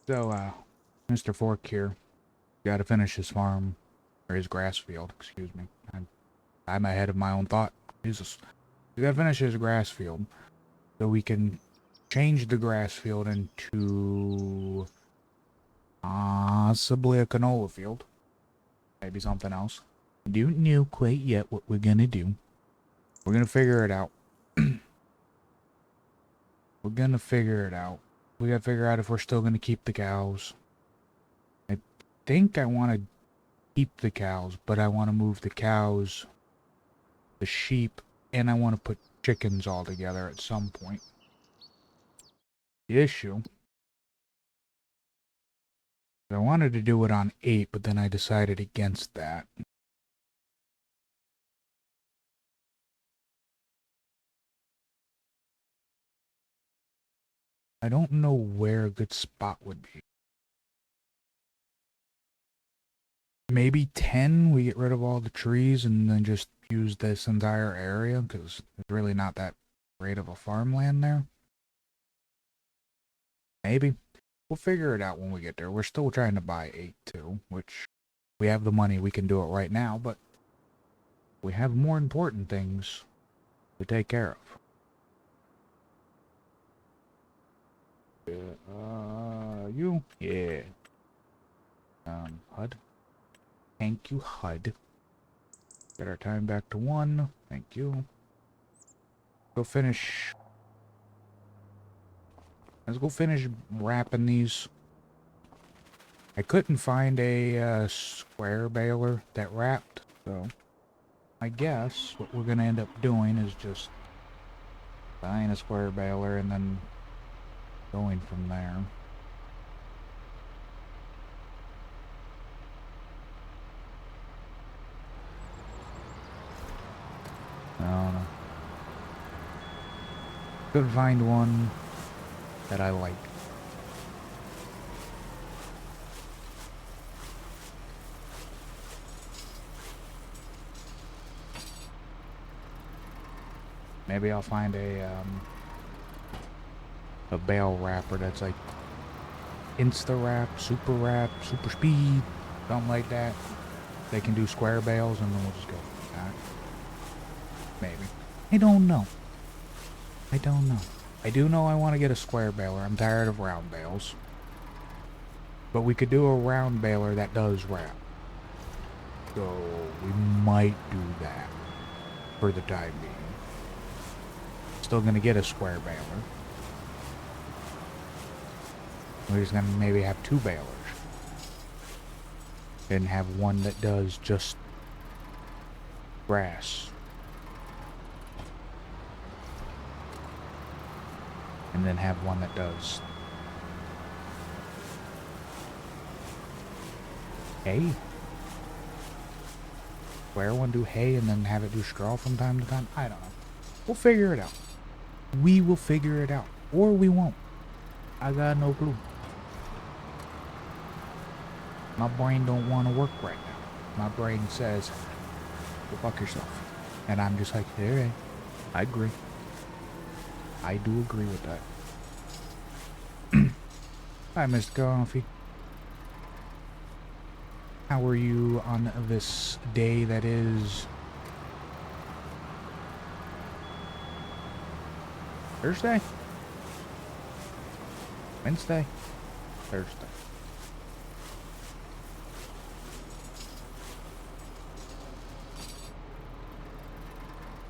So, Mr. Fork here, gotta finish his farm, or his grass field, excuse me. I'm ahead of my own thought. Jesus. We gotta finish his grass field, so we can change the grass field into possibly a canola field. Maybe something else. Don't know quite yet what we're gonna do. We're gonna figure it out. We're gonna figure it out. We gotta figure out if we're still gonna keep the cows. I think I want to keep the cows, but I want to move the cows, the sheep, and I want to put chickens all together at some point. The issue, I wanted to do it on 8, but then I decided against that. I don't know where a good spot would be. Maybe 10, we get rid of all the trees and then just use this entire area, because there's really not that great of a farmland there. Maybe. We'll figure it out when we get there. We're still trying to buy 8 too, which we have the money, we can do it right now, but we have more important things to take care of. You? Yeah. HUD. Thank you, HUD. Get our time back to 1. Thank you. Go finish. Let's go finish wrapping these. I couldn't find a square baler that wrapped, so I guess what we're gonna end up doing is just buying a square baler and then going from there. I don't know. Couldn't find one that I like. Maybe I'll find a bale wrapper that's like Insta Wrap, Super Speed, something like that. They can do square bales, and then we'll just go with that. Maybe. I don't know. I don't know. I do know I want to get a square baler. I'm tired of round bales. But we could do a round baler that does wrap. So we might do that for the time being. Still gonna get a square baler. We're just gonna maybe have 2 balers. And have one that does just grass. And then have one that does hay. Square one do hay and then have it do straw from time to time. I don't know. We'll figure it out. We will figure it out. Or we won't. I got no clue. My brain don't want to work right now. My brain says, go fuck yourself. And I'm just like, alright. I agree. I do agree with that. Hi, Mr. Coffee. How are you on this day that is Thursday? Wednesday? Thursday.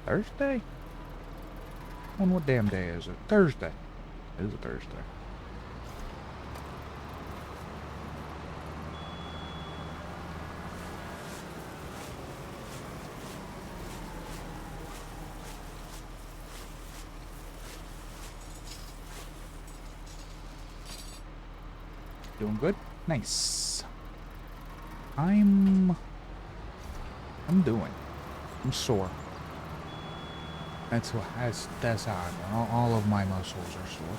Thursday? On what damn day is it? Thursday. It is a Thursday. Doing good? Nice. I'm doing. I'm sore. That's how I'm doing. All of my muscles are sore.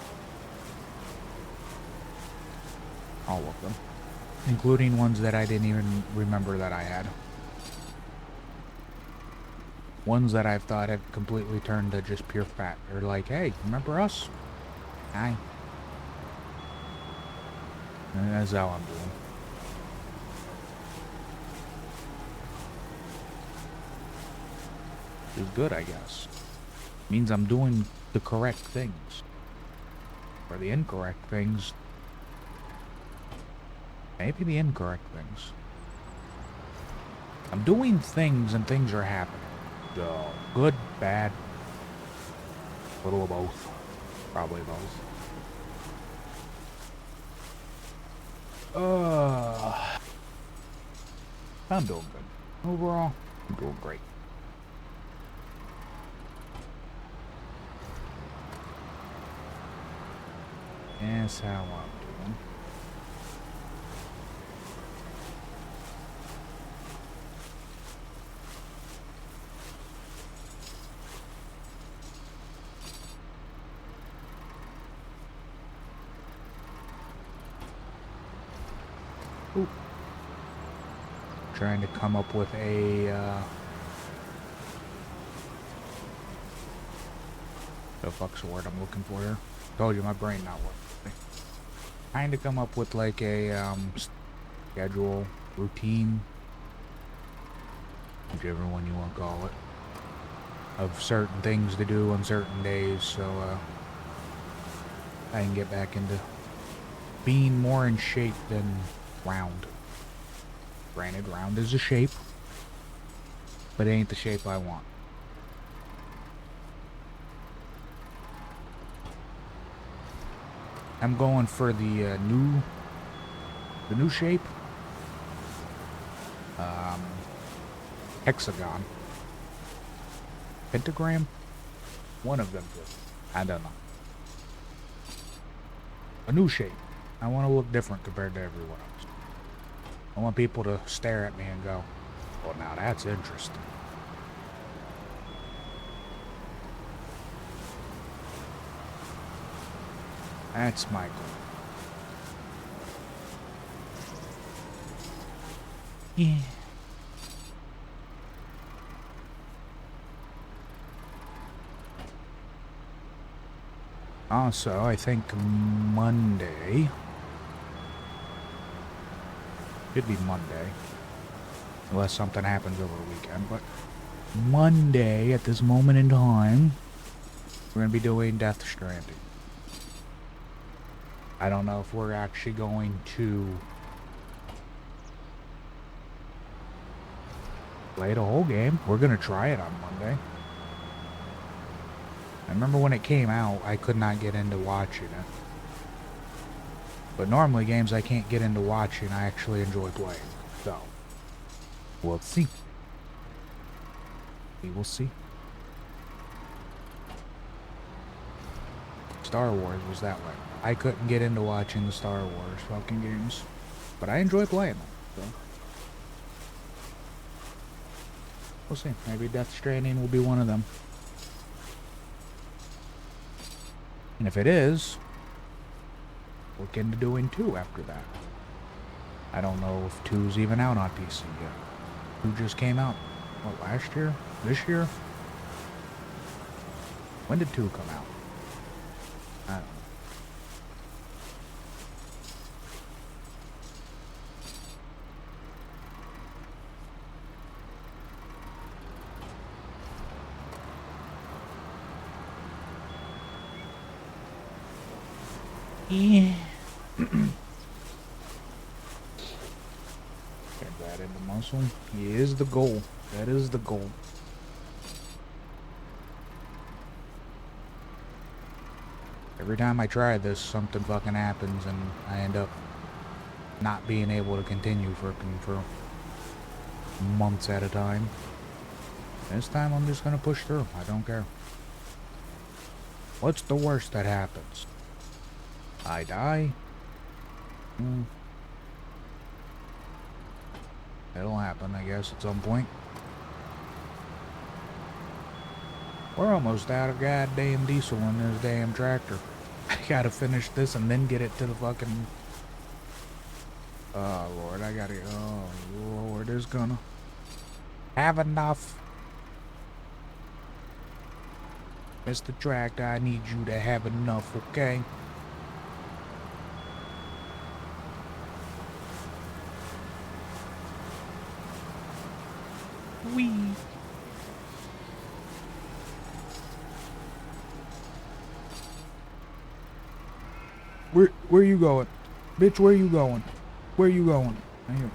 All of them. Including ones that I didn't even remember that I had. Ones that I've thought have completely turned to just pure fat. They're like, hey, remember us? Hi. And that's how I'm doing. Which is good, I guess. Means I'm doing the correct things. Or the incorrect things. Maybe the incorrect things. I'm doing things and things are happening. So, good, bad, a little of both. Probably both. I'm doing good. Overall, I'm doing great. That's how I'm doing. Ooh. Trying to come up with a, the fuck's the word I'm looking for here? Told you my brain not working. Trying to come up with like a, schedule, routine, whichever one you want to call it, of certain things to do on certain days, so, I can get back into being more in shape than round. Granted, round is a shape, but it ain't the shape I want. I'm going for the new shape. Hexagon. Pentagram? One of them two. I don't know. A new shape. I want to look different compared to everyone else. I want people to stare at me and go, well, now that's interesting. That's my goal. Yeah. Also, I think Monday. Should be Monday. Unless something happens over the weekend, but Monday at this moment in time, we're going to be doing Death Stranding. I don't know if we're actually going to play the whole game. We're going to try it on Monday. I remember when it came out, I could not get into watching it. But normally games I can't get into watching, I actually enjoy playing. So, we'll see. We will see. Star Wars was that way. I couldn't get into watching the Star Wars fucking games. But I enjoy playing them, so. We'll see. Maybe Death Stranding will be one of them. And if it is, look into doing 2 after that. I don't know if 2's even out on PC yet. 2 just came out, what, last year? This year? When did 2 come out? I don't know. Yeah. Get that into muscle. He is the goal. That is the goal. Every time I try this, something fucking happens and I end up not being able to continue for months at a time. This time I'm just gonna push through. I don't care. What's the worst that happens? I die? It'll happen, I guess, at some point. We're almost out of goddamn diesel in this damn tractor. I gotta finish this and then get it to the fucking... Oh, Lord, I gotta... Oh, Lord, is gonna... have enough. Mr. Tractor, I need you to have enough, okay? Wee. Where you going? Bitch, where you going? Where you going? Here.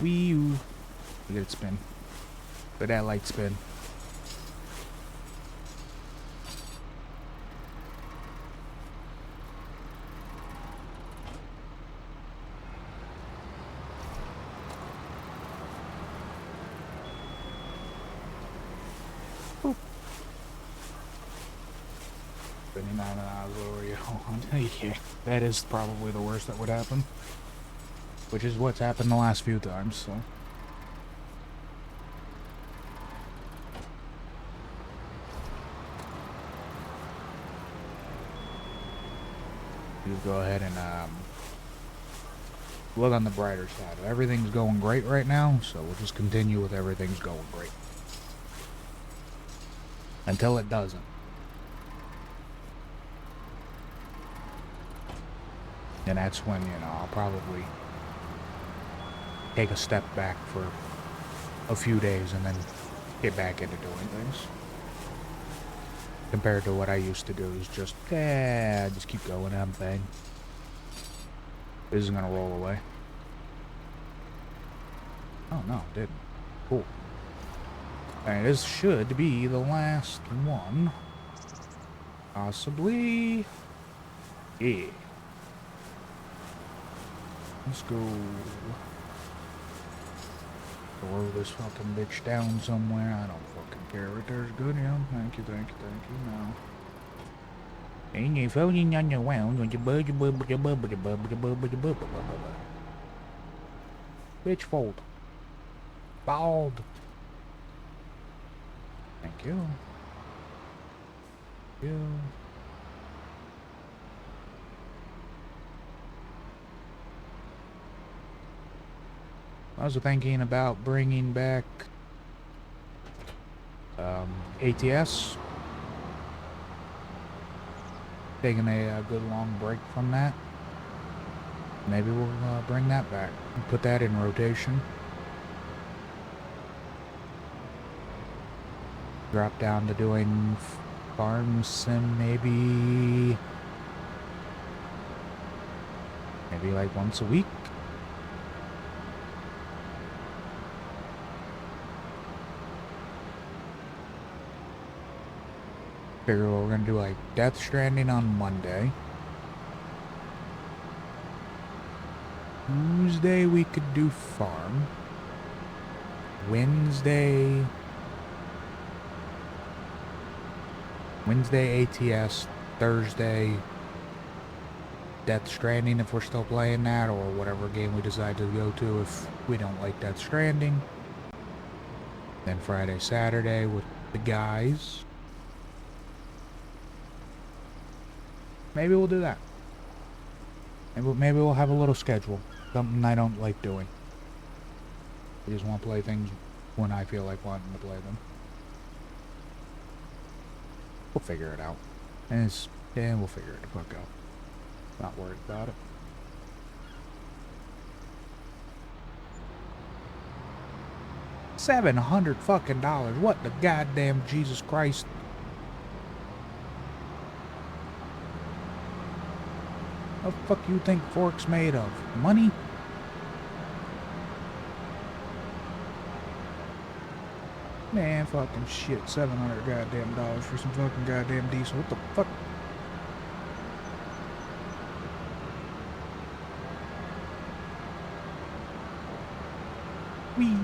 Wee. Look at it spin. Look at that light spin. Boop. 59 miles over you. Yeah, that is probably the worst that would happen. Which is what's happened the last few times, so. Just go ahead and look on the brighter side. Everything's going great right now, so we'll just continue with everything's going great. Until it doesn't. And that's when, you know, I'll probably take a step back for a few days and then get back into doing things. Compared to what I used to do is just keep going and bang. This is gonna roll away. Oh no, it didn't. Cool. Alright, this should be the last one. Possibly. Yeah. Let's go. Throw this fucking bitch down somewhere. I don't fucking care. Right there's good, yeah. Thank you, thank you, thank you. No. Ain't you floating on your wound when you bitch fold. Bald. Thank you. Thank you. I was thinking about bringing back ATS. Taking a good long break from that. Maybe we'll bring that back and put that in rotation. Drop down to doing farm sim maybe like once a week. Figure we're gonna do like Death Stranding on Monday. Tuesday we could do farm. Wednesday ATS. Thursday Death Stranding if we're still playing that, or whatever game we decide to go to if we don't like Death Stranding. Then Friday, Saturday with the guys. Maybe we'll do that. Maybe we'll have a little schedule. Something I don't like doing. I just want to play things when I feel like wanting to play them. We'll figure it out. And we'll figure it the fuck out. Not worried about it. $700 fucking dollars. What the goddamn Jesus Christ? What the fuck you think fork's made of? Money? Man, fucking shit. $700 goddamn dollars for some fucking goddamn diesel. What the fuck? Wee.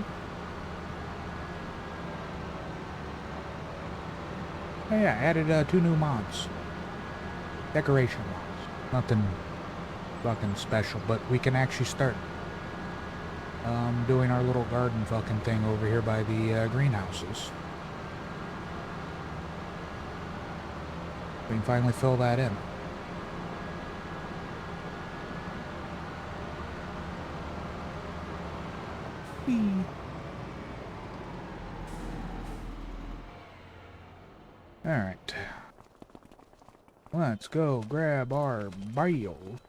Oh yeah, added 2 new mods. Decoration mods. Nothing fucking special, but we can actually start doing our little garden fucking thing over here by the greenhouses. We can finally fill that in. Whee. Alright. Let's go grab our bale.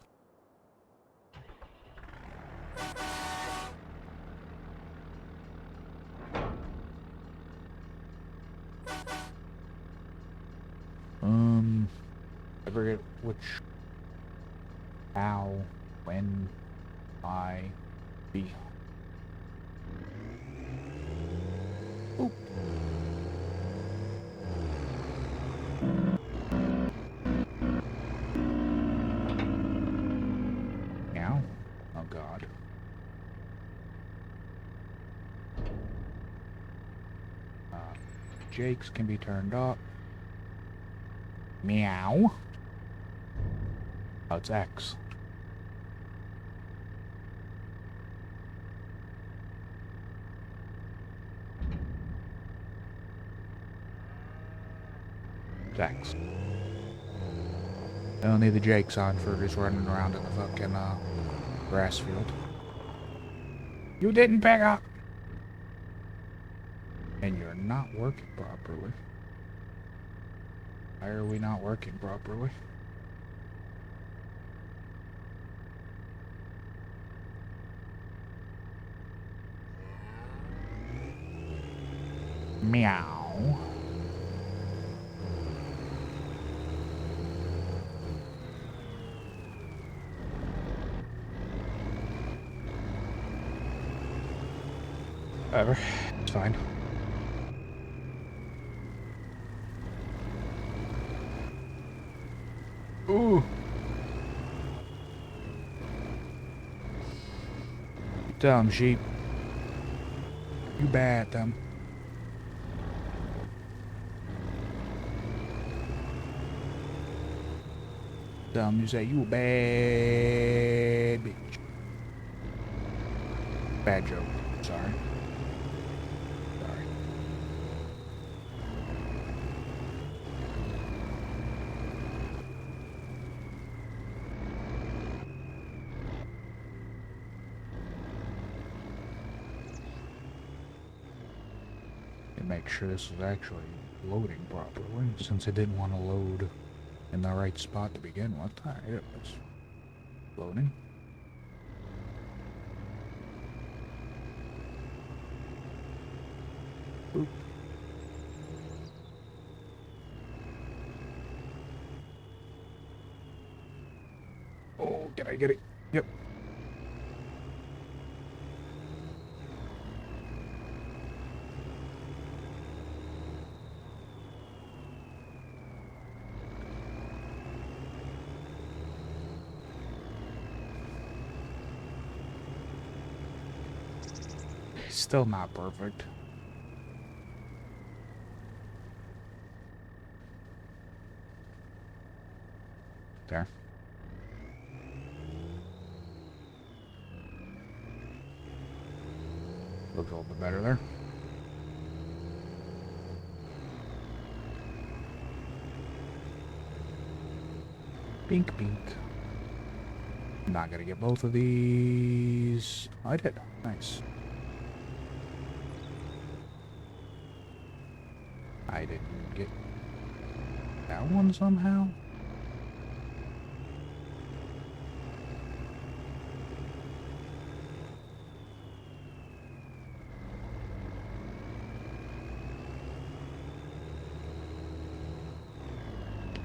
forget which, how, when, why, be. Oop. Meow. Oh God. Jake's can be turned up. Meow. Oh, it's X. It's X. I don't need the Jake's on for just running around in the fucking grass field. You didn't pick up! And you're not working properly. Why are we not working properly? Meow. Whatever. It's fine. Ooh. Dumb sheep. You bad, them. Dumb, you say you a bad bitch. Bad joke. Sorry. Sorry. And make sure this is actually loading properly, since it didn't want to load in the right spot to begin with. Alright, it was loading. Boop. Oh, can I get it? Yep. Still not perfect. There. Looks a little bit better there. Pink, pink. Not gonna get both of these. Oh, I did. Nice. I didn't get that one somehow.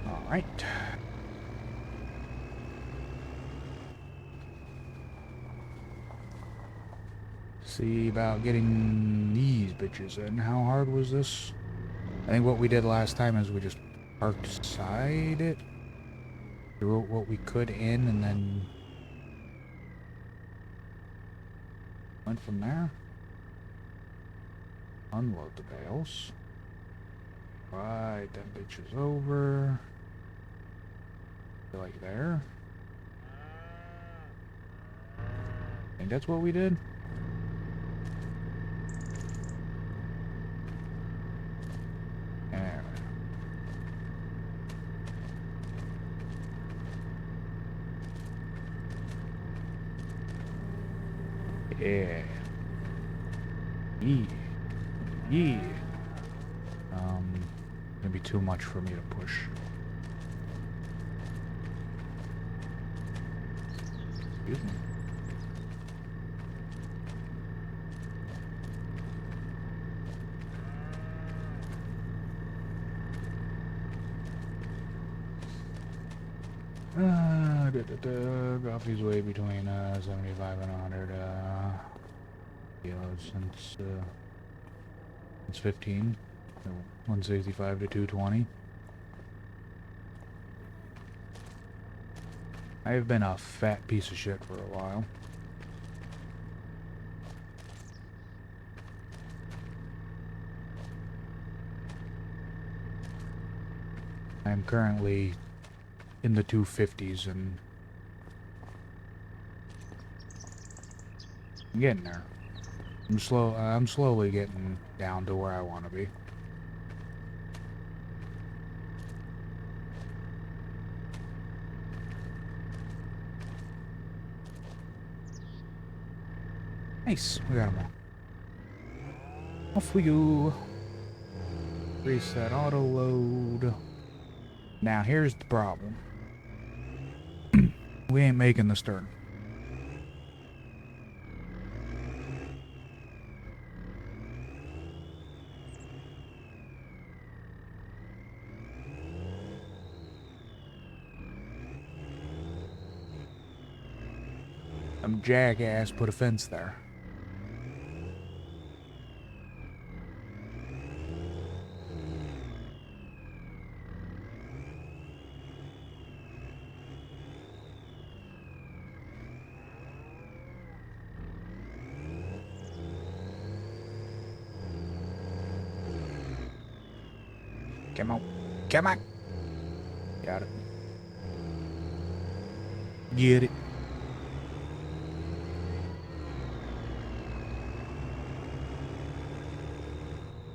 All right. See about getting these bitches in. How hard was this? I think what we did last time is we just parked beside it. We wrote what we could in and then went from there. Unload the bales. Right, them bitches over. Like there. I think that's what we did. Yeah. Yeah. Yeah. Gonna be too much for me to push. Excuse me. Coffee's way between 75 and 100 kilos since 15. So 165 to 220. I've been a fat piece of shit for a while. I'm currently in the 250s and I'm getting there. I'm slowly getting down to where I want to be. Nice, we got them all. Off we go. Reset auto load. Now here's the problem. We ain't making the stern. Some jackass put a fence there. Come on. Come on. Got it. Get it.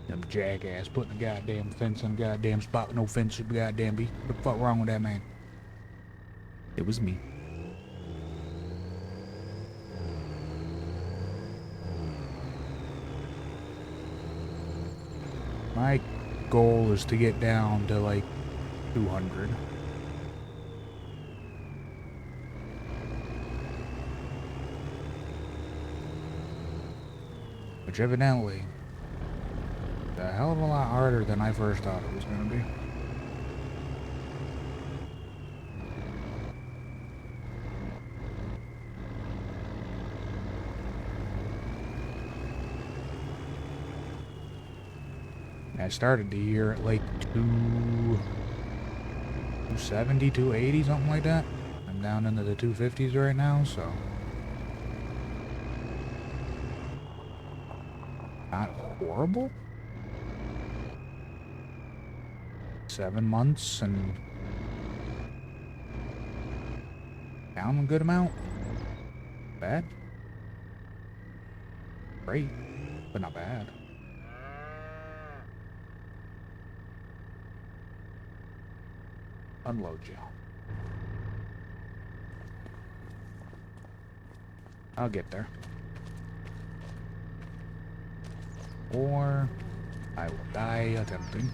Them jackass putting a goddamn fence in a goddamn spot with no fence should be goddamn be. What the fuck wrong with that man? It was me. My goal is to get down to like 200. Which evidently is a hell of a lot harder than I first thought it was going to be. I started the year at like 270, 280, something like that. I'm down into the 250s right now, so not horrible. 7 months and down a good amount. Bad? Great, but not bad. Unload you. I'll get there. Or I will die attempting.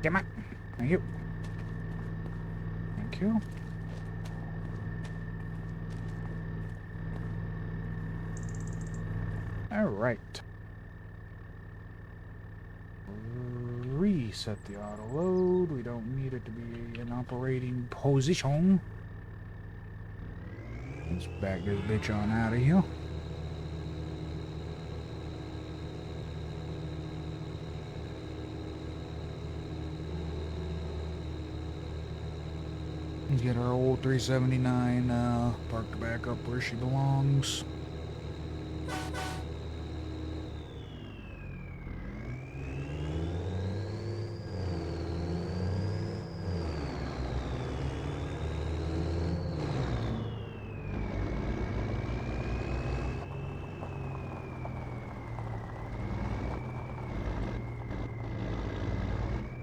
Come on. Thank you. Thank you. Alright. Reset the auto load. We don't need it to be in operating position. Let's back this bitch on out of here. Let's get our old 379 parked back up where she belongs.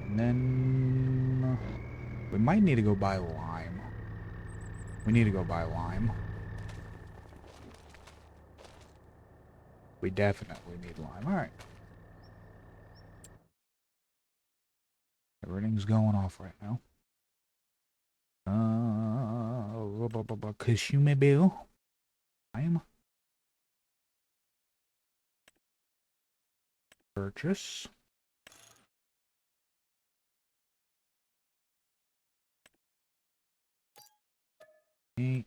And then we might need to go buy lime. We need to go buy lime. We definitely need lime. Alright. Everything's going off right now. Consume bill. Lime. Purchase. Eight.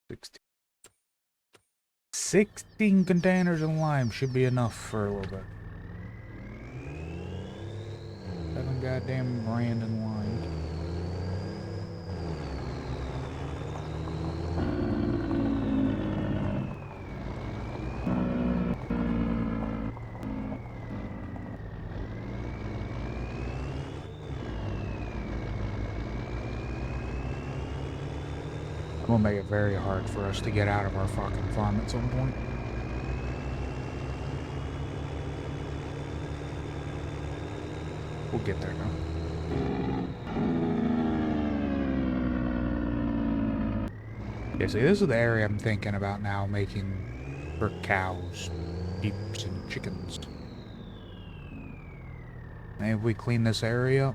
16. 16 containers of lime should be enough for a little bit. 7 goddamn Brandon lime. Will make it very hard for us to get out of our fucking farm at some point. We'll get there now. Yeah, see, this is the area I'm thinking about now making for cows, sheep, and chickens. Maybe if we clean this area up.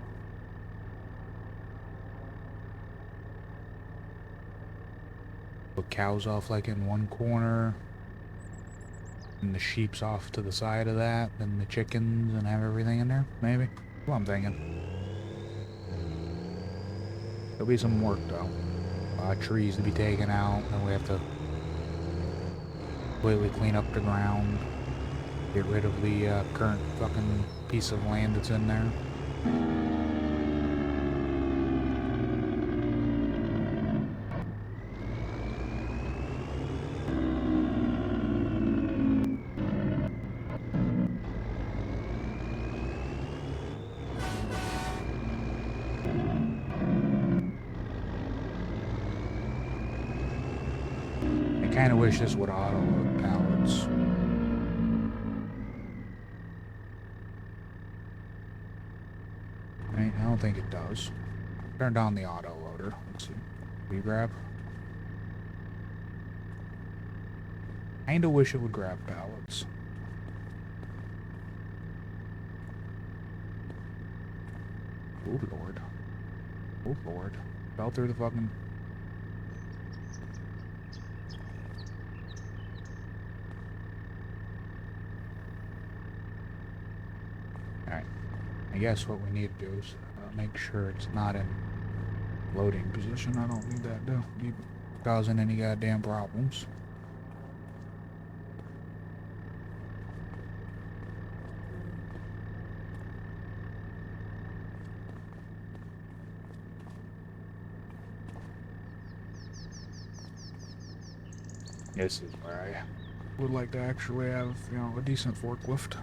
Put cows off like in one corner, and the sheep's off to the side of that, and the chickens, and have everything in there, maybe? That's what I'm thinking. There'll be some work though. A lot of trees to be taken out, and we have to completely clean up the ground, get rid of the current fucking piece of land that's in there. I kind of wish this would auto-load pallets. Right, I don't think it does. Turn down the auto-loader. Let's see. Grab. Kinda wish it would grab pallets. Oh lord. Oh lord. Fell through the fucking... Alright. I guess what we need to do is make sure it's not in loading position. I don't need that to be causing any goddamn problems. This is where I would like to actually have, you know, a decent forklift.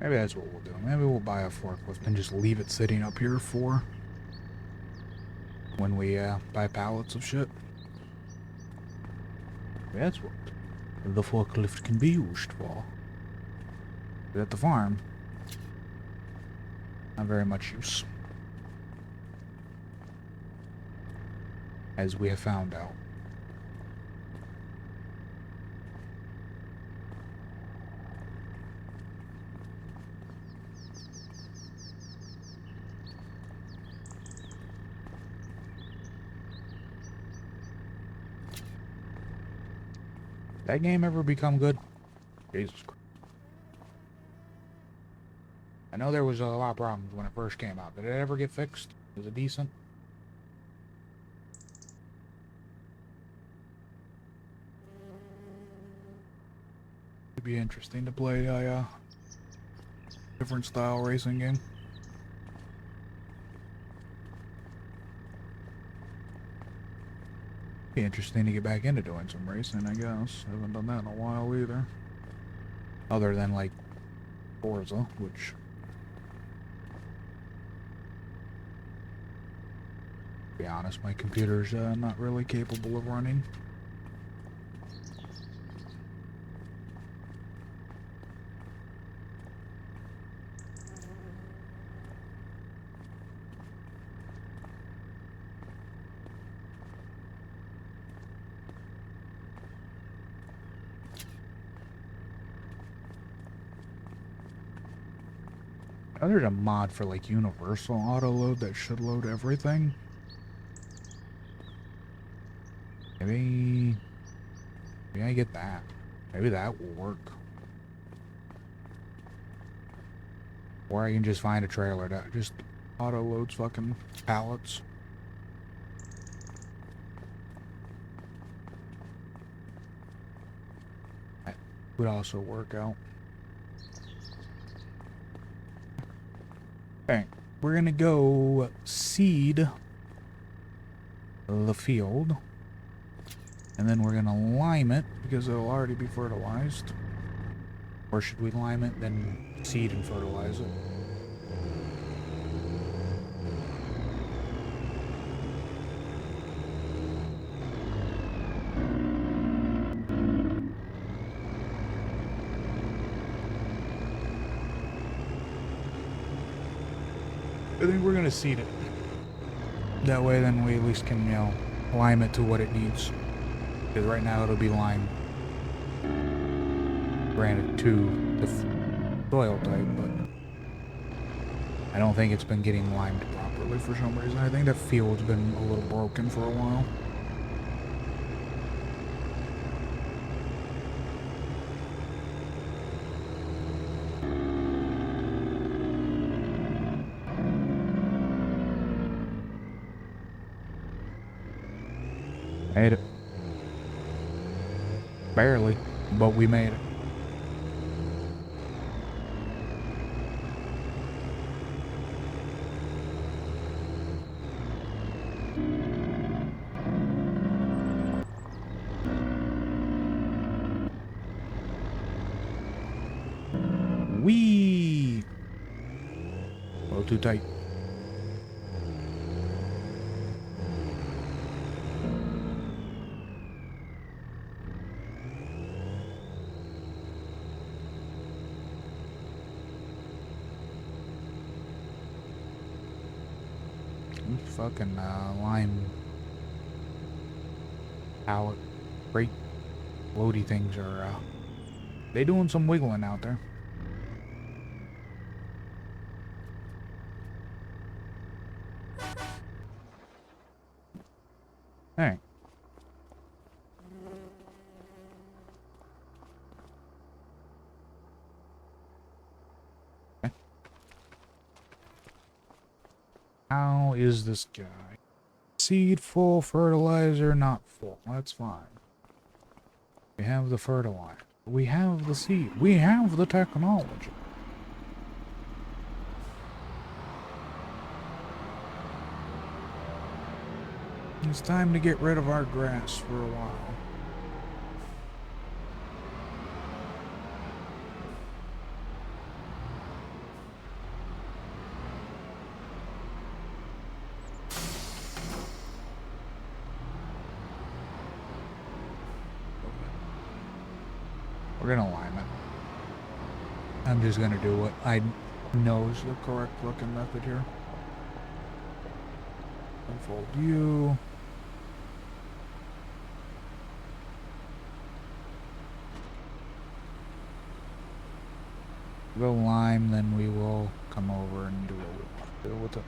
Maybe that's what we'll do. Maybe we'll buy a forklift and just leave it sitting up here for when we buy pallets of shit. That's what the forklift can be used for. But at the farm, not very much use. As we have found out. That game ever become good? Jesus Christ. I know there was a lot of problems when it first came out. Did it ever get fixed? Was it decent? It'd be interesting to play a different style racing game. Be interesting to get back into doing some racing, I guess. I haven't done that in a while either. Other than like Forza, which, to be honest, my computer's not really capable of running. Oh, there's a mod for like universal auto load that should load everything. Maybe I get that. Maybe that will work. Or I can just find a trailer that just auto loads fucking pallets. That would also work out. Okay, we're gonna go seed the field. And then we're gonna lime it because it'll already be fertilized. Or should we lime it, then seed and fertilize it? I think we're gonna seed it. That way then we at least can, you know, lime it to what it needs. Because right now it'll be lime. Granted to the soil type, but I don't think it's been getting limed properly for some reason. I think that field's been a little broken for a while. Made it. Barely, but we made it. Wee! A little too tight. Fucking lime pallet crate loady things are they doing some wiggling out there. Hey. Okay. How is this guy? Seed full, fertilizer not full. That's fine. We have the fertilizer. We have the seed. We have the technology. It's time to get rid of our grass for a while. We're gonna lime it. I'm just gonna do what I know is the correct looking method here. Unfold you. Go lime, then we will come over and do what we want to do with it.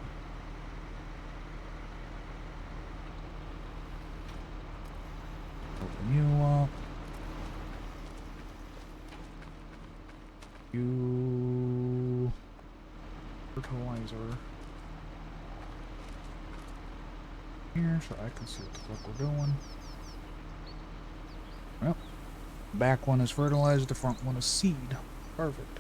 Open you up. You fertilizer here so I can see what the fuck we're doing. Well, back one is fertilized, the front one is seed. Perfect.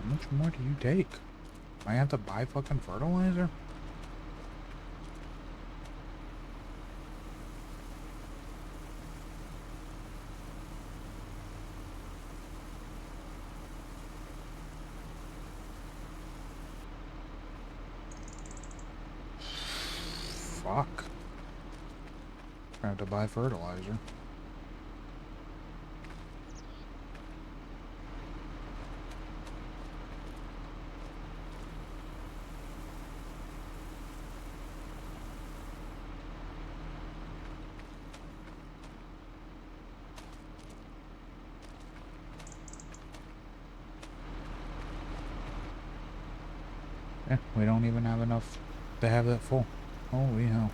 How much more do you take? I have to buy fucking fertilizer? Fuck. I have to buy fertilizer. Yeah, we don't even have enough to have that full. Holy hell.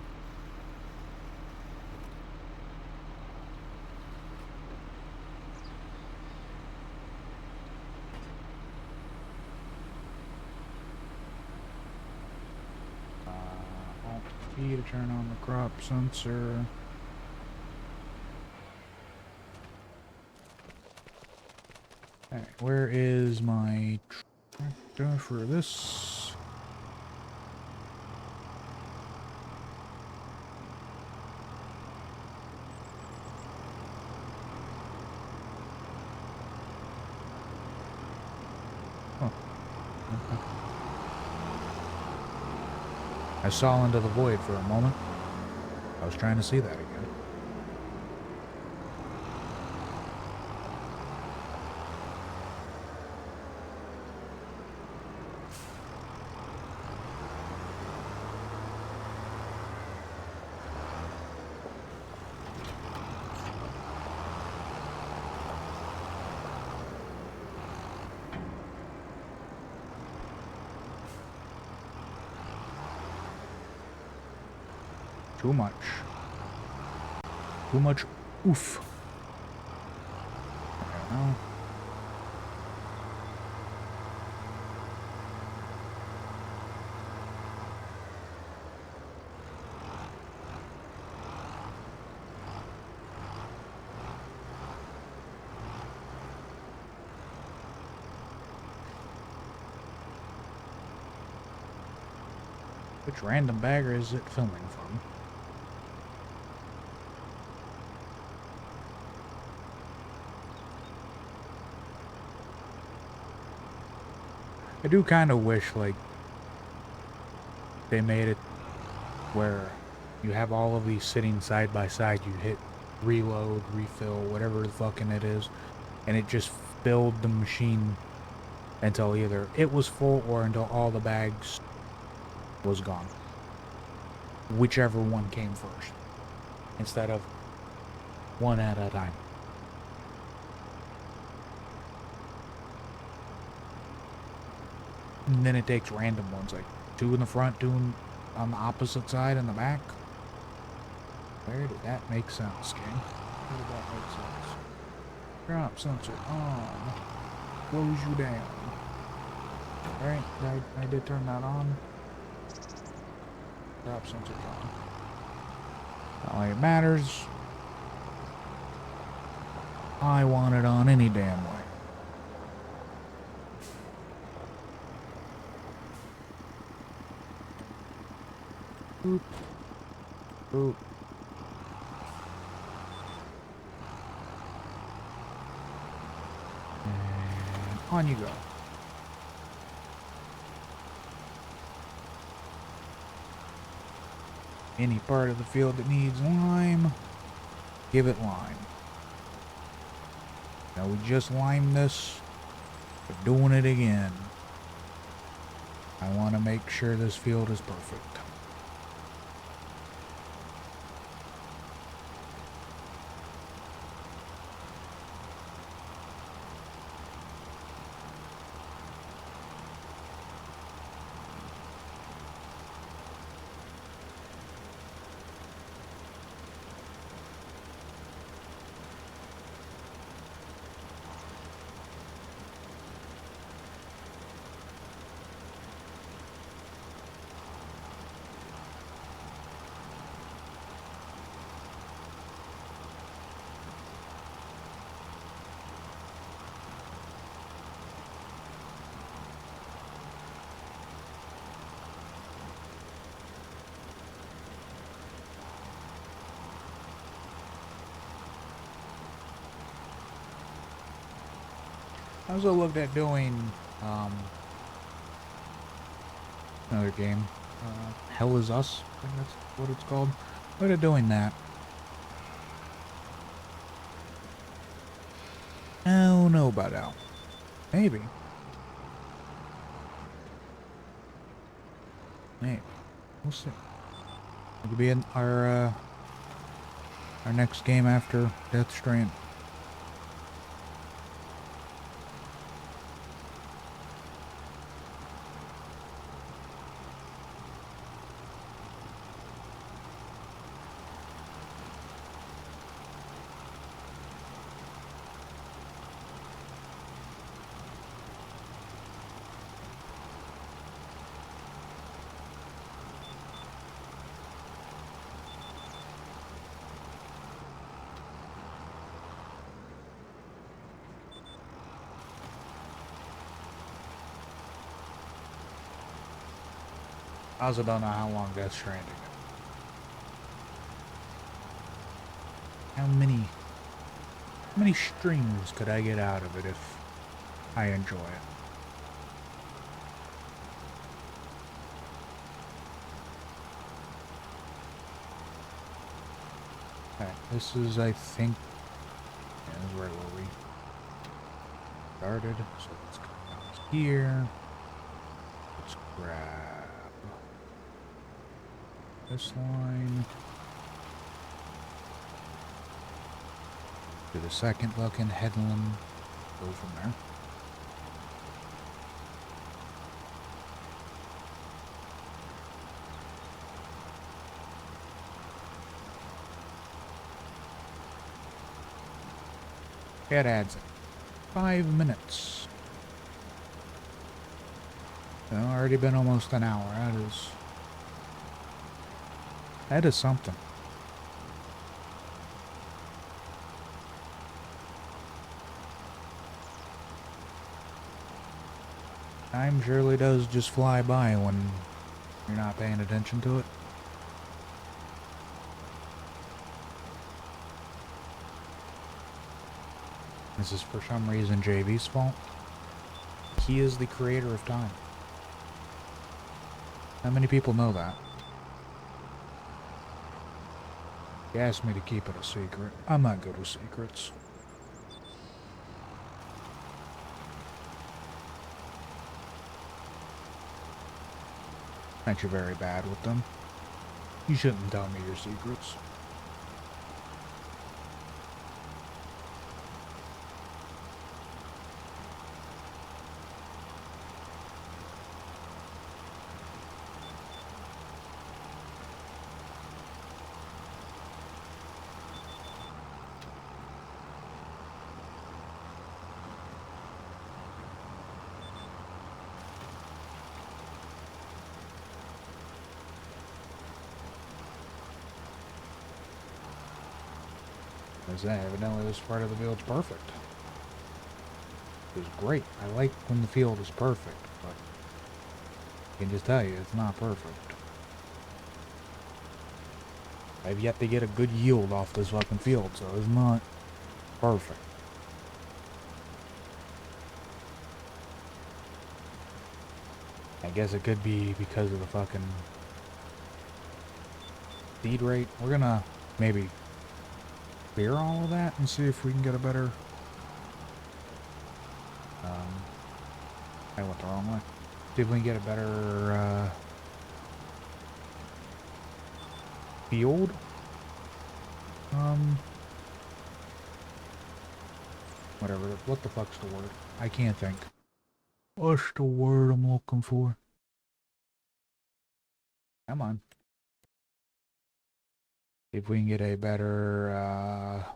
Alt P to turn on the crop sensor. Alright, where is my tractor for this? Oh, okay. I saw into the void for a moment. I was trying to see that again. Too much. Too much oof. I don't know. Which random bagger is it filming from? I do kind of wish, like, they made it where you have all of these sitting side by side. You hit reload, refill, whatever the fucking it is, and it just filled the machine until either it was full or until all the bags was gone. Whichever one came first, instead of one at a time. And then it takes random ones, like 2 in the front, 2 on the opposite side in the back. Where did that make sense, King? Where did that make sense? Drop sensor on. Close you down. Alright, I did turn that on. Drop sensor on. Not like it matters. I want it on any damn way. Boop. Boop. And on you go. Any part of the field that needs lime, give it lime. Now we just limed this, we're doing it again. I want to make sure this field is perfect. I also looked at doing another game, Hell Is Us, I think that's what it's called. Looked at doing that. know by now. Maybe. Maybe. We'll see. It could be in our next game after Death Stranding. I also don't know how long Death Stranding is. How many streams could I get out of it if I enjoy it? Alright, this is, I think, yeah, this is right where we started. So let's go down here. Let's grab this line. Do the second looking headland. Go from there. It adds 5 minutes. Well, already been almost an hour. That is something. Time surely does just fly by when you're not paying attention to it. This is for some reason JV's fault. He is the creator of time. Not many people know that. He asked me to keep it a secret. I'm not good with secrets. Actually very bad with them. You shouldn't tell me your secrets. Evidently this part of the field's perfect. It was great. I like when the field is perfect, but I can just tell you, it's not perfect. I've yet to get a good yield off this fucking field, so it's not perfect. I guess it could be because of the fucking seed rate. We're gonna maybe clear all of that and see if we can get a better I went the wrong way. See if we can get a better field. Whatever. What the fuck's the word? I can't think. What's the word I'm looking for? Come on. See if we can get a better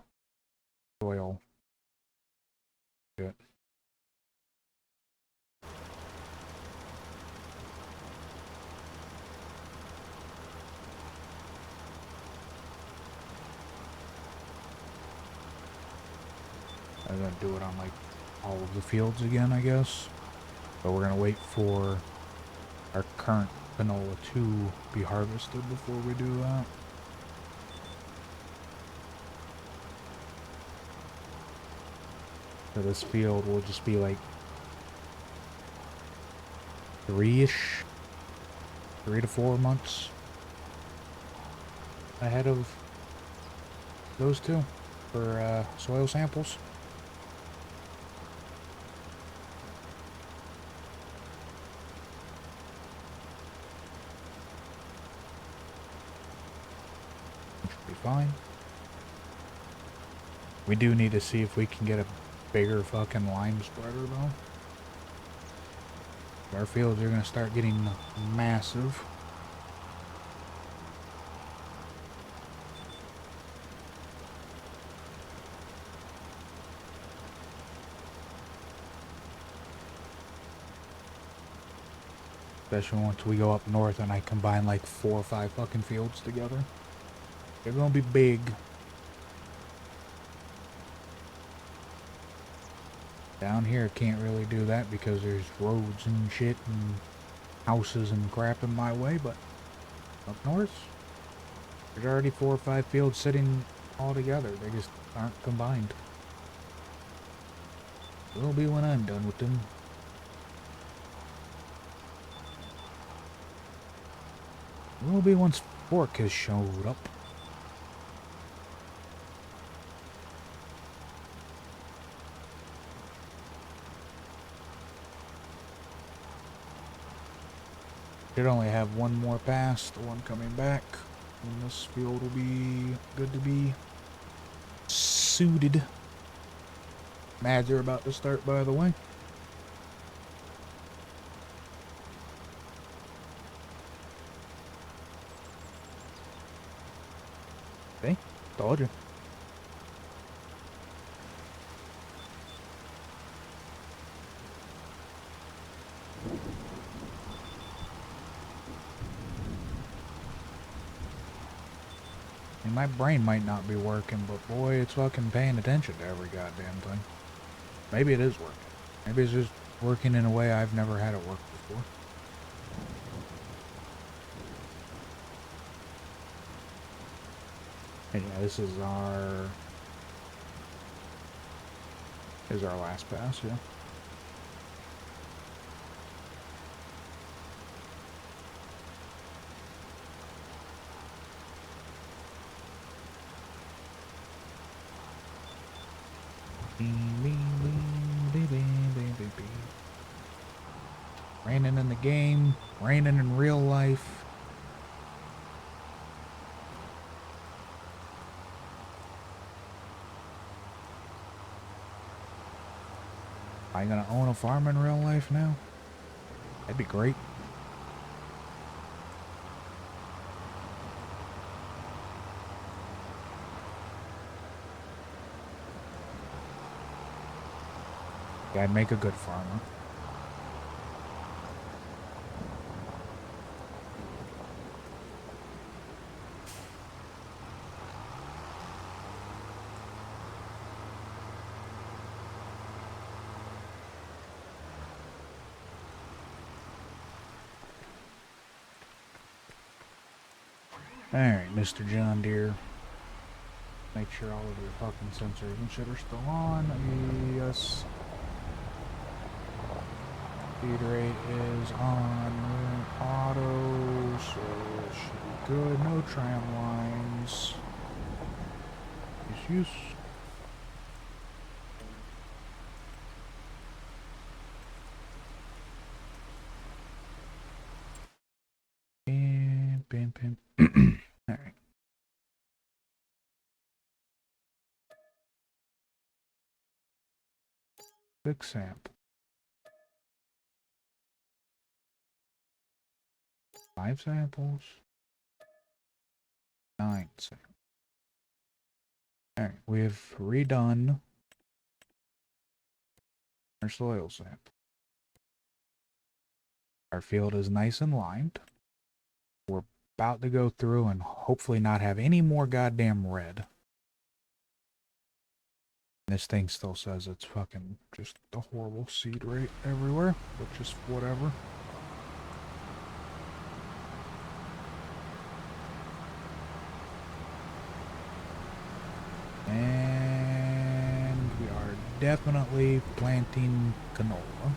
soil. Good. I'm gonna do it on like all of the fields again, I guess. But we're gonna wait for our current canola to be harvested before we do that. So this field will just be like 3 to 4 months ahead of those two for soil samples. fine. We do need to see if we can get a bigger fucking lime spreader, though. Our fields are going to start getting massive. Especially once we go up north and I combine like 4 or 5 fucking fields together. They're going to be big. Down here, can't really do that because there's roads and shit and houses and crap in my way, but up north, there's already 4 or 5 fields sitting all together. They just aren't combined. Will be when I'm done with them. Will be once Fork has showed up. Should only have one more pass, the one coming back, and this field will be good to be suited. Mads are about to start, by the way. See? Told you. My brain might not be working, but boy, it's fucking paying attention to every goddamn thing. Maybe it is working. Maybe it's just working in a way I've never had it work before. And yeah, this is our last pass, yeah. Raining in the game, raining in real life. Am I gonna own a farm in real life now? That'd be great. Yeah, I'd make a good farmer. Alright, Mr. John Deere. Make sure all of your fucking sensors and shit are still on. Yes. Feed rate is on auto, so it should be good. No tram lines. Use. And pin. Alright. Six sample. 5 samples. 9 samples. Alright, we've redone our soil sample. Our field is nice and lined. We're about to go through and hopefully not have any more goddamn red. This thing still says it's fucking just a horrible seed rate everywhere, but just whatever. And we are definitely planting canola.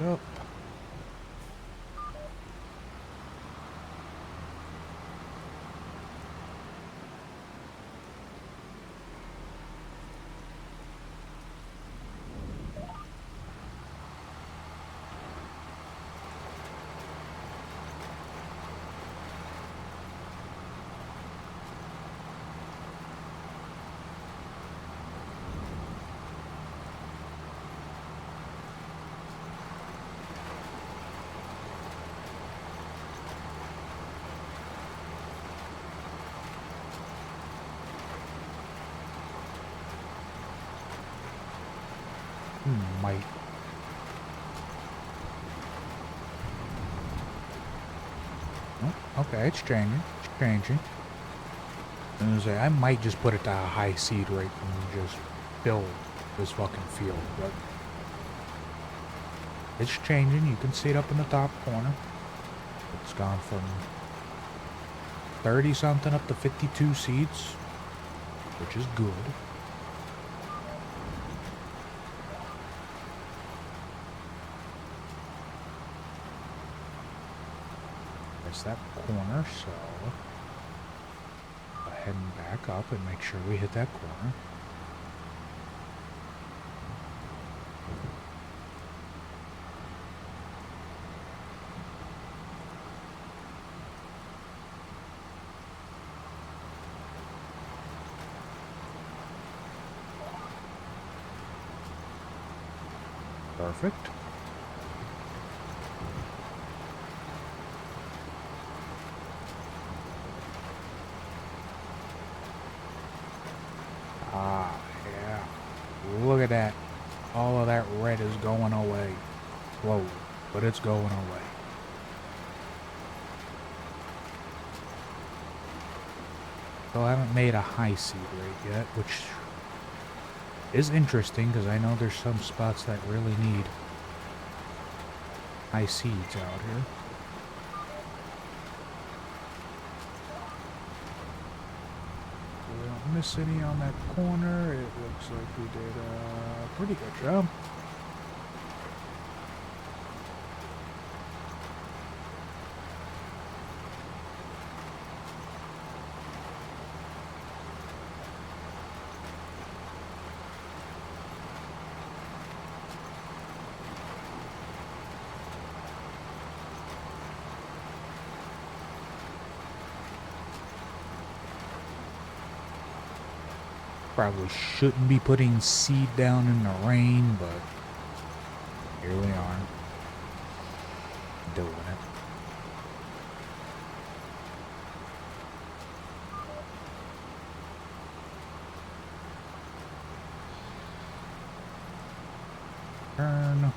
Up. Might. Oh, okay, it's changing. It's changing. I was gonna say, I might just put it to a high seed rate and just build this fucking field, but it's changing. You can see it up in the top corner. It's gone from 30 something up to 52 seeds, which is good. There's that corner, so go ahead and back up and make sure we hit that corner. Perfect. Ah, yeah. Look at that. All of that red is going away. Whoa, but it's going away. So I haven't made a high seed rate yet, which is interesting because I know there's some spots that really need high seeds out here. We don't miss any on that corner. It looks like we did a pretty good job. Probably shouldn't be putting seed down in the rain, but here we are, doing it. Turn.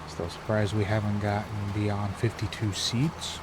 Still surprised we haven't gotten beyond 52 seats.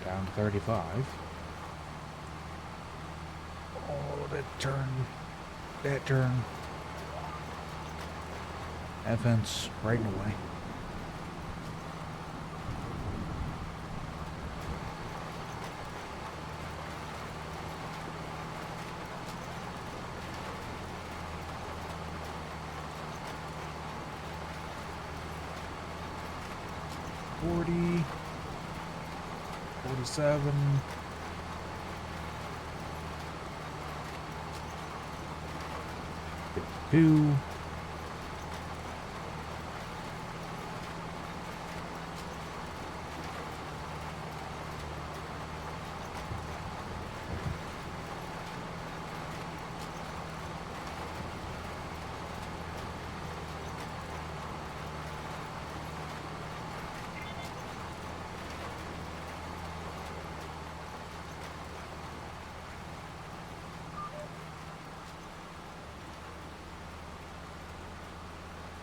Down to 35. Oh, that turn. That turn. That fence right in the way. $40. 47. $52.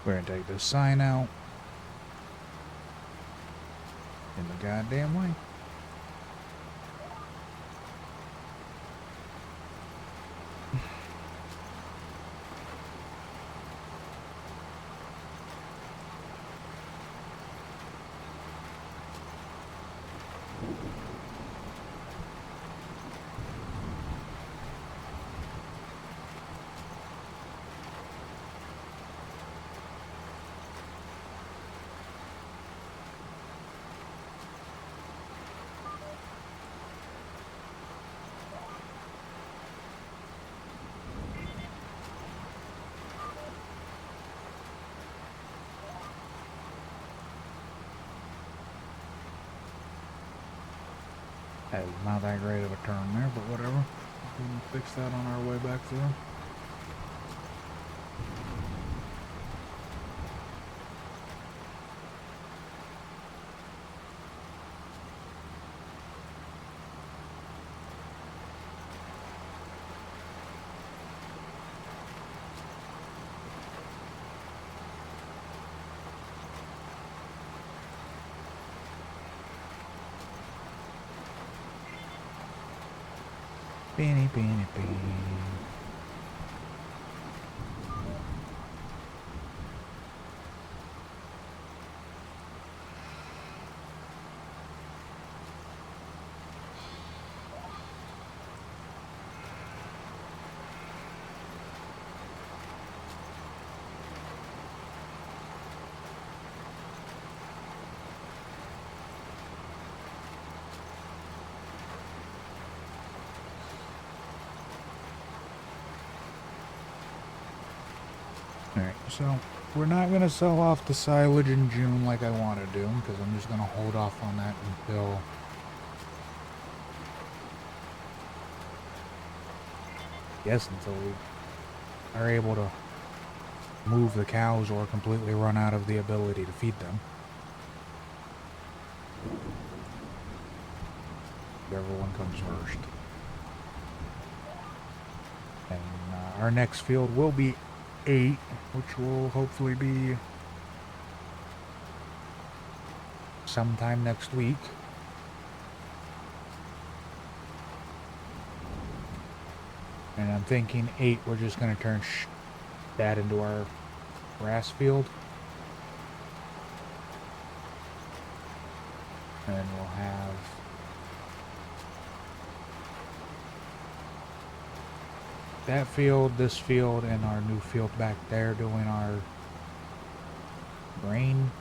We're gonna take this sign out in the goddamn way. That is not that great of a turn there, but whatever. We can fix that on our way back through. Beanie, beanie, beanie. Alright, so we're not going to sell off the silage in June like I want to do, because I'm just going to hold off on that until... Yes, until we are able to move the cows or completely run out of the ability to feed them. Whichever one comes first. And our next field will be 8, which will hopefully be sometime next week. And I'm thinking 8, we're just going to turn that into our grass field. And we'll have that field, this field, and our new field back there doing our grain.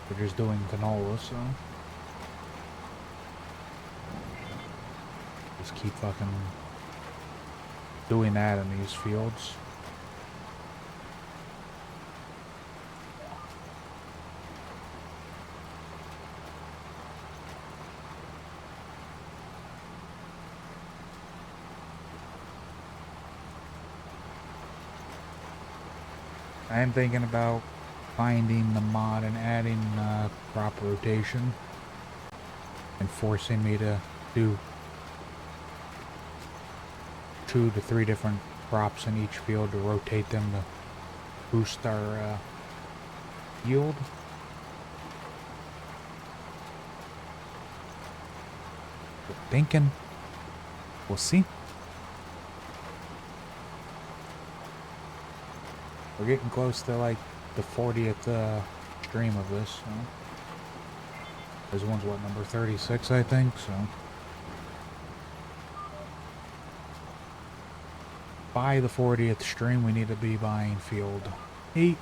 We're just doing canola, so just keep fucking doing that in these fields. I am thinking about finding the mod and adding crop rotation and forcing me to do 2 to 3 different crops in each field to rotate them to boost our yield. We're thinking. We'll see. We're getting close to like the 40th stream of this, so. This one's what, number 36, I think, so. By the 40th stream, we need to be buying field 8.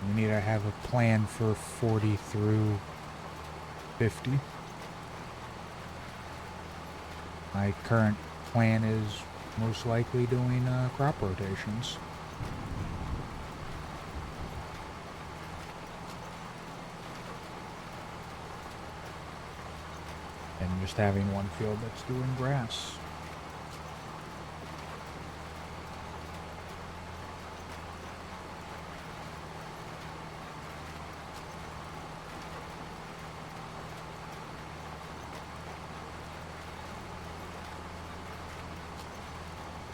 We need to have a plan for 40 through 50. My current plan is most likely doing crop rotations. And just having one field that's doing grass.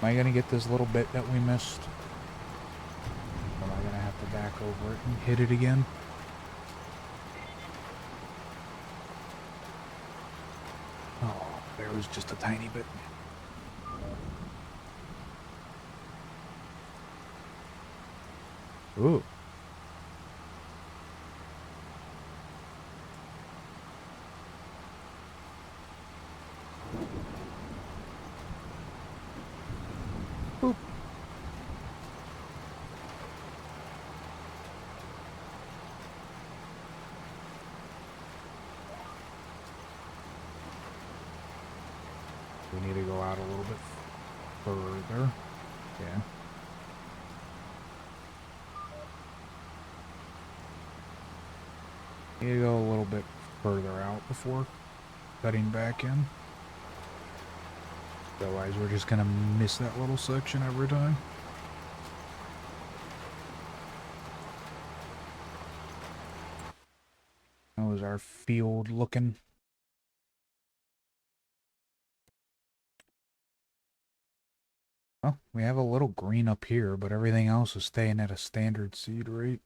Am I gonna get this little bit that we missed? Or am I gonna have to back over it and hit it again? Oh, there was just a tiny bit. Ooh. Boop. We need to go out a little bit further. Yeah. Need to go a little bit further out before cutting back in. Otherwise, we're just gonna miss that little section every time. How is our field looking? Well, we have a little green up here, but everything else is staying at a standard seed rate,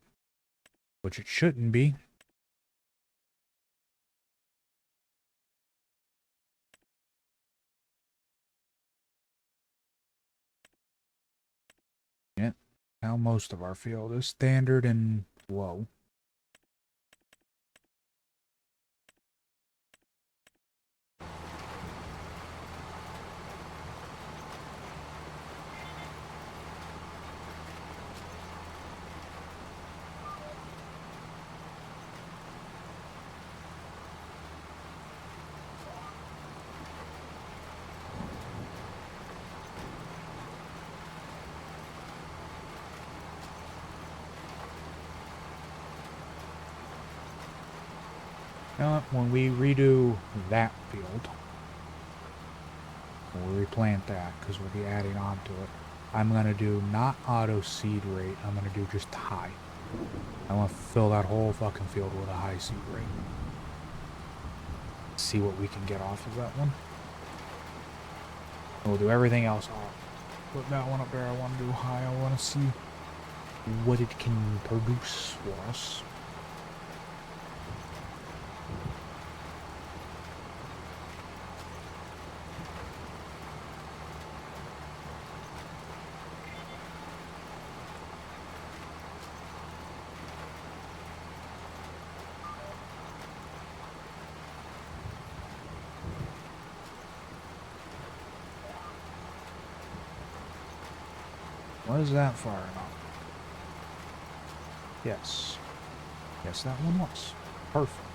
which it shouldn't be. Yeah, now most of our field is standard and low. You know what? When we redo that field, when we replant that, because we'll be adding on to it, I'm going to do not auto seed rate, I'm going to do just high. I want to fill that whole fucking field with a high seed rate. See what we can get off of that one. And we'll do everything else off. Put that one up there, I want to do high, I want to see what it can produce for us. Was that far enough? Yes. Yes, that one was. Perfect.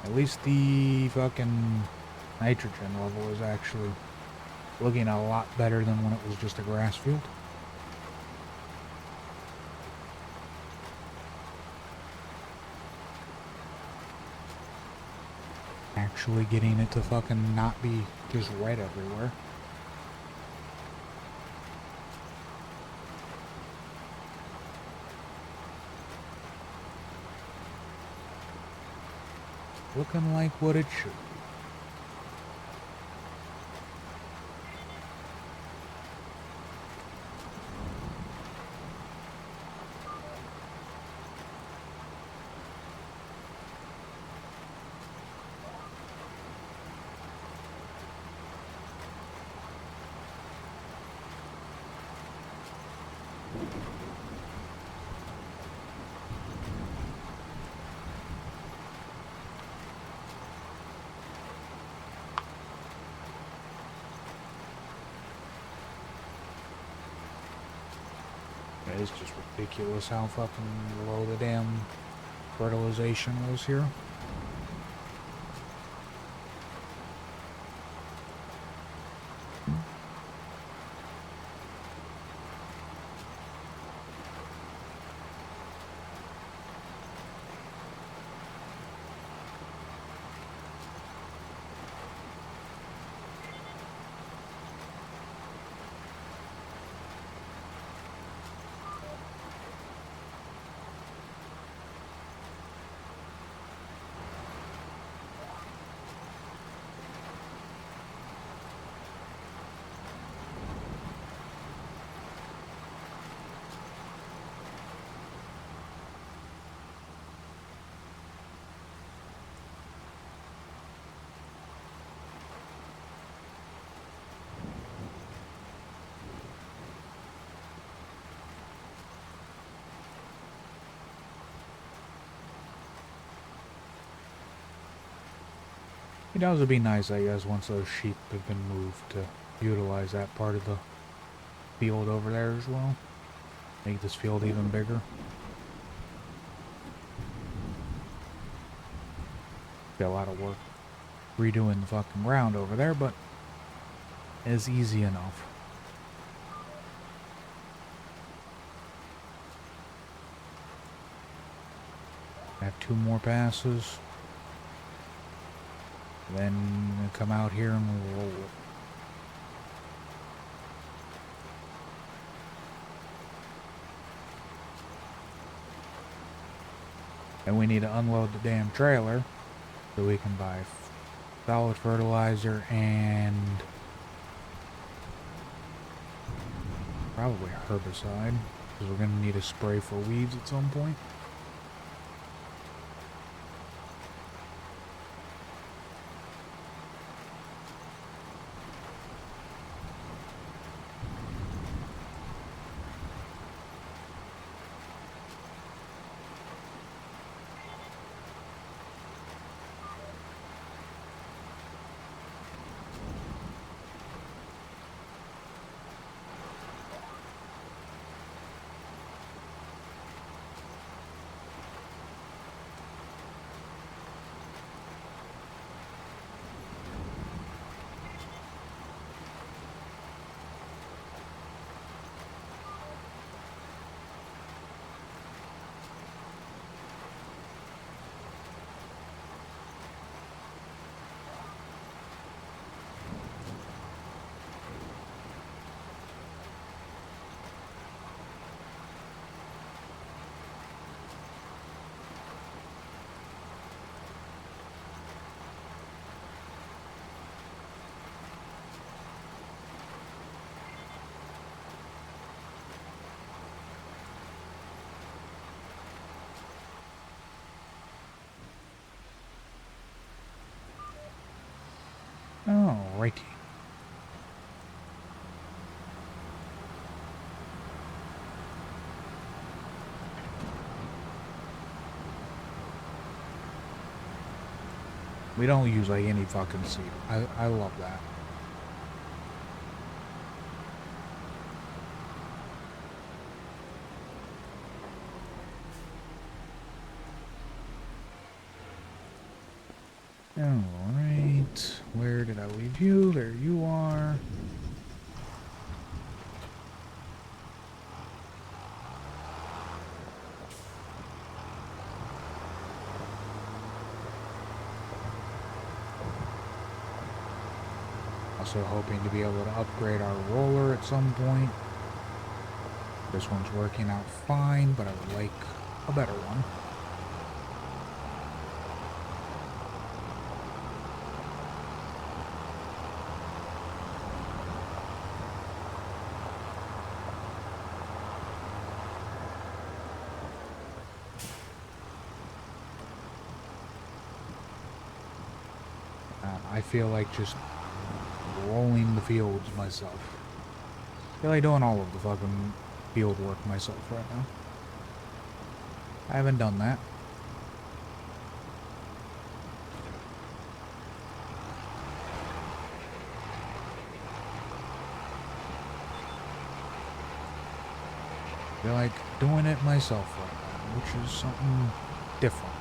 At least the fucking nitrogen level is actually looking a lot better than when it was just a grass field. Actually getting it to fucking not be just red everywhere. Looking like what it should. It's just ridiculous how fucking low the damn fertilization was here. It does would be nice, I guess, once those sheep have been moved to utilize that part of the field over there as well. Make this field even bigger. Be a lot of work redoing the fucking ground over there, but it's easy enough. I have 2 more passes. Then come out here and we'll roll it. And we need to unload the damn trailer so we can buy solid fertilizer and probably a herbicide, because we're going to need a spray for weeds at some point. Alrighty. We don't use like any fucking seed. I love that. Alright. Where did I leave you? There you are. Also hoping to be able to upgrade our roller at some point. This one's working out fine, but I would like a better one. I feel like just rolling the fields myself. I feel like doing all of the fucking field work myself right now. I haven't done that. I feel like doing it myself right now, which is something different.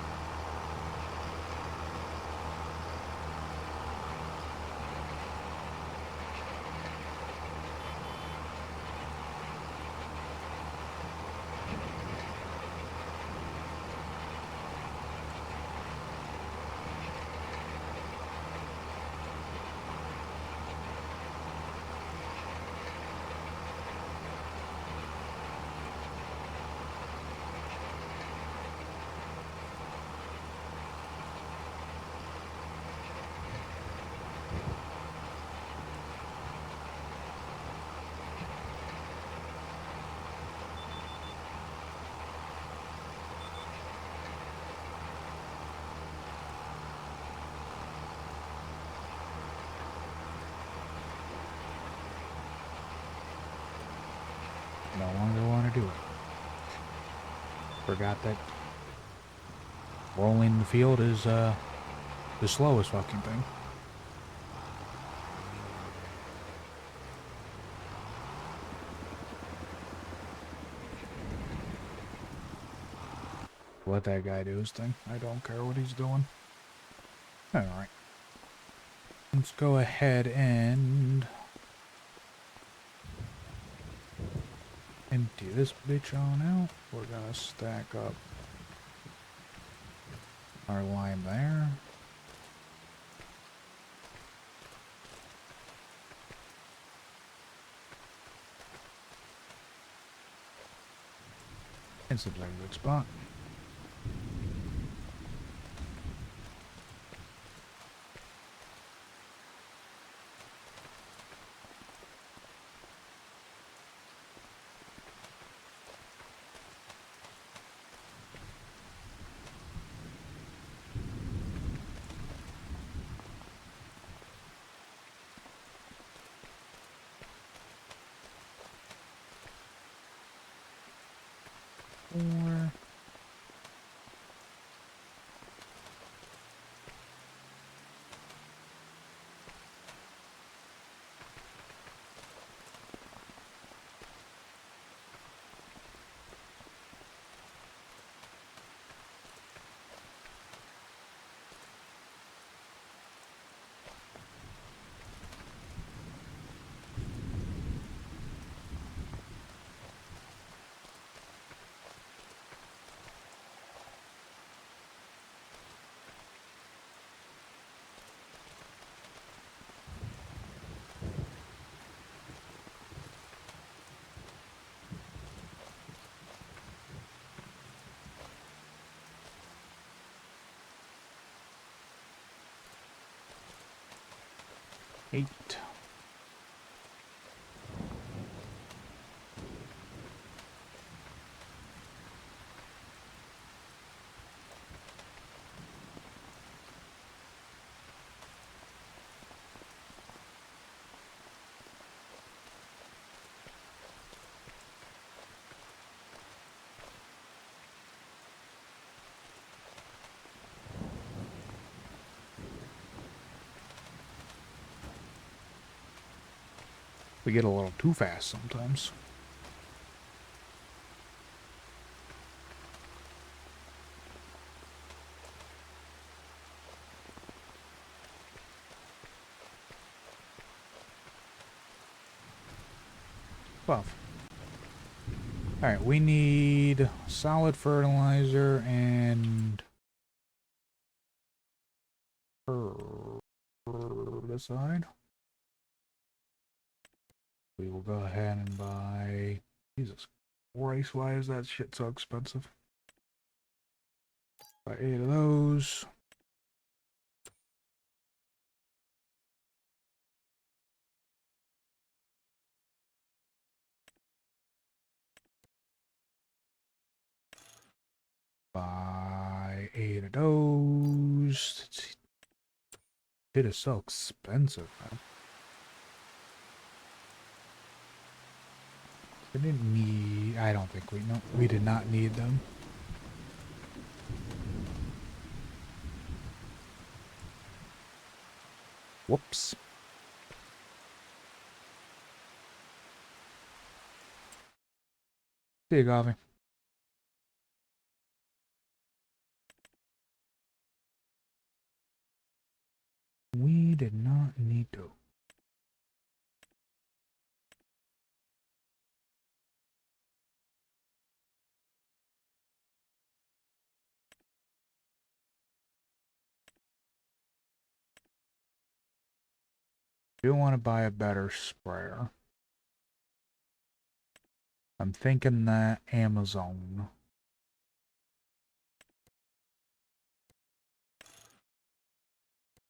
No longer want to do it. Forgot that rolling the field is the slowest fucking thing. Let that guy do his thing. I don't care what he's doing. Alright. Let's go ahead and empty this bitch on out. We're gonna stack up Our line there. It's a very good spot. Four. Eight. We get a little too fast sometimes. Buff. Alright, we need solid fertilizer and herbicide. We will go ahead and buy... Jesus Christ, why is that shit so expensive? Buy 8 of those. Buy 8 of those. It is so expensive, man. We didn't need... I don't think we... No, we did not need them. Whoops. See you, coffee. We did not need to. Do want to buy a better sprayer. I'm thinking that Amazon.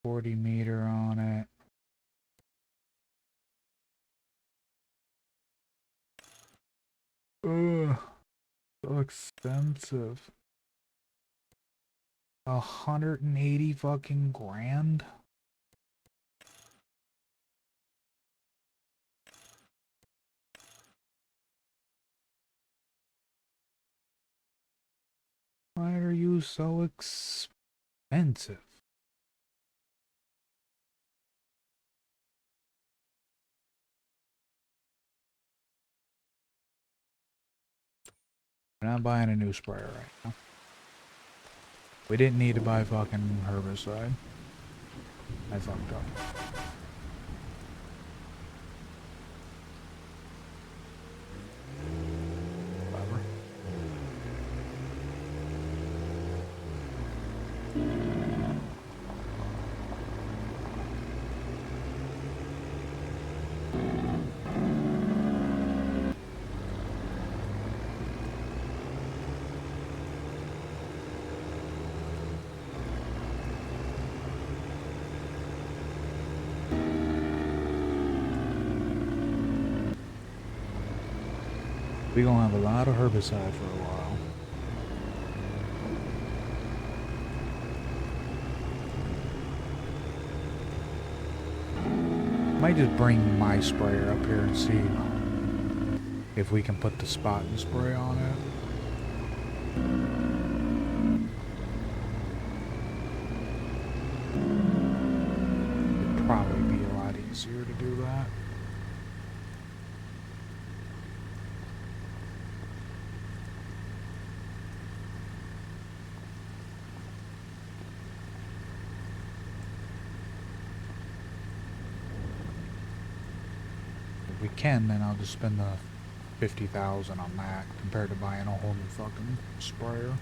40 meter on it. Ugh, so expensive. 180 fucking grand. Why are you so expensive? We're not buying a new sprayer right now. We didn't need to buy fucking herbicide. I fucked up. Whatever. We gonna have a lot of herbicide for a while. Might just bring my sprayer up here and see if we can put the spot and spray on it. It'd probably be a lot easier to do that. If we can, then I'll just spend the 50,000 on that compared to buying a whole new fucking sprayer.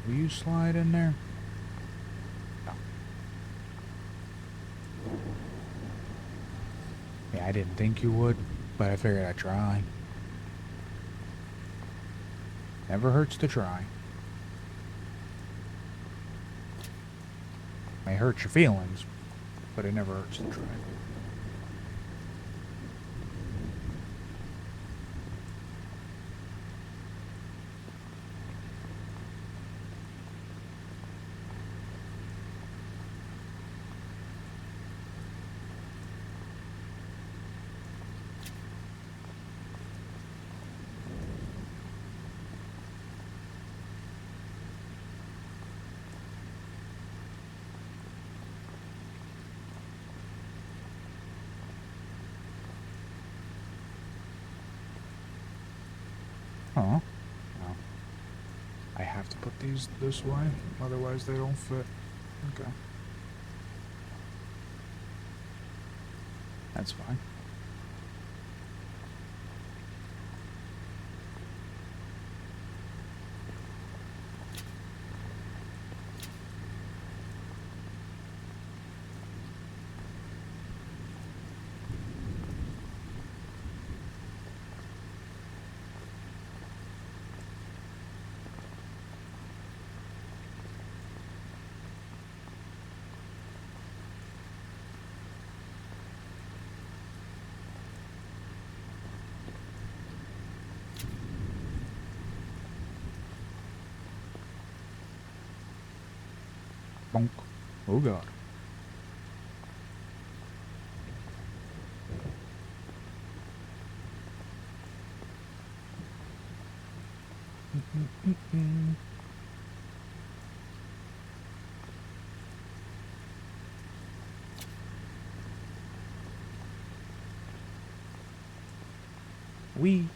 Will you slide in there? No. Yeah, I didn't think you would, but I figured I'd try. Never hurts to try. May hurt your feelings, but it never hurts to try. Huh? No. I have to put these this way, otherwise they don't fit. Okay. That's fine. Bonk. Oh god. We.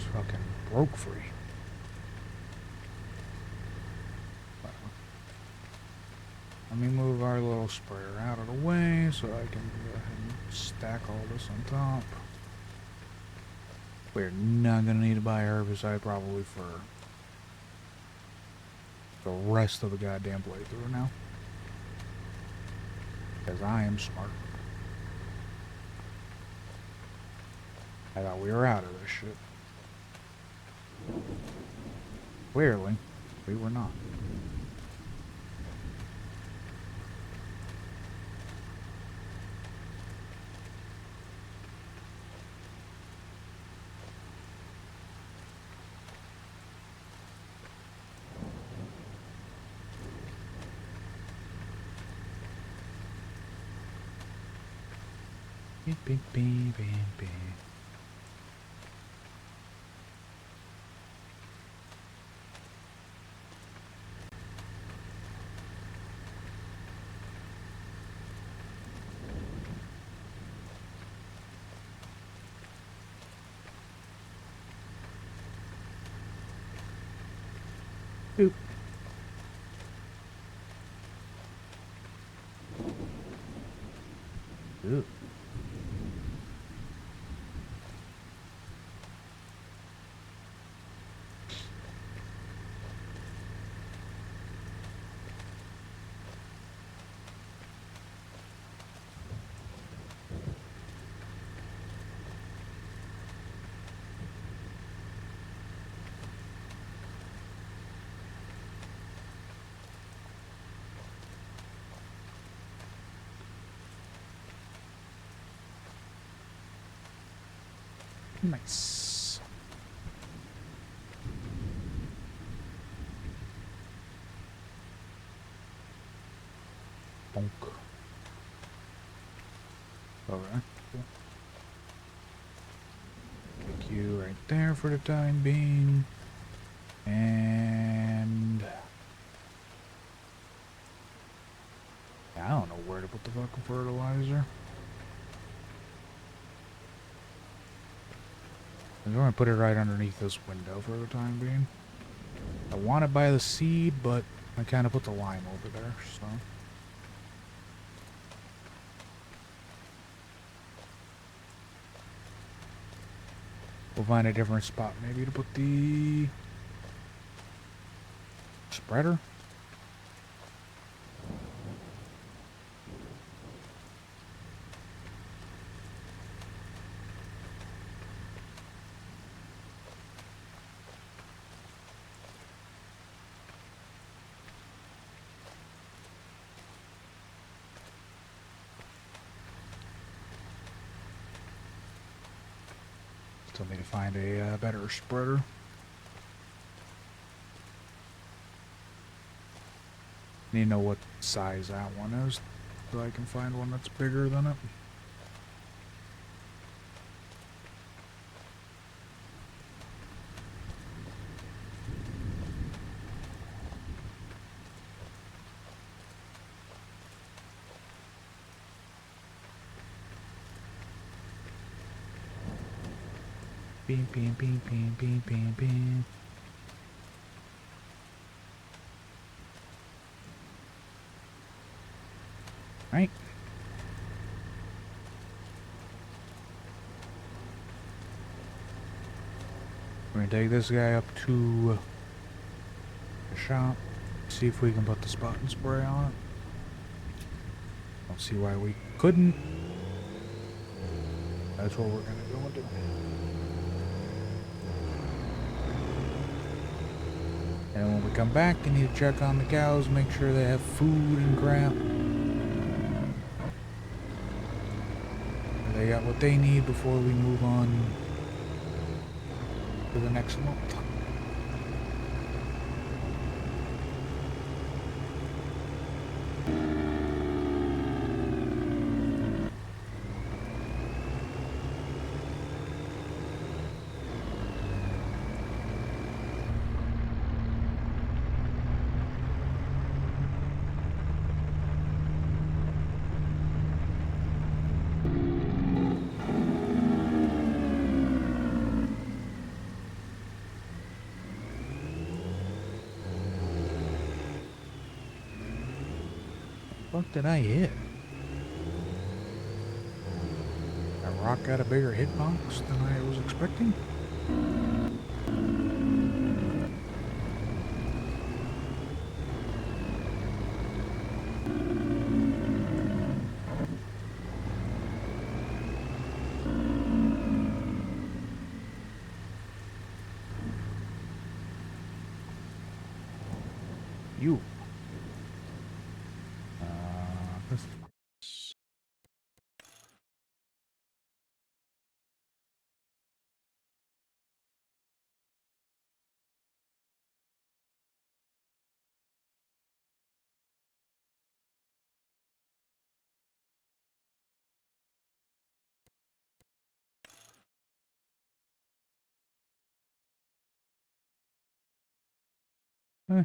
just fucking broke free. Let me move our little sprayer out of the way so I can go ahead and stack all this on top. We're not gonna need to buy herbicide probably for the rest of the goddamn playthrough now. Because I am smart. I thought we were out of this shit. Clearly, we were not. Beep, beep, beep, beep, beep. Boop. Ooh. Nice. Bonk. Okay. Cool. Take you right there for the time being. And I don't know where to put the fucking fertilizer. I'm going to put it right underneath this window for the time being. I want it by the seed, but I kind of put the lime over there, so. We'll find a different spot maybe to put the spreader. Still need to find a better spreader. Need to know what size that one is, so I can find one that's bigger than it. Beep, beep, beep, beep, beep, beep, beep. Right. We're gonna take this guy up to the shop, see if we can put the spot and spray on it. Don't see why we couldn't. That's what we're gonna go and do. And when we come back, I need to check on the cows, make sure they have food and crap. They got what they need before we move on to the next month. Fuck did I hit? That rock got a bigger hitbox than I was expecting? You. This. Eh,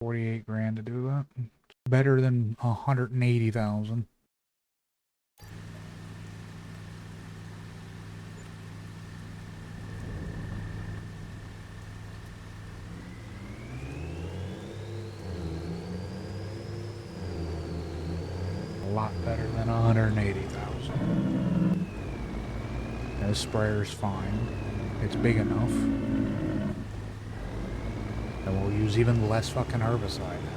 48 grand to do that. Better than 180,000. A lot better than 180,000. This sprayer's fine. It's big enough. And we'll use even less fucking herbicide now.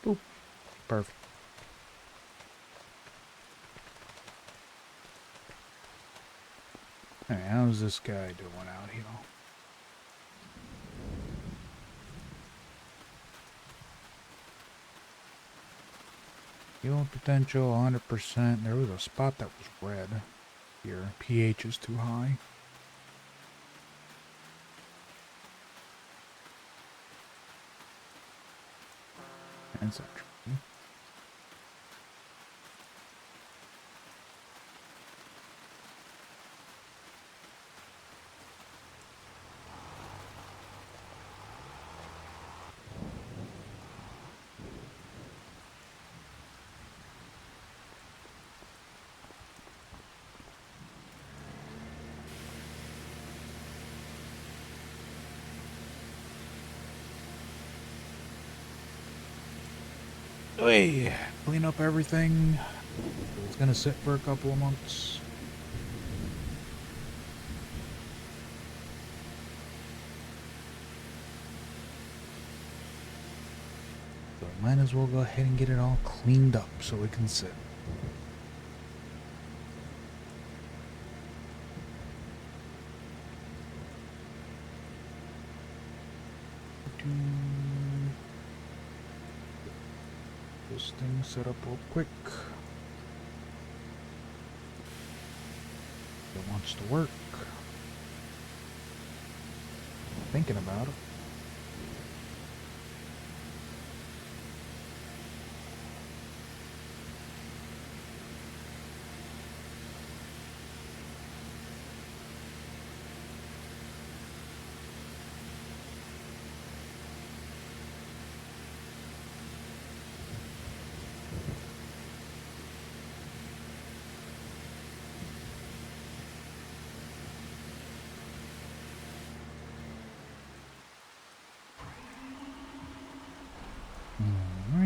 Boop. Perfect. Hey, how's this guy doing out here? Yield potential 100%. There was a spot that was red here. pH is too high. That's actually. Hey, clean up everything. It's gonna sit for a couple of months. So might as well go ahead and get it all cleaned up so it can sit. This thing set up real quick. It wants to work. Thinking about it.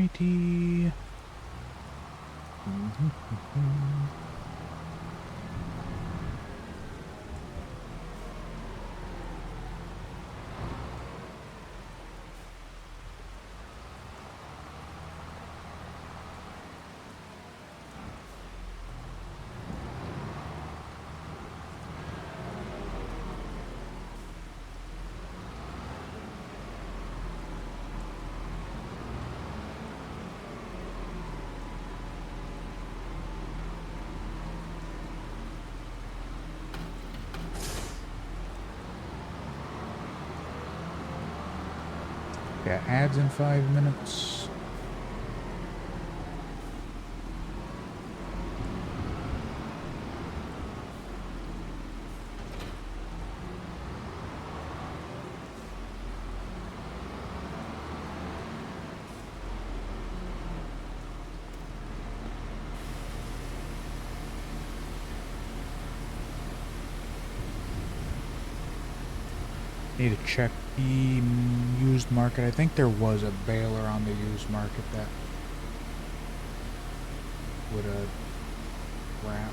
Alrighty. Yeah, ads in 5 minutes. Need to check the used market. I think there was a baler on the used market that would wrap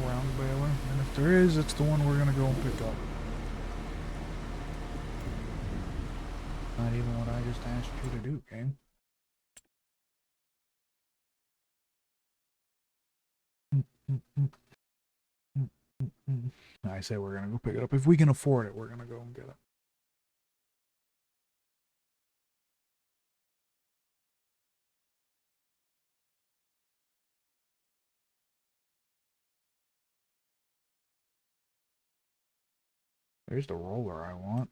around baler. And if there is, it's the one we're gonna go and pick up. Not even what I just asked you to do, game. I say we're gonna go pick it up. If we can afford it, we're gonna go and get it. There's the roller I want.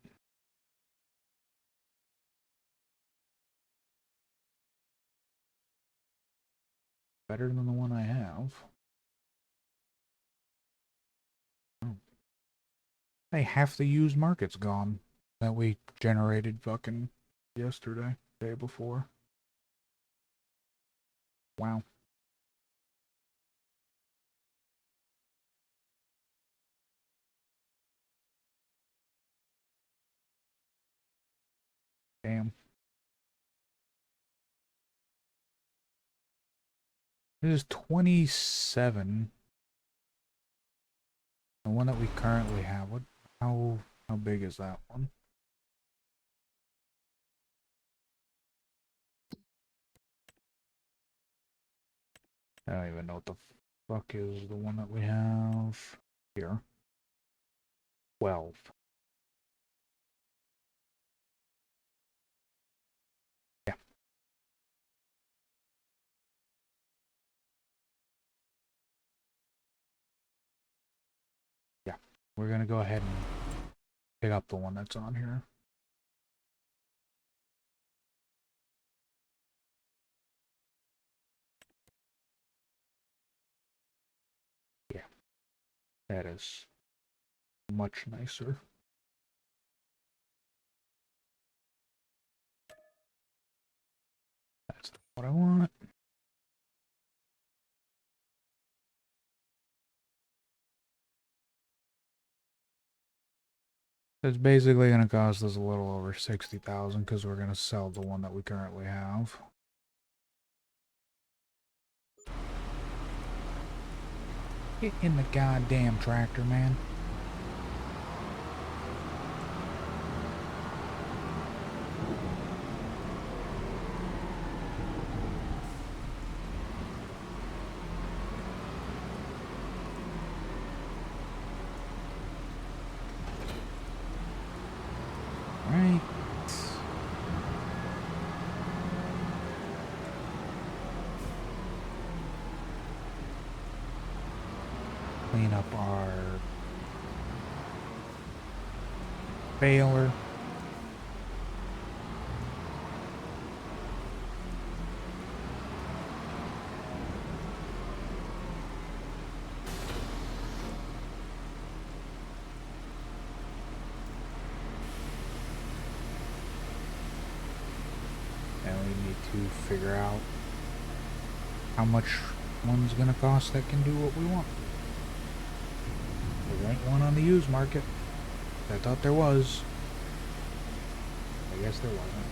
Better than the one I have. Oh. Hey, half the used market's gone that we generated fucking yesterday, day before. Wow. Damn. This is 27. The one that we currently have. How big is that one? I don't even know what the fuck is the one that we have here. 12. Yeah. Yeah. We're gonna go ahead and pick up the one that's on here. Yeah. That is much nicer. That's what I want. It's basically going to cost us a little over 60,000 because we're going to sell the one that we currently have. Get in the goddamn tractor, man. Right. Clean up our baler. And we need to figure out how much one's gonna cost that can do what we want. There ain't one on the used market. I thought there was. I guess there wasn't.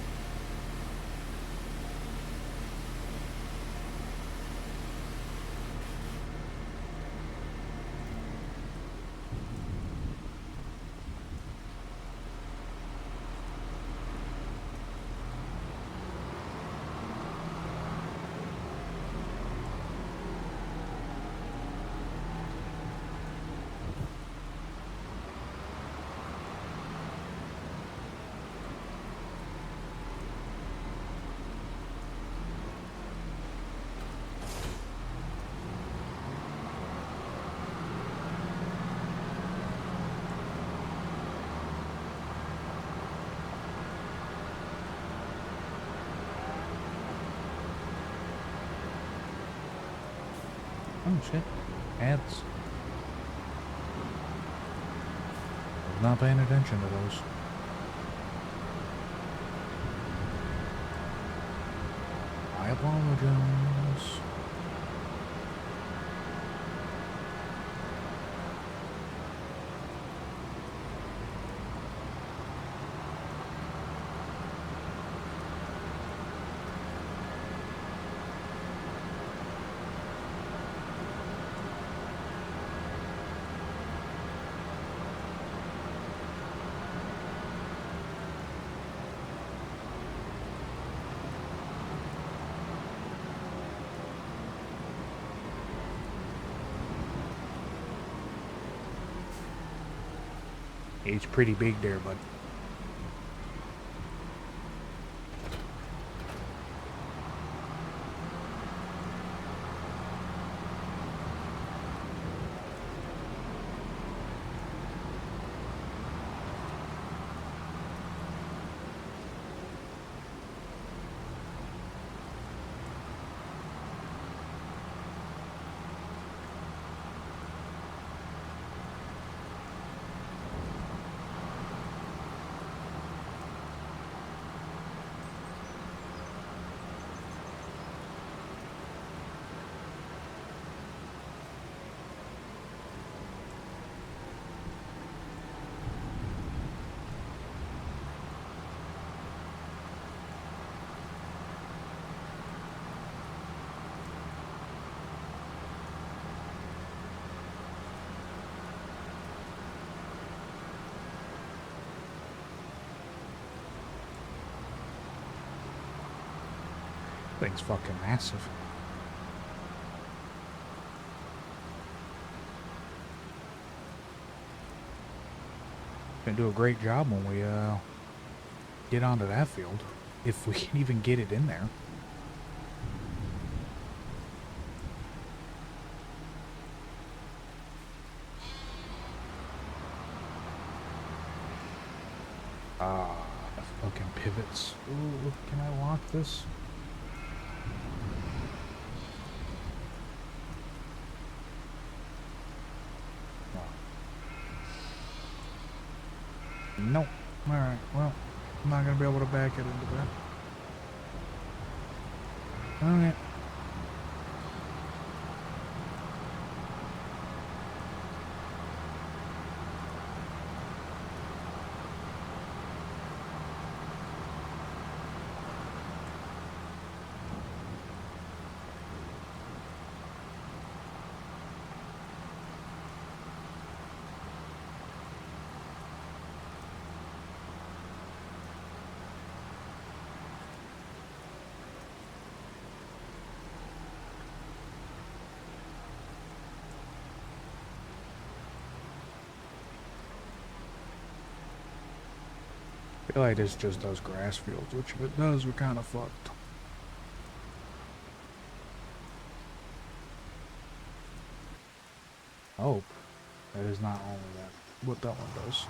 Oh shit. Ants. I was not paying attention to those. I apologize. He's pretty big there, bud. Thing's fucking massive. Gonna do a great job when we get onto that field, if we can even get it in there. The fucking pivots. Ooh, can I lock this? Nope. Alright, well, I'm not gonna be able to back it into that. Alright. I feel like this just does grass fields, which if it does, we're kind of fucked. Oh, that is not only that, what that one does.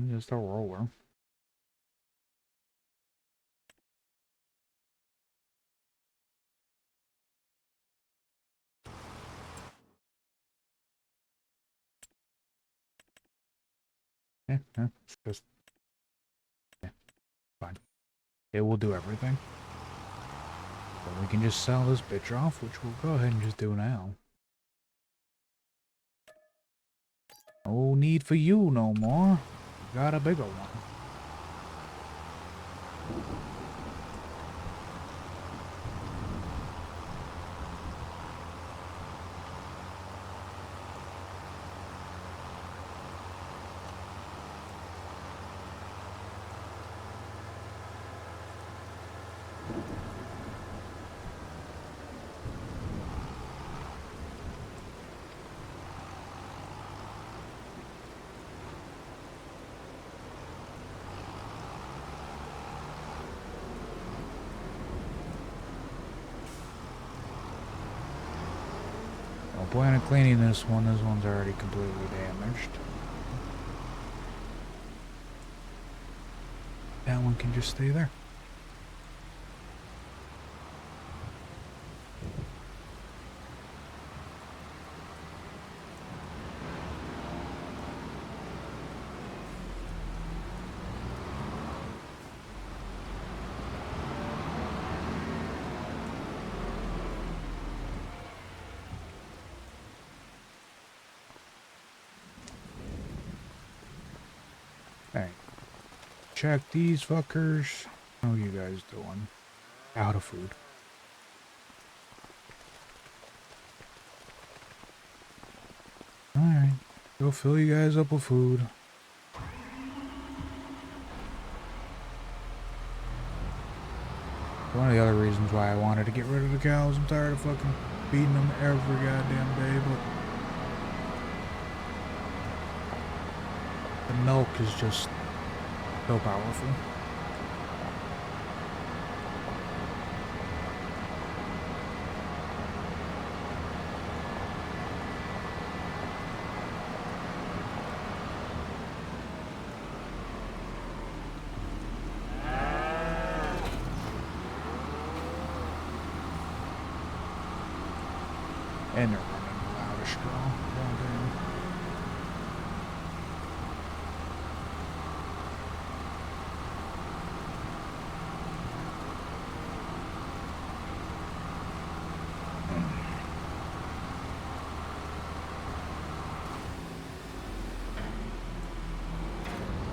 Just a roller. Yeah, it's just, yeah, fine. It will do everything. So we can just sell this bitch off, which we'll go ahead and just do now. No need for you no more. Got a bigger one. point of cleaning this one. This one's already completely damaged. That one can just stay there. Alright. Check these fuckers. How are you guys doing? Out of food. Alright. Go fill you guys up with food. One of the other reasons why I wanted to get rid of the cows. I'm tired of fucking feeding them every goddamn day, but the milk is just so powerful. And they're running without a straw.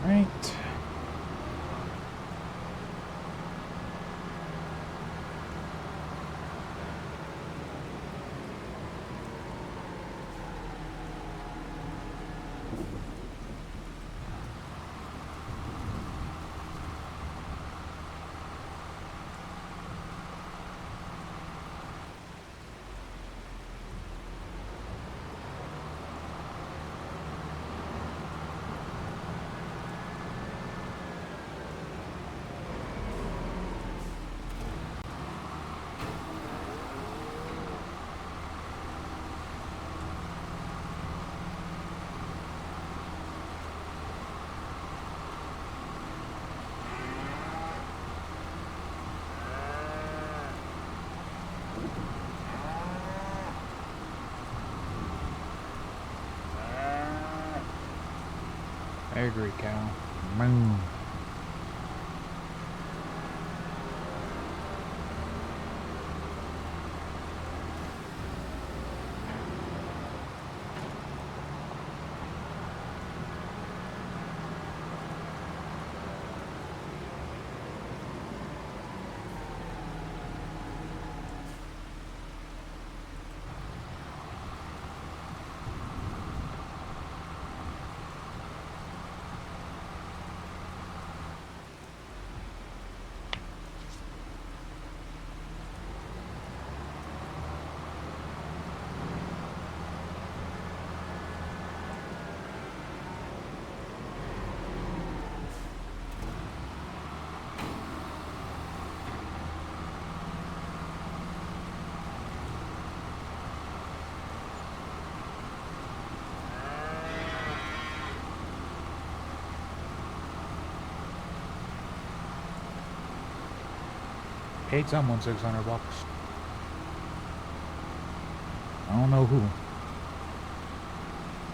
Right. I agree, cow. Moo. Paid someone $600. I don't know who,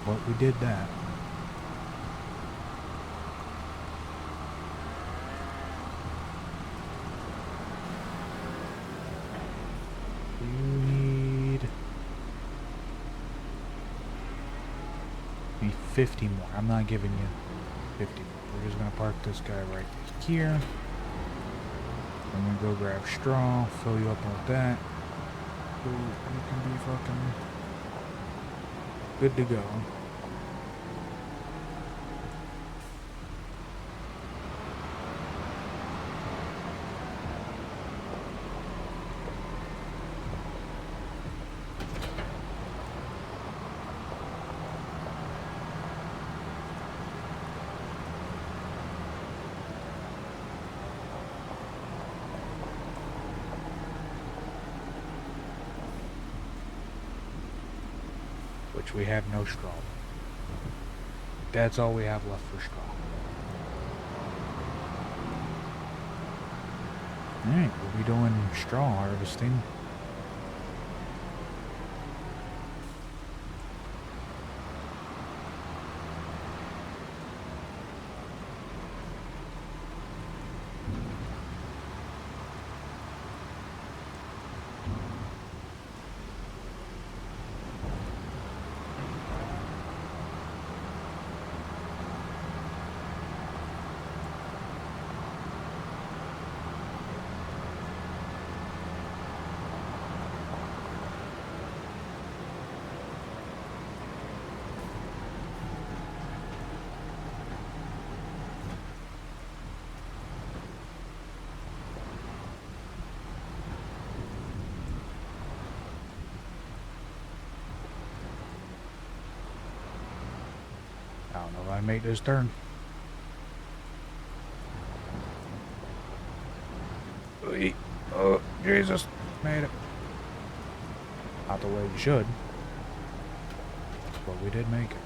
but we did that. You need 50 more. I'm not giving you 50 more. We're just gonna park this guy right here. I'm gonna go grab straw, fill you up with that. So you can be fucking good to go. which we have no straw. That's all we have left for straw. Alright, we'll be doing straw harvesting. I don't know if I make this turn. Oh, Jesus. Made it. Not the way you should. But we did make it.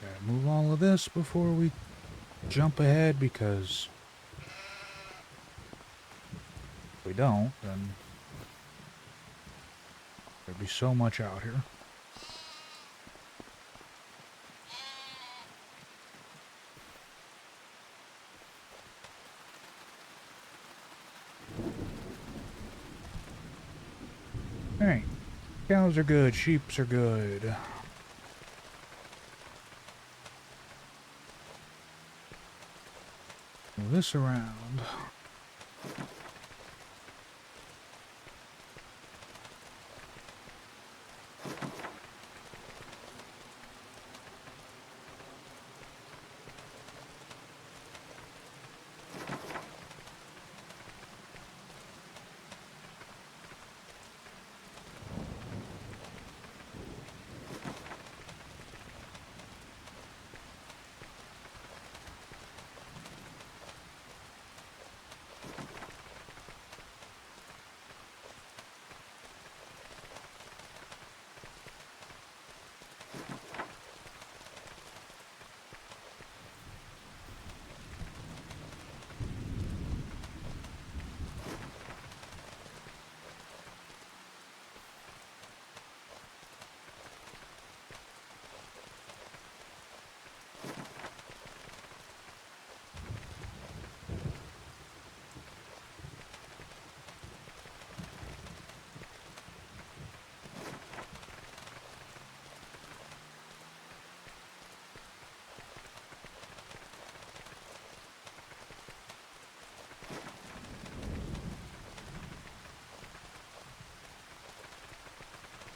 Gotta move all of this before we jump ahead, because if we don't, then there'd be so much out here. Alright. Cows are good, sheeps are good. Move this around.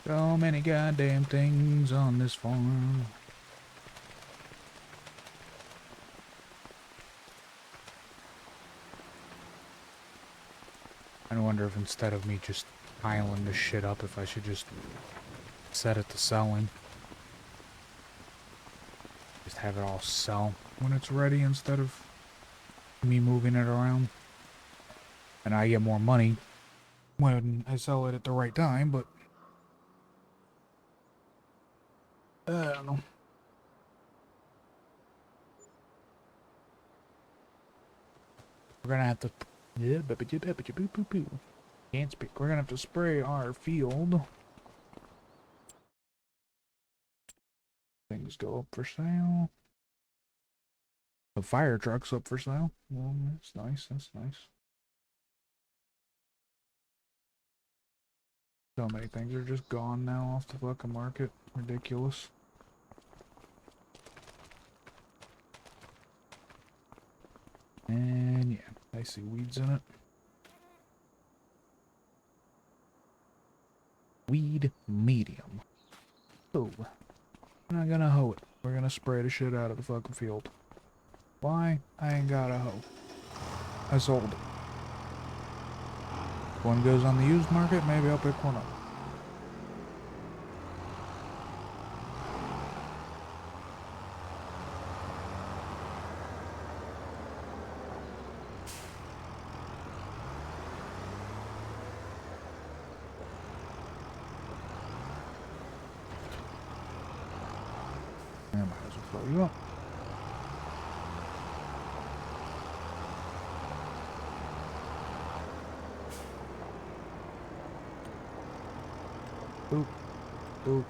So many goddamn things on this farm. I wonder if instead of me just piling this shit up, if I should just set it to selling. Just have it all sell when it's ready instead of me moving it around. And I get more money when I sell it at the right time, but I don't know. We're gonna have to... Can't speak. We're gonna have to spray our field. Things go up for sale. The fire truck's up for sale. Well, that's nice. That's nice. So many things are just gone now off the fucking market. Ridiculous. And yeah, I see weeds in it. Weed medium. Oh, we're not gonna hoe it. We're gonna spray the shit out of the fucking field. Why? I ain't got a hoe. I sold it. If one goes on the used market, maybe I'll pick one up. I might as well throw you up. Boop. Boop.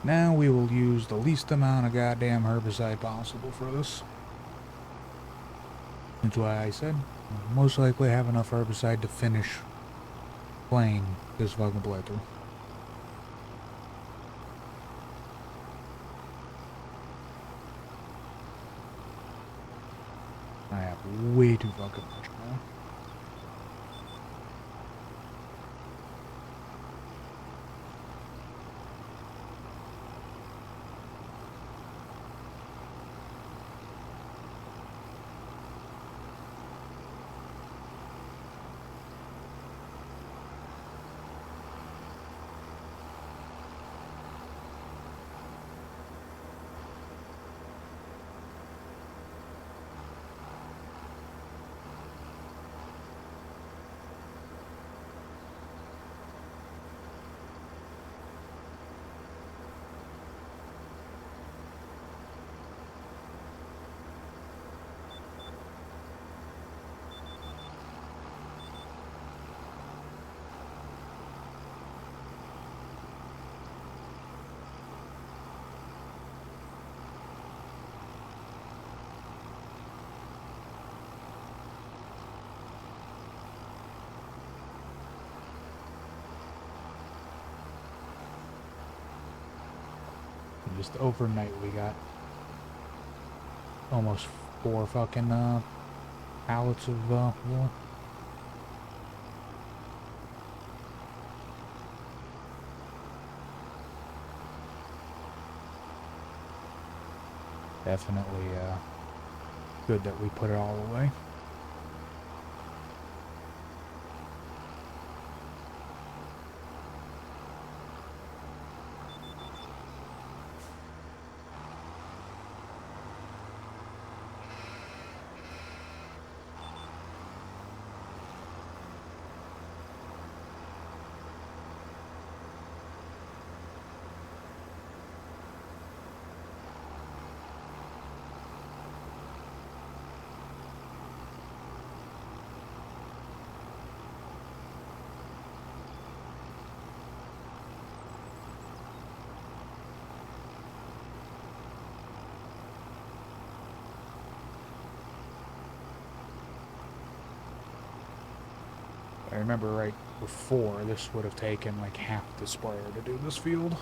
Now we will use the least amount of goddamn herbicide possible for this. That's why I said we'll most likely have enough herbicide to finish playing this fucking playthrough. I have way too fucking much now. And just overnight we got almost 4 fucking pallets of wool. Definitely good that we put it all away. I remember right before, this would have taken like half the sprayer to do this field.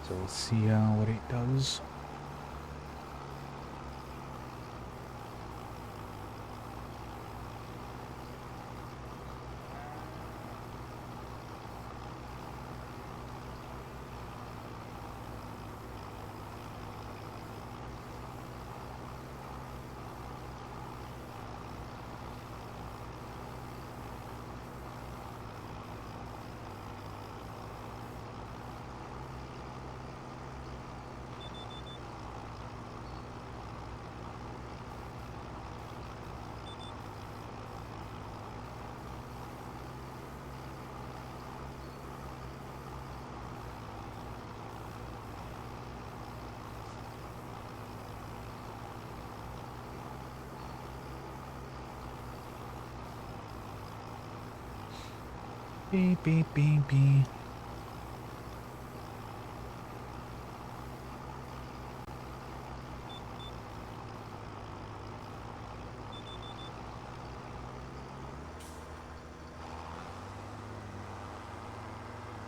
So let's see what it does. Beep, beep, beep, beep.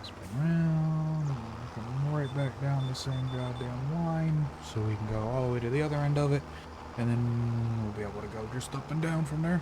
Spin around. Come right back down the same goddamn line. So we can go all the way to the other end of it. And then we'll be able to go just up and down from there.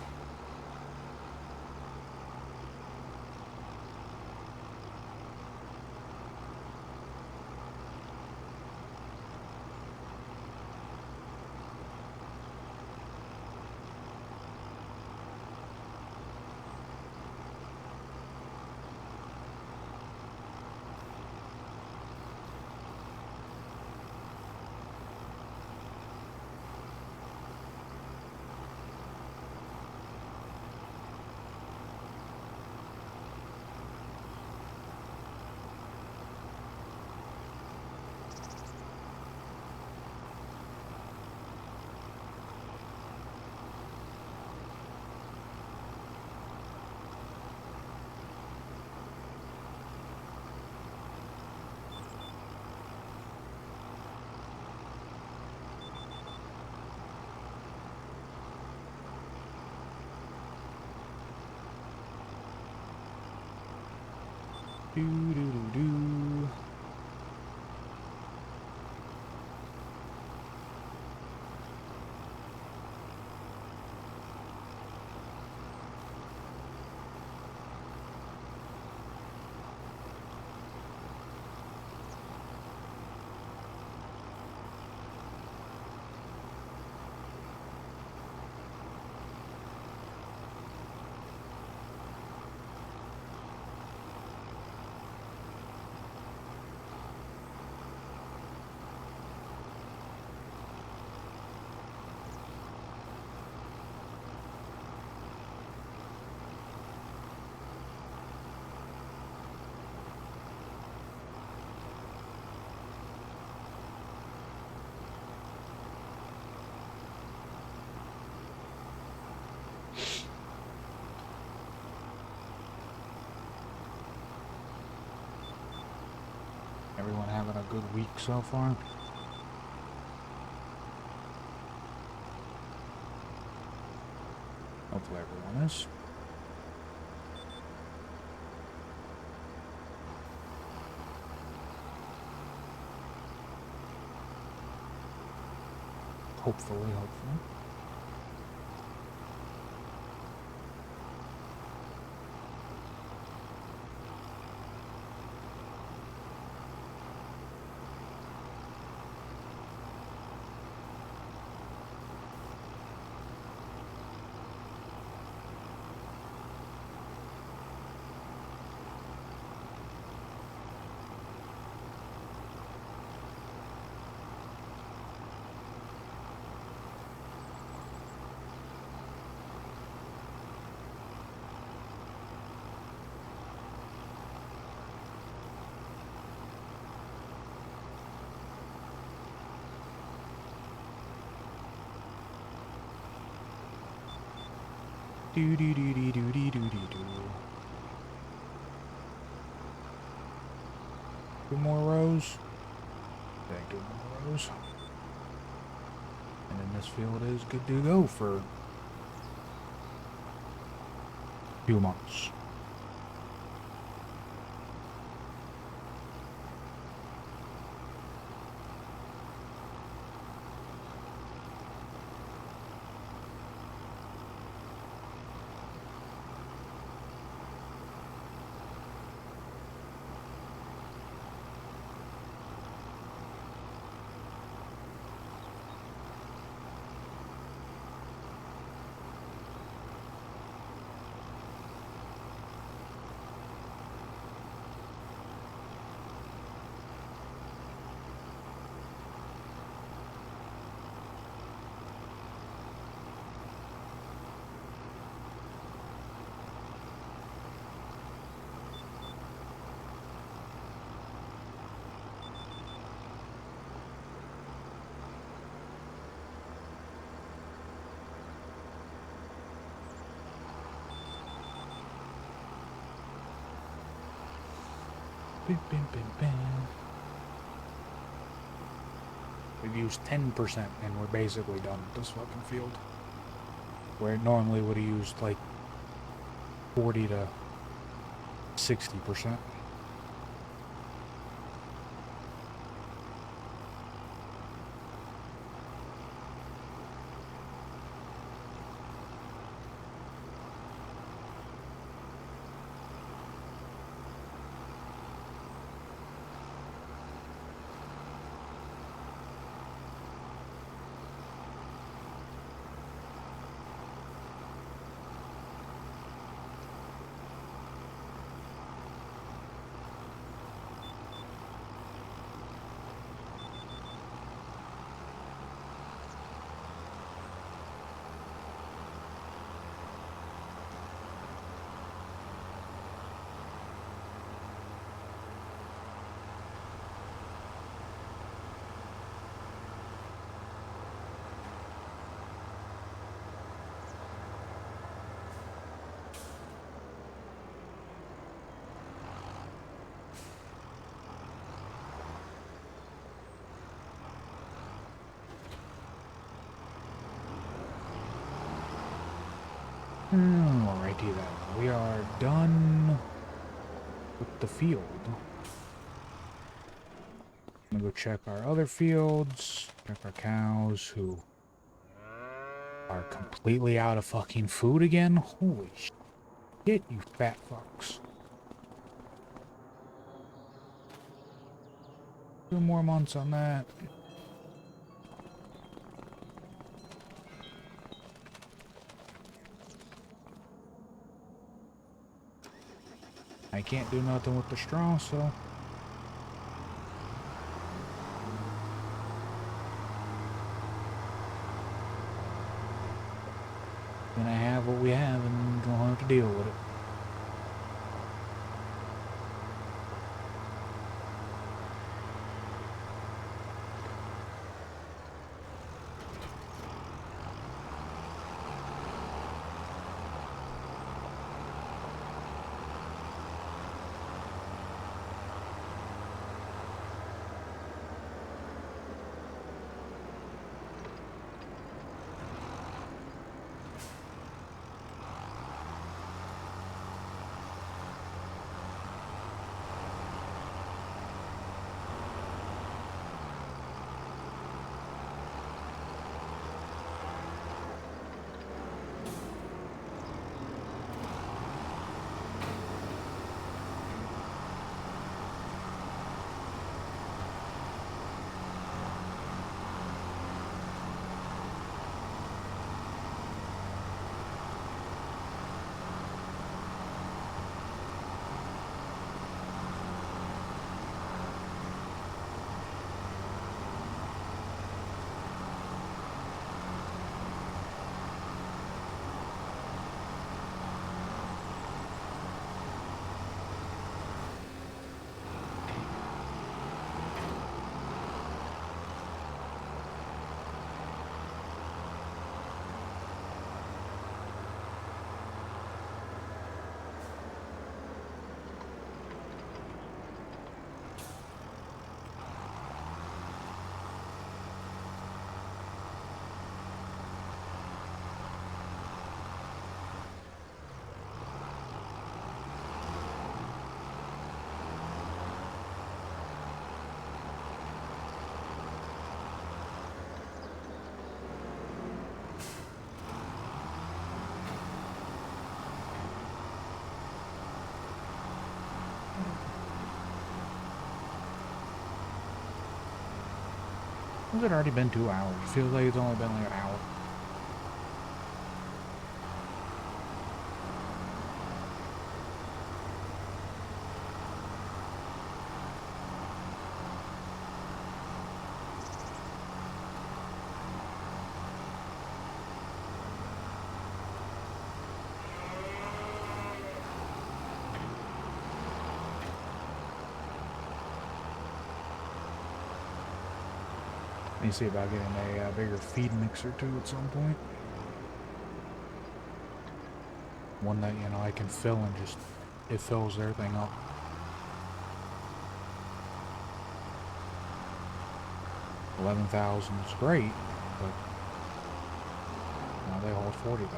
Do do do do. Everyone having a good week so far? Hopefully everyone is. Hopefully. Do do do do do do do do do. 2 more rows. Okay, 2 more rows. And then this field is good to go for a few months. Bim, bim, bim, bim. We've used 10% and we're basically done with this fucking field. Where it normally would have used like 40 to 60%. Alrighty then, we are done with the field. I'm gonna go check our other fields, check our cows who are completely out of fucking food again. Holy shit, you fat fucks. 2 more months on that. I can't do nothing with the straw, so... gonna have what we have and gonna have to deal with it. Has it already been 2 hours? It feels like it's only been like an hour. Let me see about getting a bigger feed mixer too at some point. One that, you know, I can fill and just, it fills everything up. 11,000 is great, but now they hold 40,000.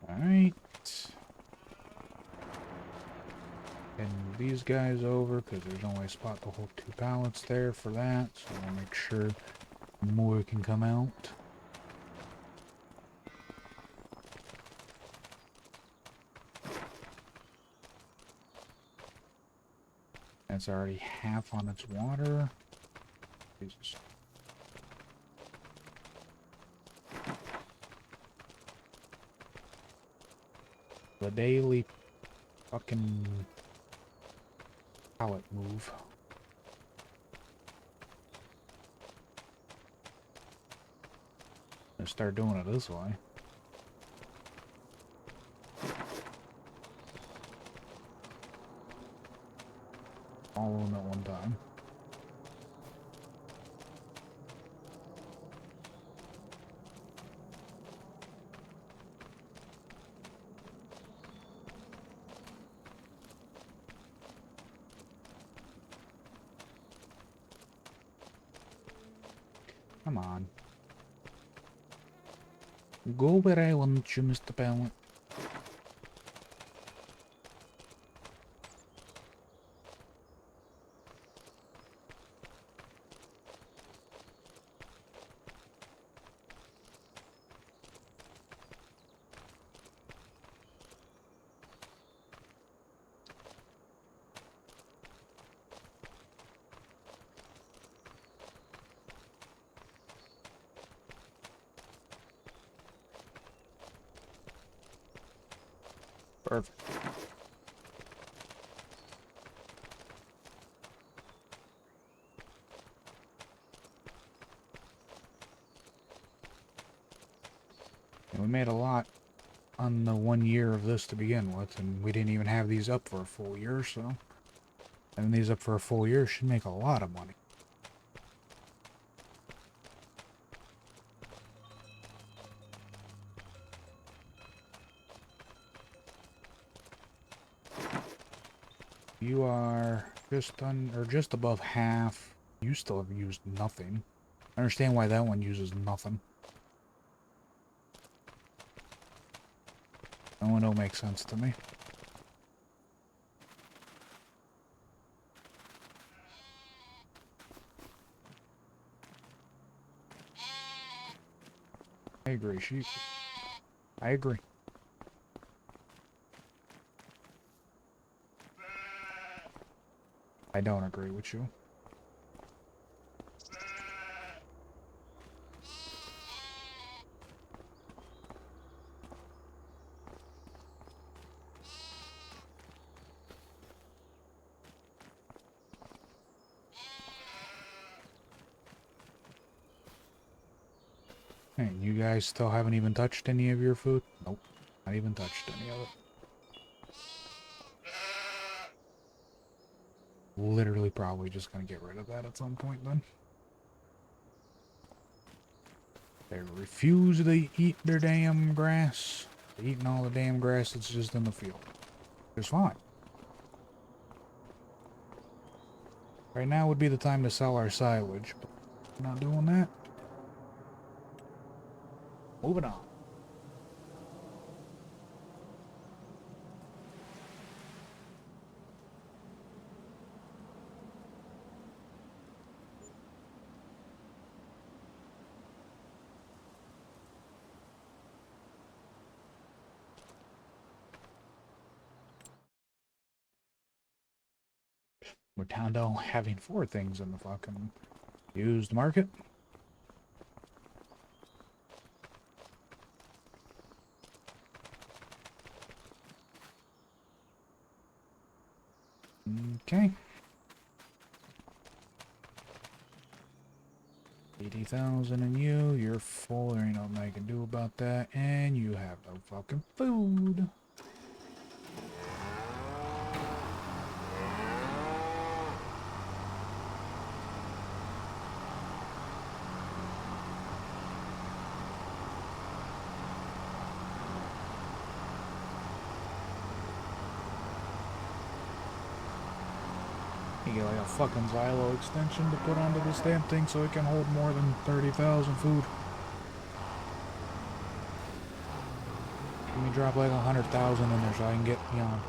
Alright. And these guys over, because there's only a spot to hold 2 pallets there for that, so I'll make sure more can come out. That's already half on its water. Jesus. The daily fucking pallet move. Let's start doing it this way. All of them at one time. Come on. Go where I want you, Mr. Pallet. Perfect. And we made a lot on the 1 year of this to begin with, and we didn't even have these up for a full year, so having these up for a full year should make a lot of money. You are just above half. You still have used nothing. I understand why that one uses nothing. That one don't make sense to me. I agree, sheep. I agree. I don't agree with you. Hey, you guys still haven't even touched any of your food? Nope. Not even touched any of it. Literally probably just gonna get rid of that at some point then. They refuse to eat their damn grass. They're eating all the damn grass that's just in the field. It's fine. Right now would be the time to sell our silage, but we're not doing that. Moving on. We're down to having 4 things in the fucking used market. Okay. The 80,000 in you. You're full. There ain't nothing I can do about that. And you have no fucking food. You get like a fucking Xylo extension to put onto this damn thing so it can hold more than 30,000 food. Let me drop like 100,000 in there so I can get, you know,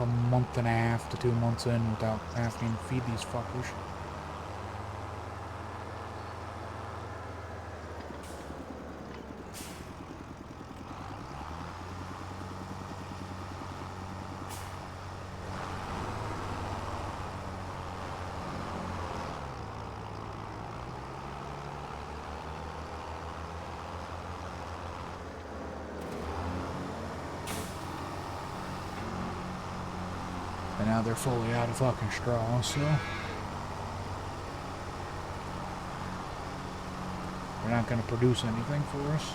a month and a half to 2 months in without having to feed these fuckers. And now they're fully out of fucking straw, so they're not going to produce anything for us.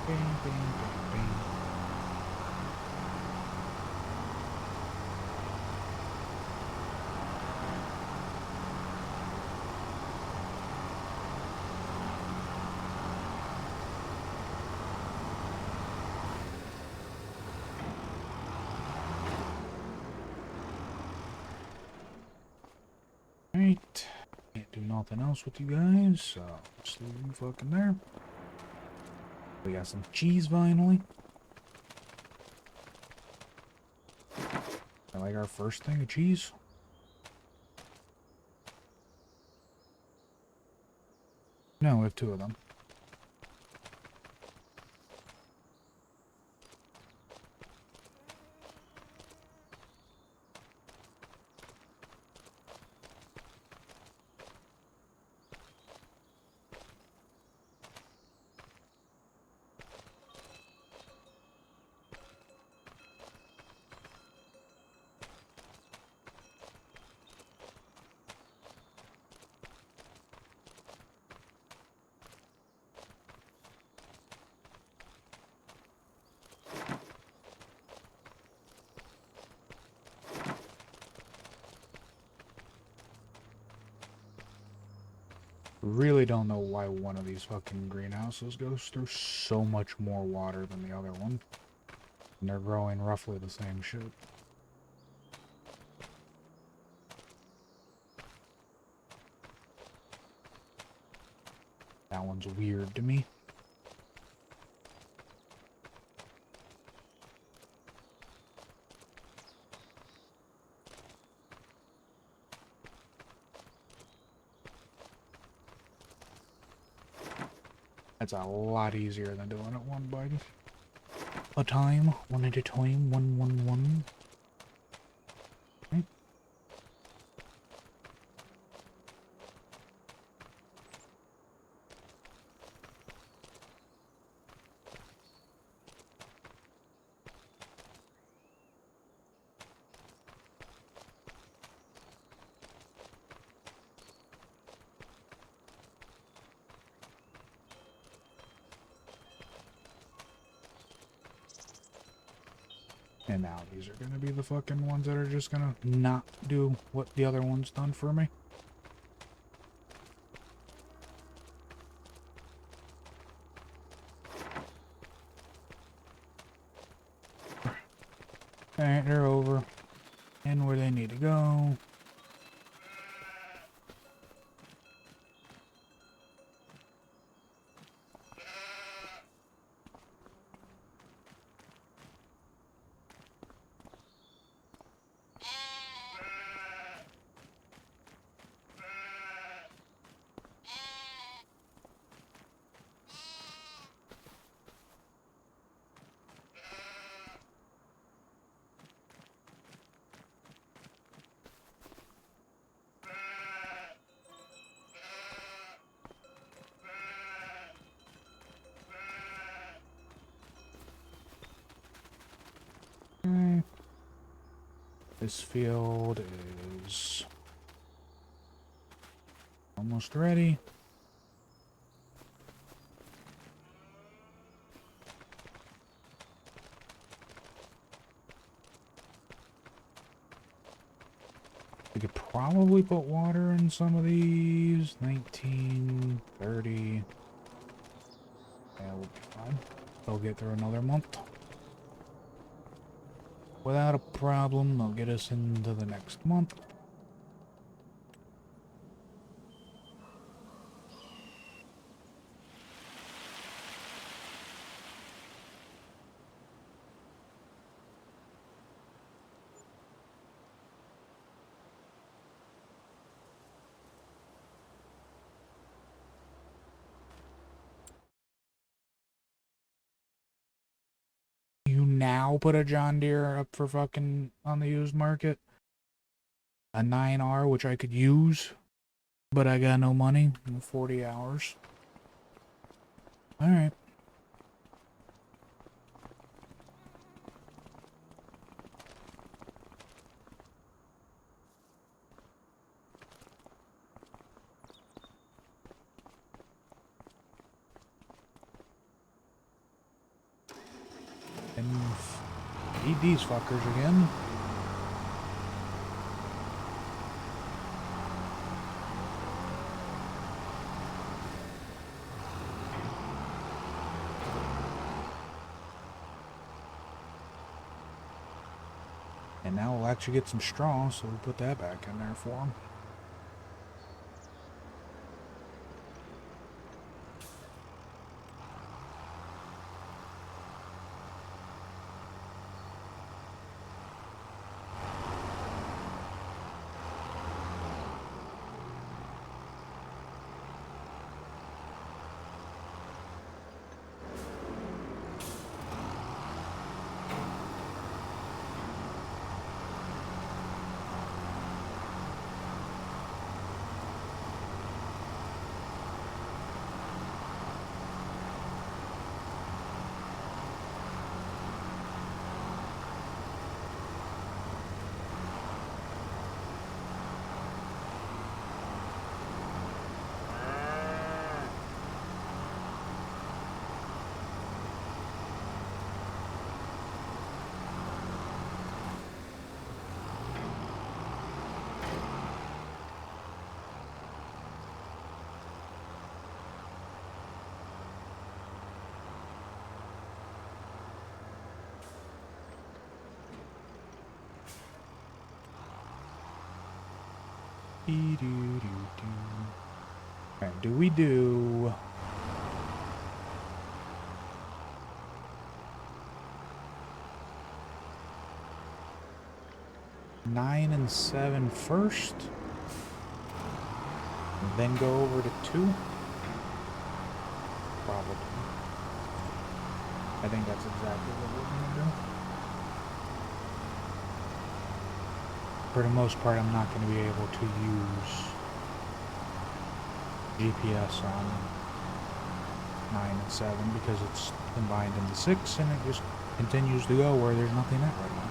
Bing, bing, bing, bing. Alright. Can't do nothing else with you guys, so just leave you fucking there. We got some cheese finally. I like our first thing of cheese. No, we have 2 of them. Really don't know why one of these fucking greenhouses goes through so much more water than the other one. And they're growing roughly the same shit. That one's weird to me. That's a lot easier than doing it one by a time, one at a time, one. Okay. And now these are gonna be the fucking ones that are just gonna not do what the other one's done for me. Alright, they're over. And where they need to go. This field is almost ready. We could probably put water in some of these. 19, 30. Yeah, we'll be fine. They'll get through another month. Without a problem, they'll get us into the next month. You now put a John Deere up for fucking on the used market? A 9R, which I could use, but I got no money. 40 hours. Alright. And eat these fuckers again. And now we'll actually get some straw, so we'll put that back in there for them. Alright, do we do... 9 and 7 first? And then go over to 2? Probably. I think that's exactly what we're gonna do. For the most part, I'm not going to be able to use GPS on 9 and 7 because it's combined into 6 and it just continues to go where there's nothing at right now.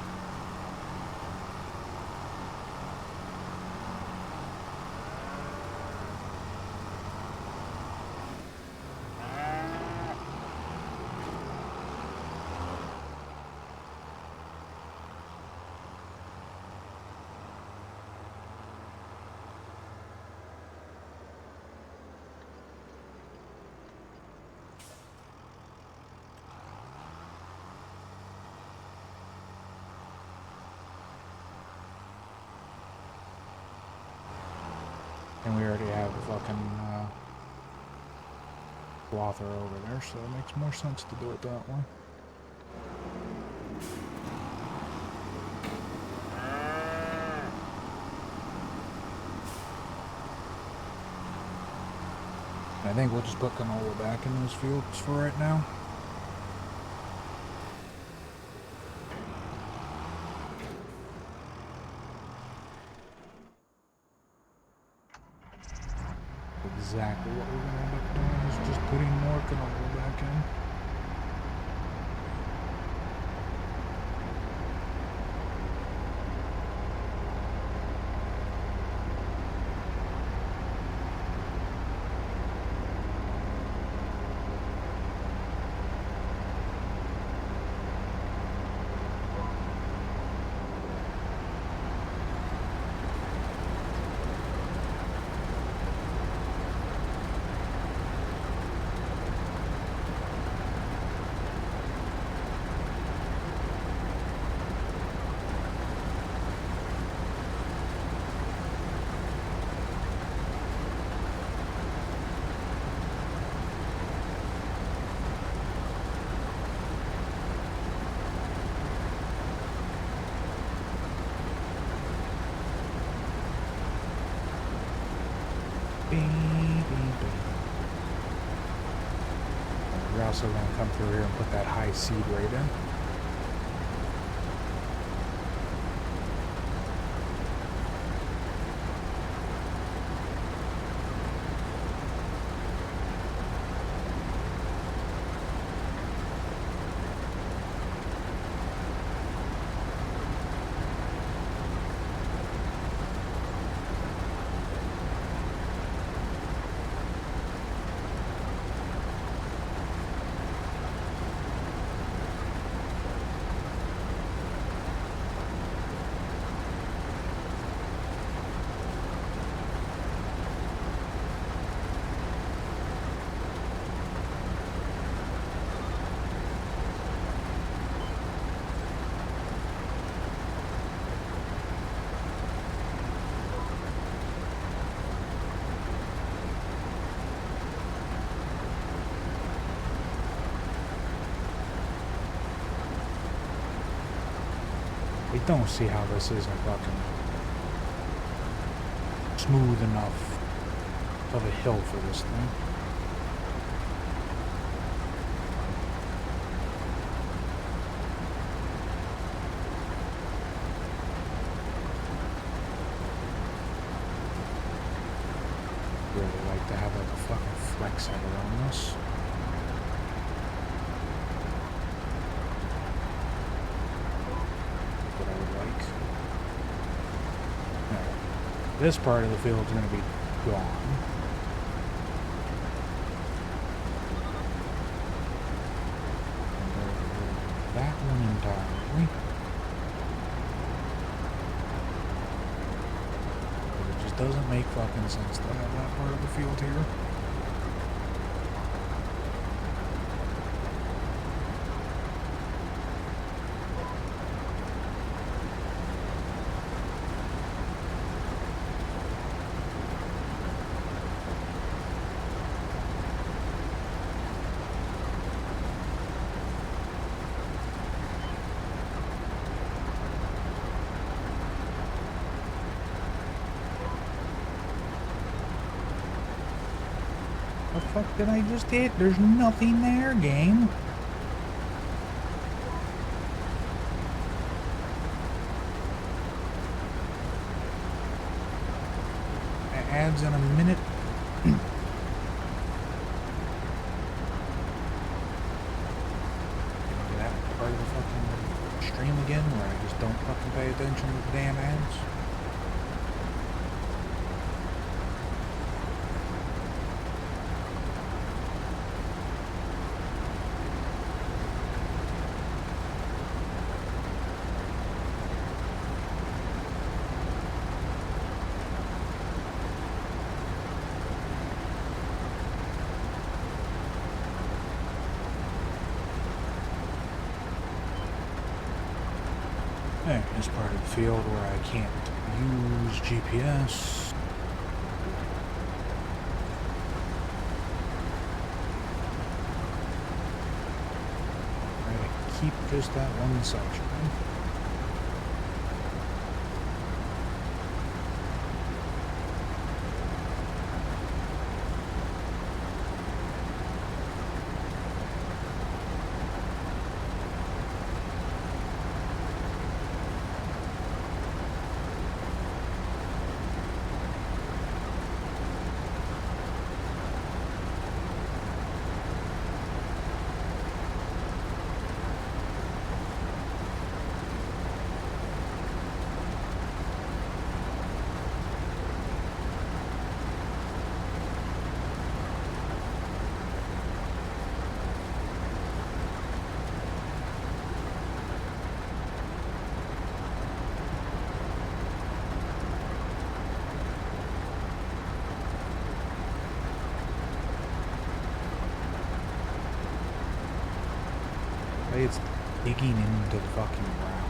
And we already have a fucking swather over there, so it makes more sense to do it that way. I think we'll just put canola back in those fields for right now. Exactly what we're going to end up doing is just putting more canola back in. We're also going to come through here and put that high seed rate in. I don't see how this isn't fucking smooth enough of a hill for this thing. Really like to have like a fucking flex header on this. This part of the field is going to be gone. That one entirely. But it just doesn't make fucking sense to have that part of the field here. What the fuck did I just hit? There's nothing there, game. It adds in a minute. That part of the fucking stream again where I just don't fucking pay attention to the damn ads. This part of the field where I can't use GPS. just that one section. It's digging into the fucking ground.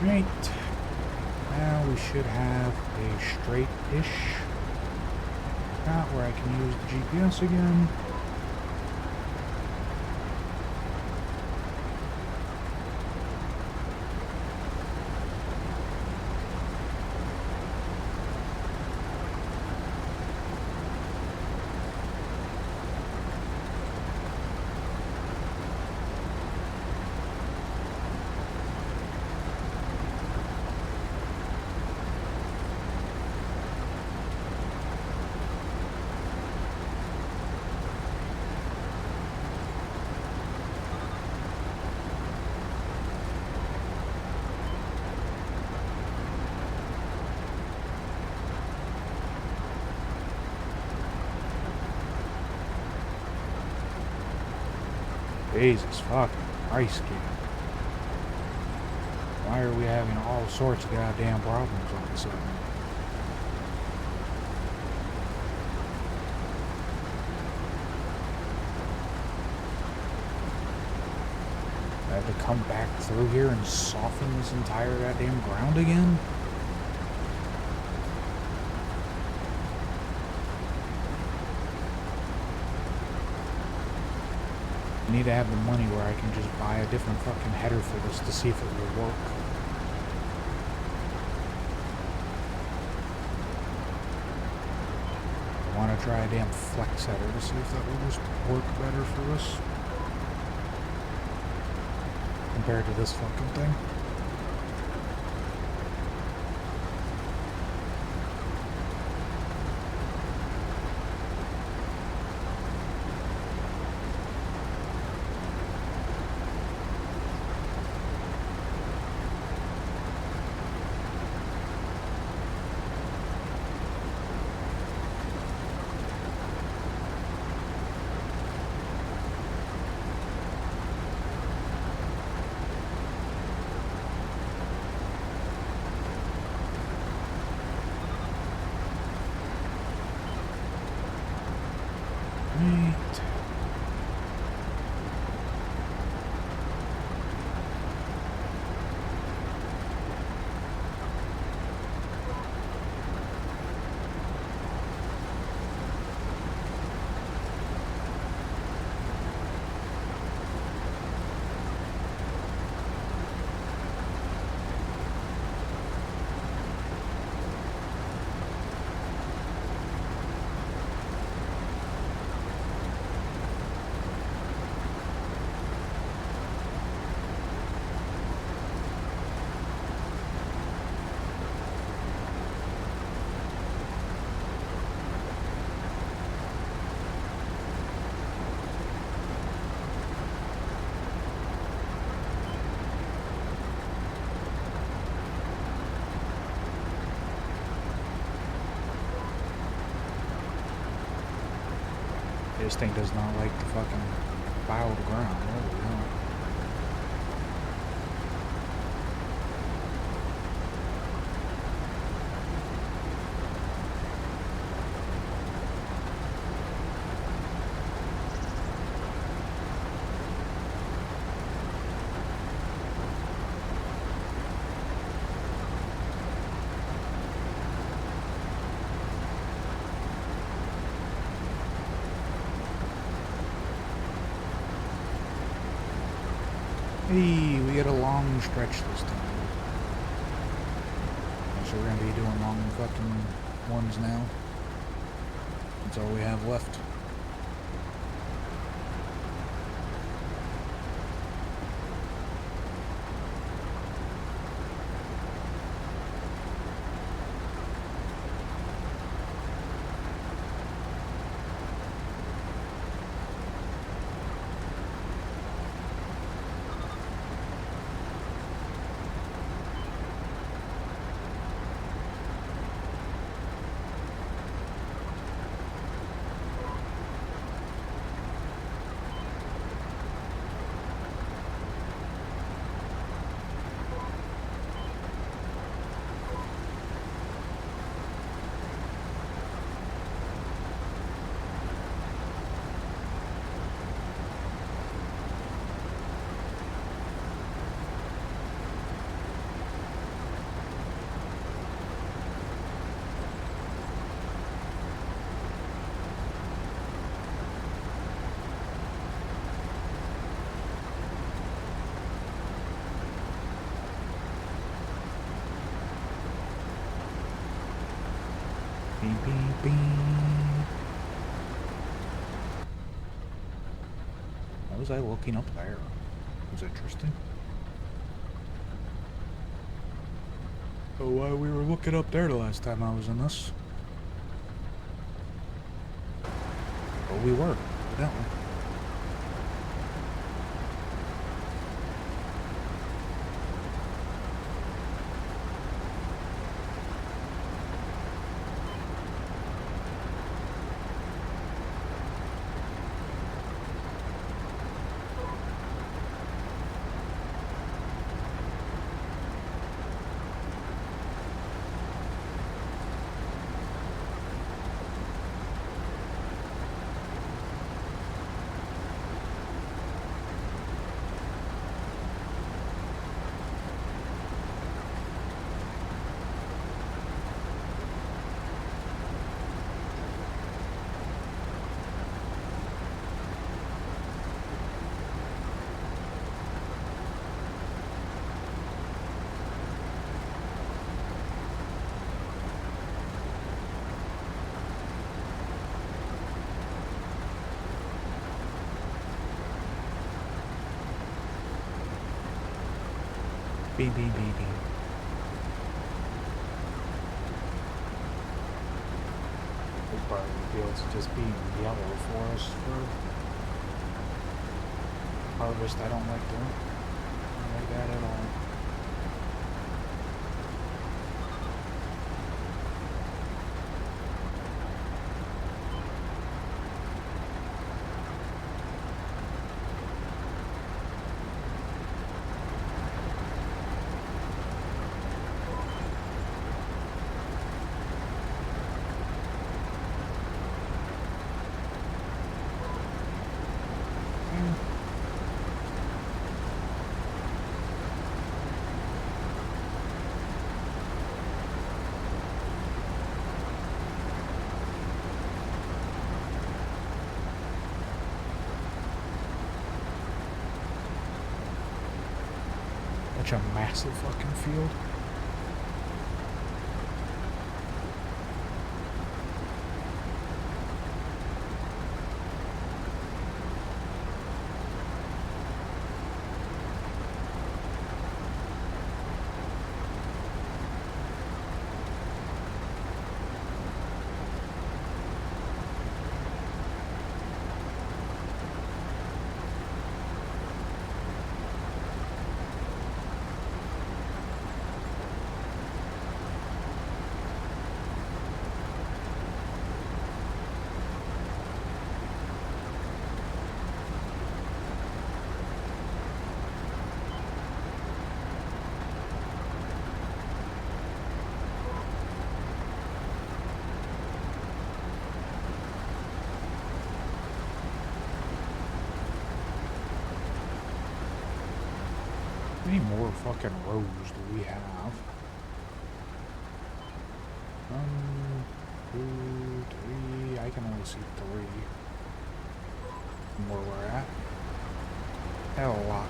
Right, now we should have a straight-ish route where I can use the GPS again. Jesus fucking Christ, kid. Why are we having all sorts of goddamn problems all of a sudden? I have to come back through here and soften this entire goddamn ground again? I need to have the money where I can just buy a different fucking header for this to see if it will work. I want to try a damn flex header to see if that will just work better for us compared to this fucking thing. This thing does not like to fucking plow the ground. Holy hell. Hey, we get a long stretch this time. So we're gonna be doing long fucking ones now. That's all we have left. Beep, beep, beep. Why was I looking up there? It was interesting. Oh, why we were looking up there the last time I was in this? Well, we were, evidently. Beep, beep, beep, beep. This part of the fields just being yellow for us for Harvest, I don't like doing. I don't like that at all. Such a massive fucking field. many more fucking rows do we have? 1, 2, 3. I can only see 3 from where we're at. Hell, a lot.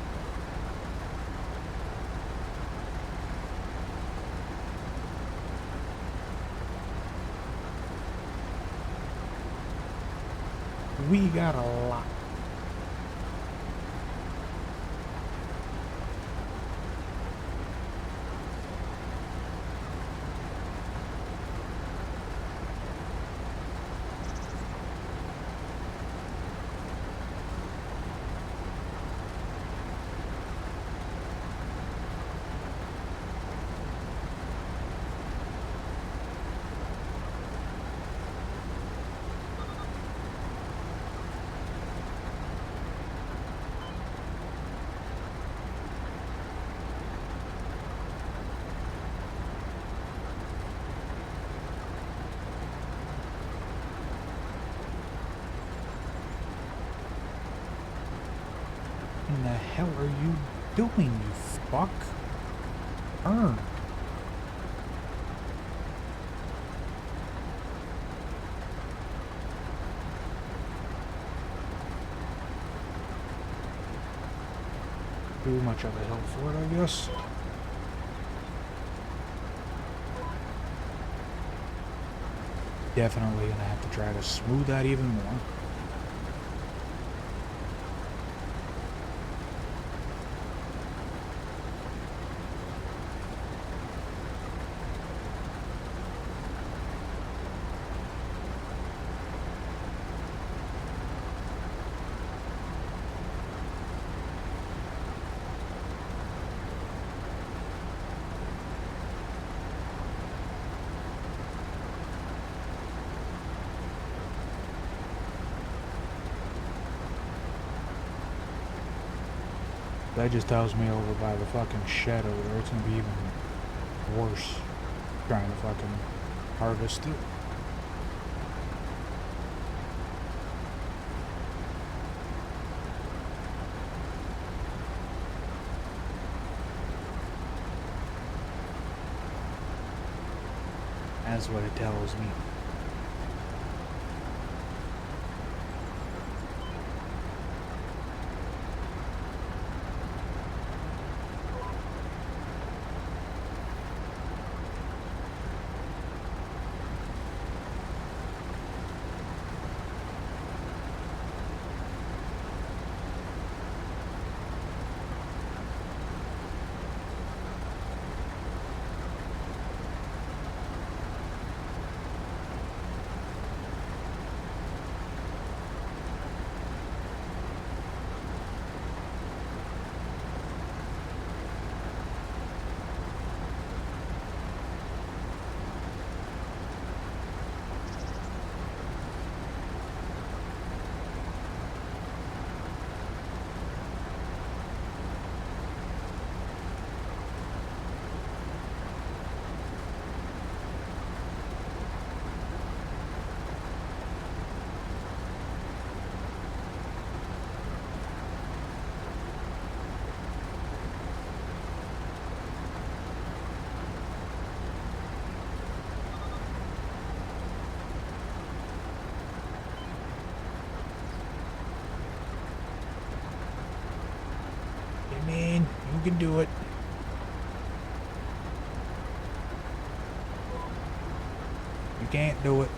We got a lot. What the hell are you doing, you fuck? Turn. Too much of a hill for it, I guess. Definitely gonna have to try to smooth that even more. That just tells me over by the fucking shed over there, it's gonna be even worse trying to fucking harvest it. That's what it tells me. Man, you can do it. You can't do it.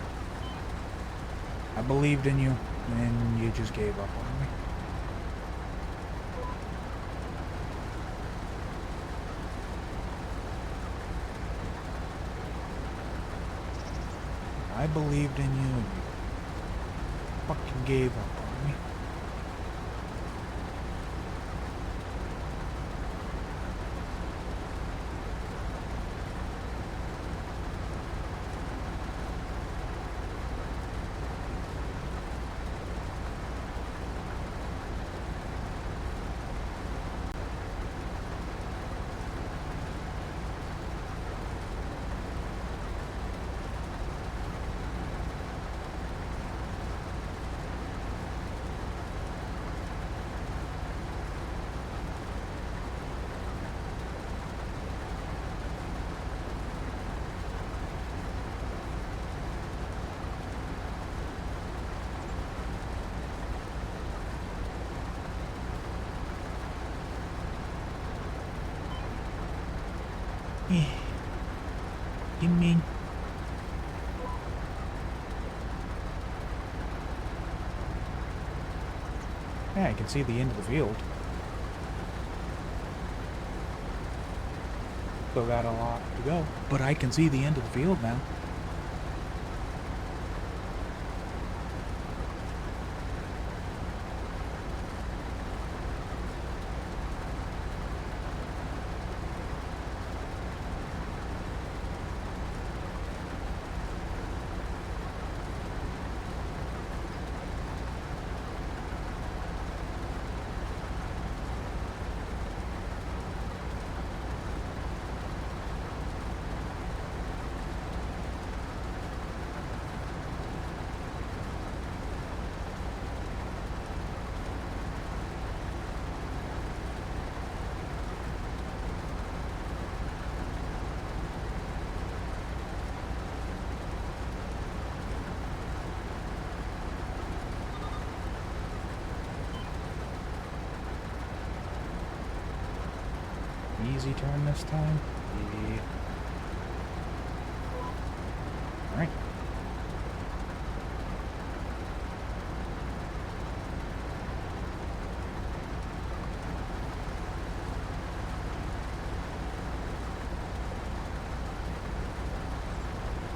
I believed in you, and you just gave up on me. I believed in you, and you fucking gave up on me. Gimme. Yeah, I can see the end of the field. Still got a lot to go, but I can see the end of the field now. Easy turn this time. Yeah. All right.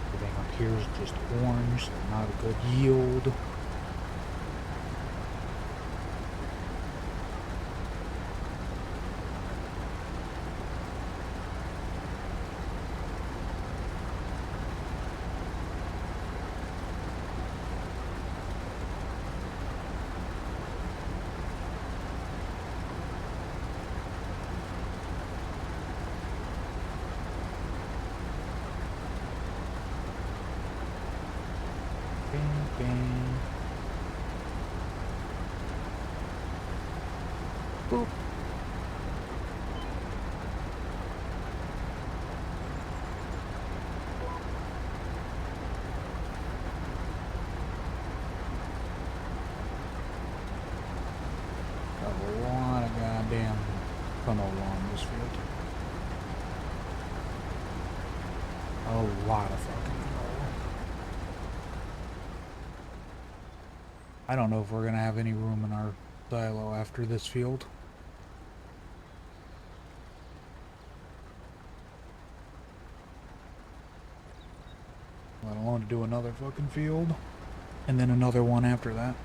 Everything up here is just orange, so not a good yield. Bang, bang. Boop. A lot of goddamn canola on this field. A lot of fucking canola. I don't know if we're gonna have any room in our silo after this field. I don't want to do another fucking field. And then another one after that.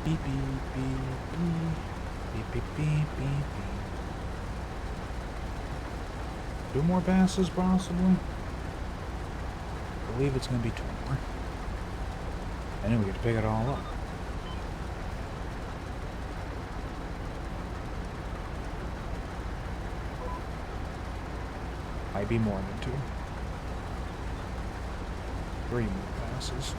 Beep, beep, beep, beep, beep, beep, beep, beep, beep. 2 more passes, possibly? I believe it's going to be 2 more. And then we get to pick it all up. Might be more than 2. 3 more passes.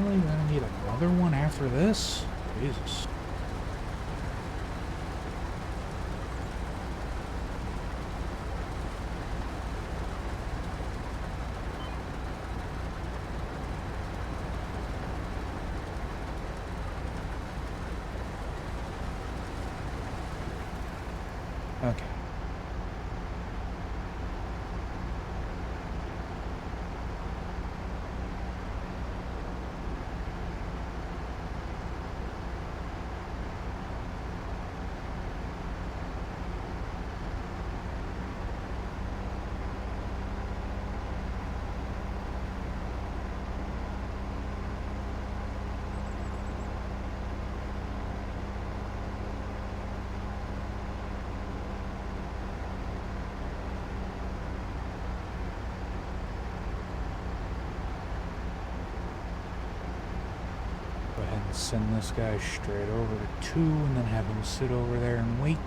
Really? Gonna need another one after this? Jesus. Okay. Go ahead and send this guy straight over to 2 and then have him sit over there and wait.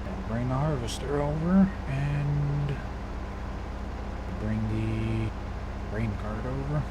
And bring the harvester over and bring the grain cart over.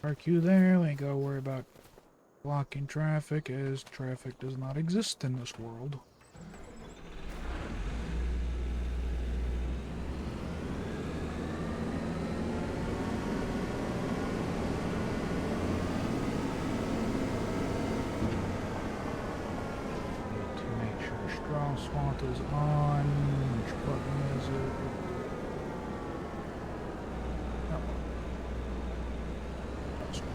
Park you there, we ain't gotta worry about blocking traffic, as traffic does not exist in this world. Need to make sure straw swamp is on. Which button is it? Oh. That's one.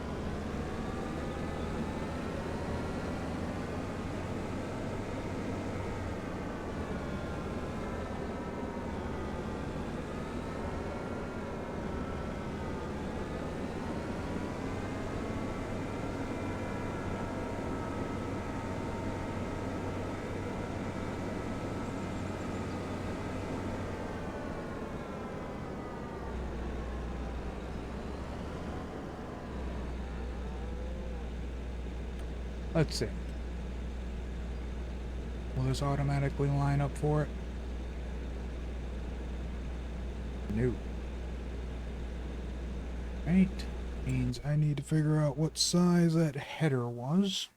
Let's see. Will this automatically line up for it? No. Right. Means I need to figure out what size that header was.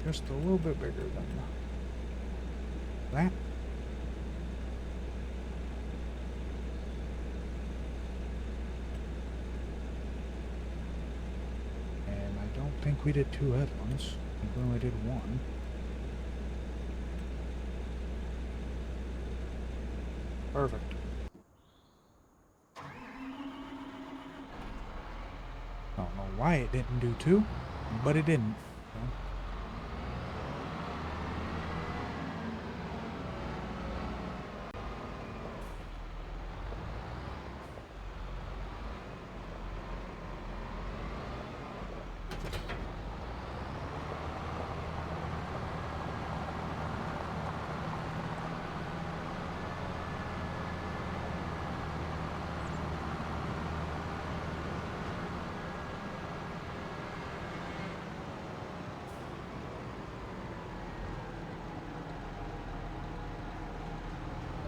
Just a little bit bigger than that. And I don't think we did 2 headlands. I think we only did 1. Perfect. I don't know why it didn't do 2, but it didn't. So.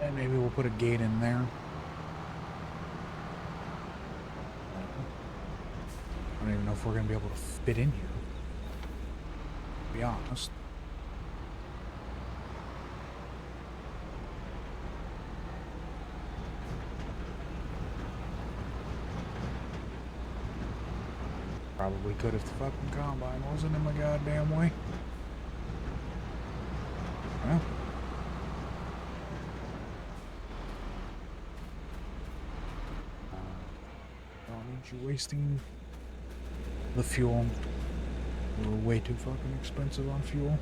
And maybe we'll put a gate in there. I don't even know if we're going to be able to fit in here, to be honest. Probably could if the fucking combine wasn't in my goddamn way. Well. Don't need you wasting the fuel. We're way too fucking expensive on fuel.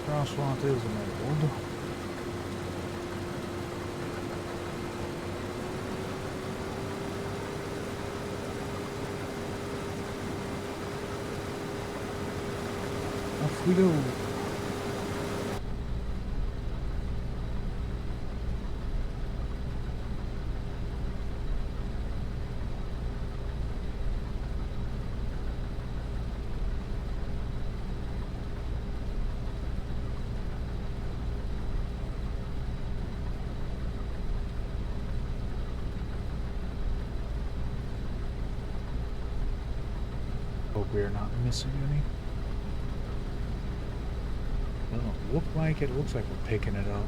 Crosswalk is enabled. Off we go. Hope we are not missing any. Doesn't look like it. It looks like we're picking it up.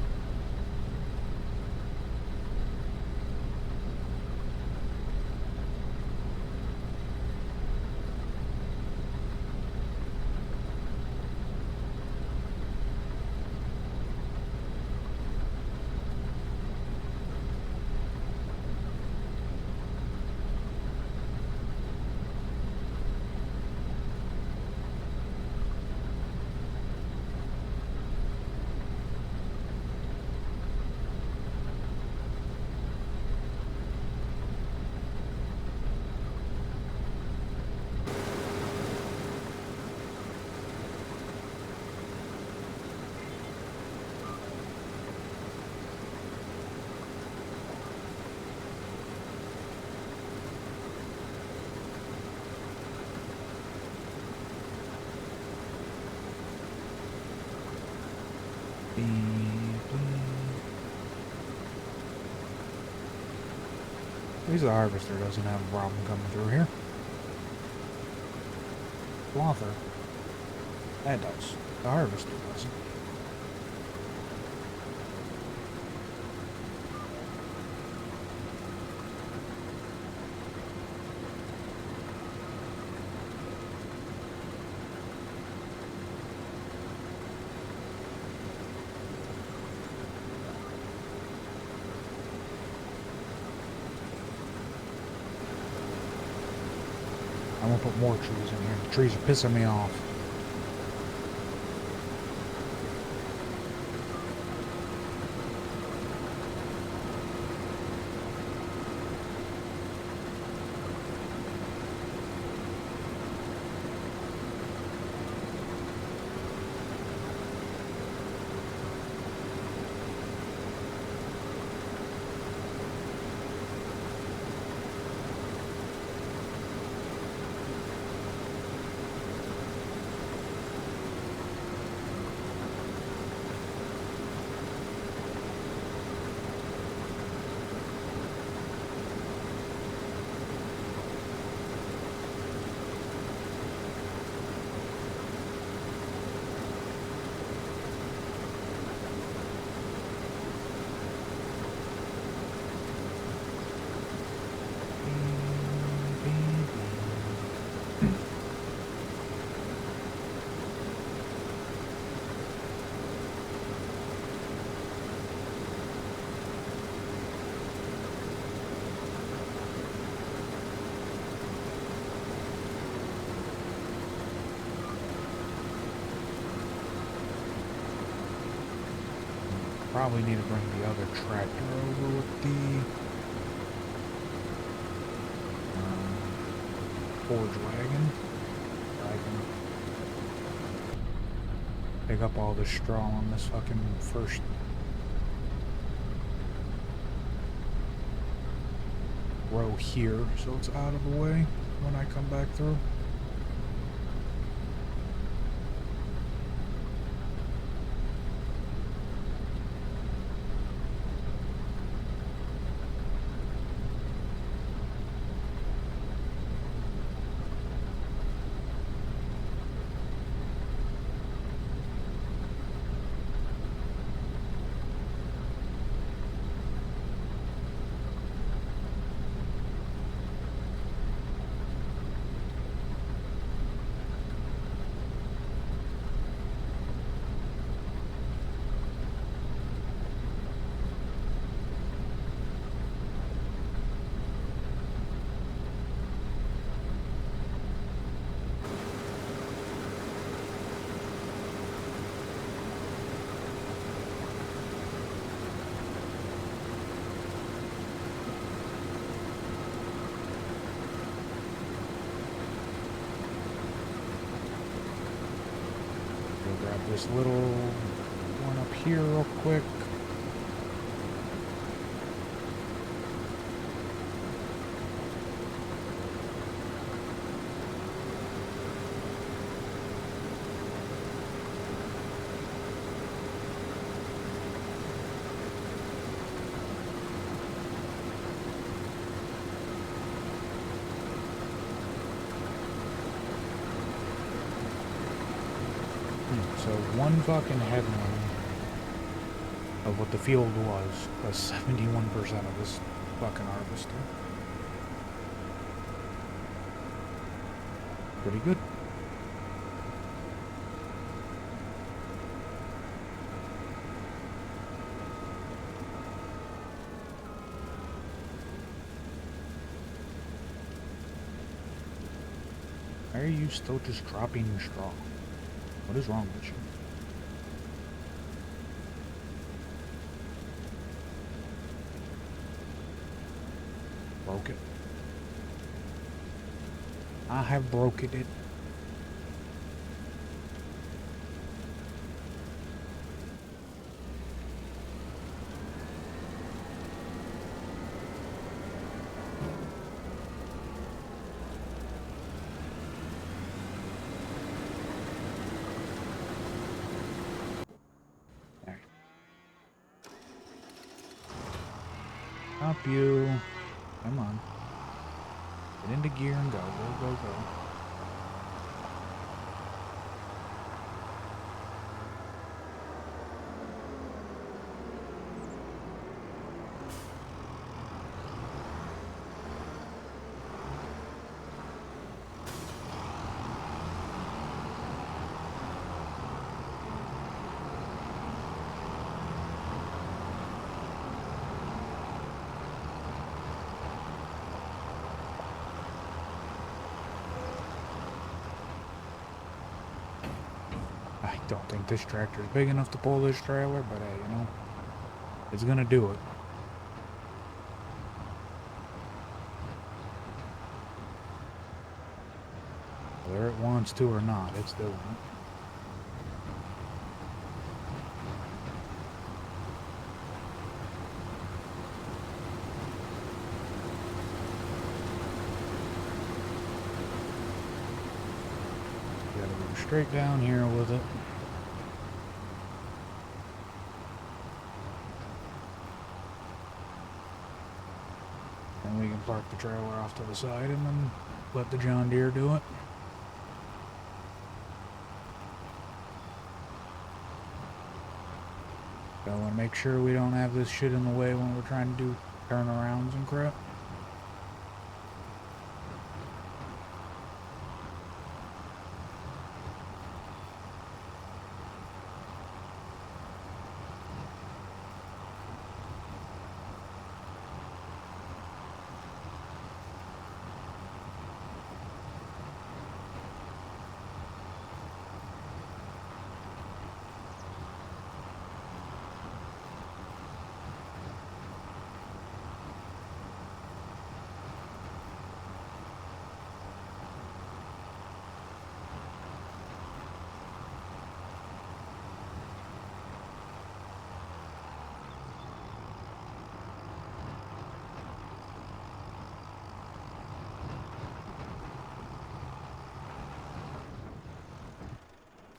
At least the harvester doesn't have a problem coming through here. Flother. That does. The harvester doesn't. I'm gonna put more trees in here. The trees are pissing me off. Probably need to bring the other tractor over with the forge wagon. I can pick up all the straw on this fucking first row here, so it's out of the way when I come back through. this little one up here real quick. So one fucking headline of what the field was 71% of this fucking harvester. Pretty good. Why are you still just dropping your straw? What is wrong with you? Broke it. I have broken it. Up you. Come on. Get into gear and go. Go, go, go. I don't think this tractor is big enough to pull this trailer, but hey, you know, it's gonna do it. Whether it wants to or not, it's doing it. Gotta go straight down here with it. And we can park the trailer off to the side and then let the John Deere do it. So I want to make sure we don't have this shit in the way when we're trying to do turnarounds and crap.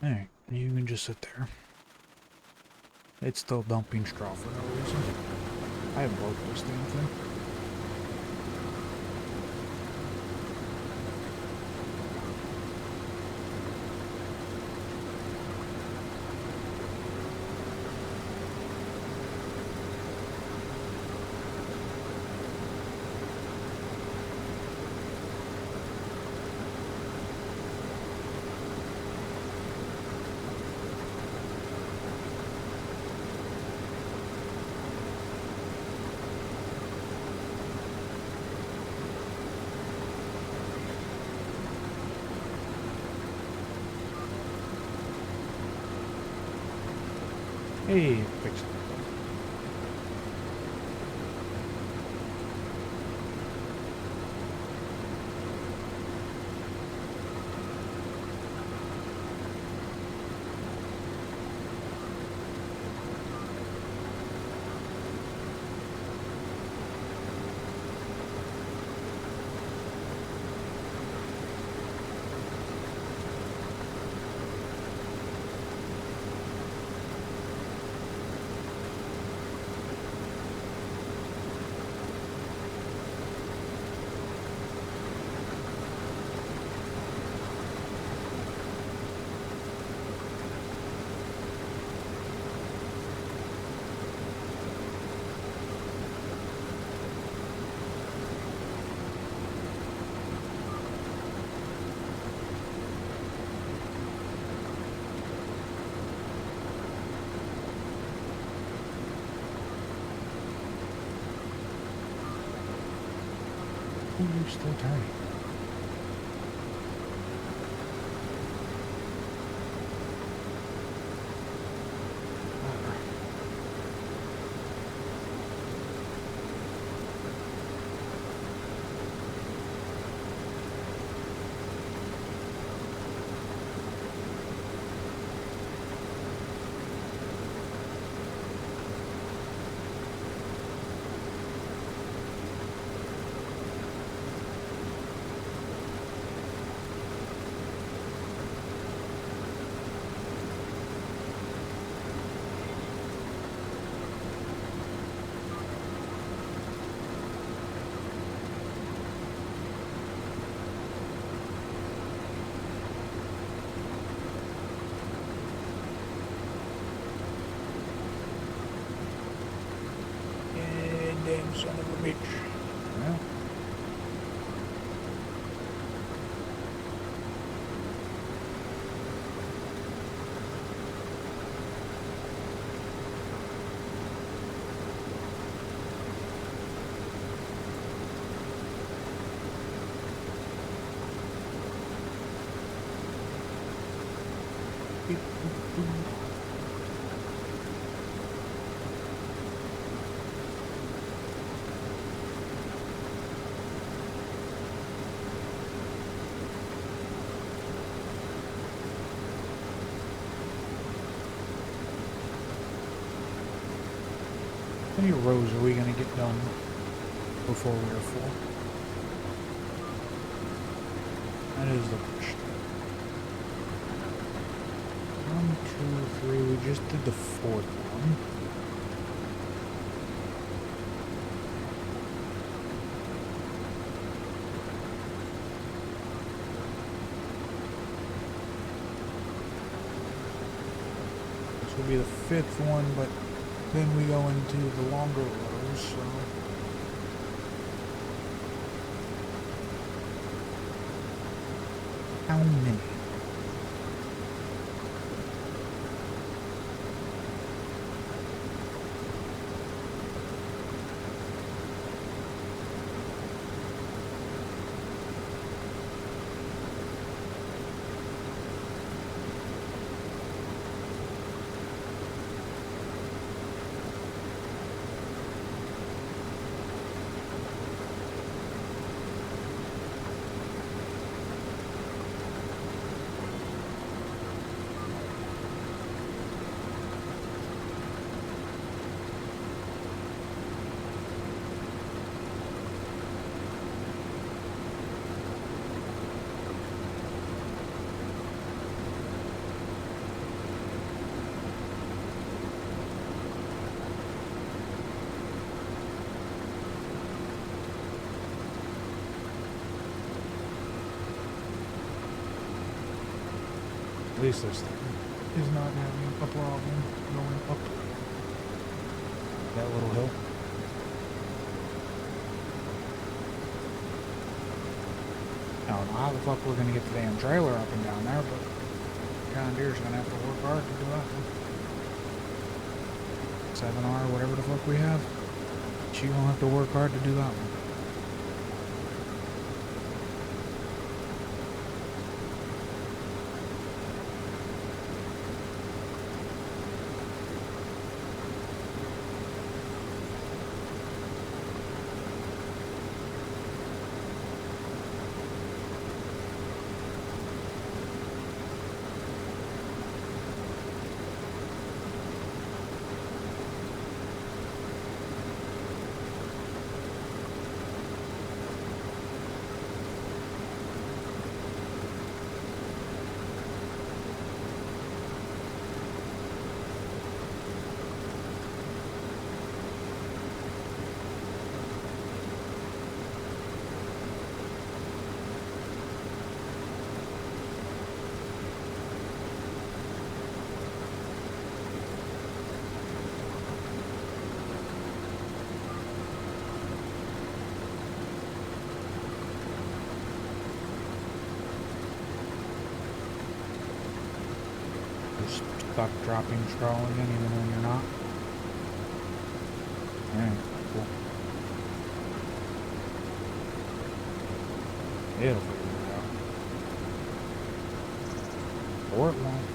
Alright, you can just sit there. It's still dumping straw for no reason. I haven't broke this damn thing. Hey, fix it. Oh, you're still turning. Damn son of a bitch. Well. How many rows are we going to get done before we are full? That is the question. 1, 2, 3. We just did the fourth one. This will be the fifth one, but then we go into the longer rows, so... How many? At least this thing is not having a problem going up that little hill. I don't know how the fuck we're gonna get the damn trailer up and down there, but John Deere's gonna have to work hard to do that one. 7R, whatever the fuck we have, she gonna have to work hard to do that one. Stop dropping scrolling in even when you're not. Yeah, cool. It'll figure it out. Or it won't.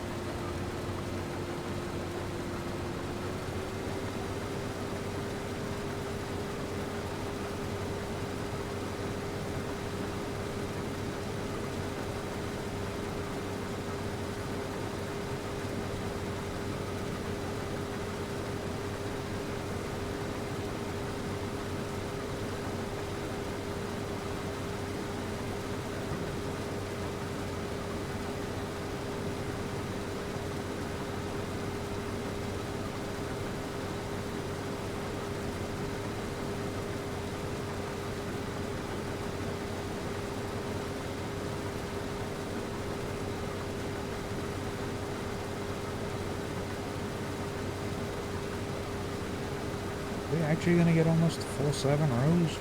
Are we actually gonna get almost the full 7 rows?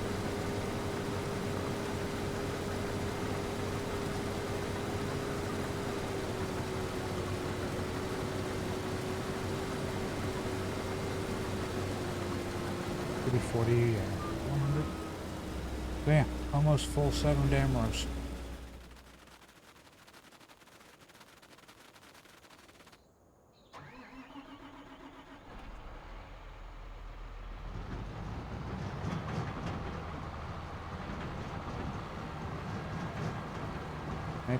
Maybe 40, yeah, 100. So yeah, almost full 7 damn rows.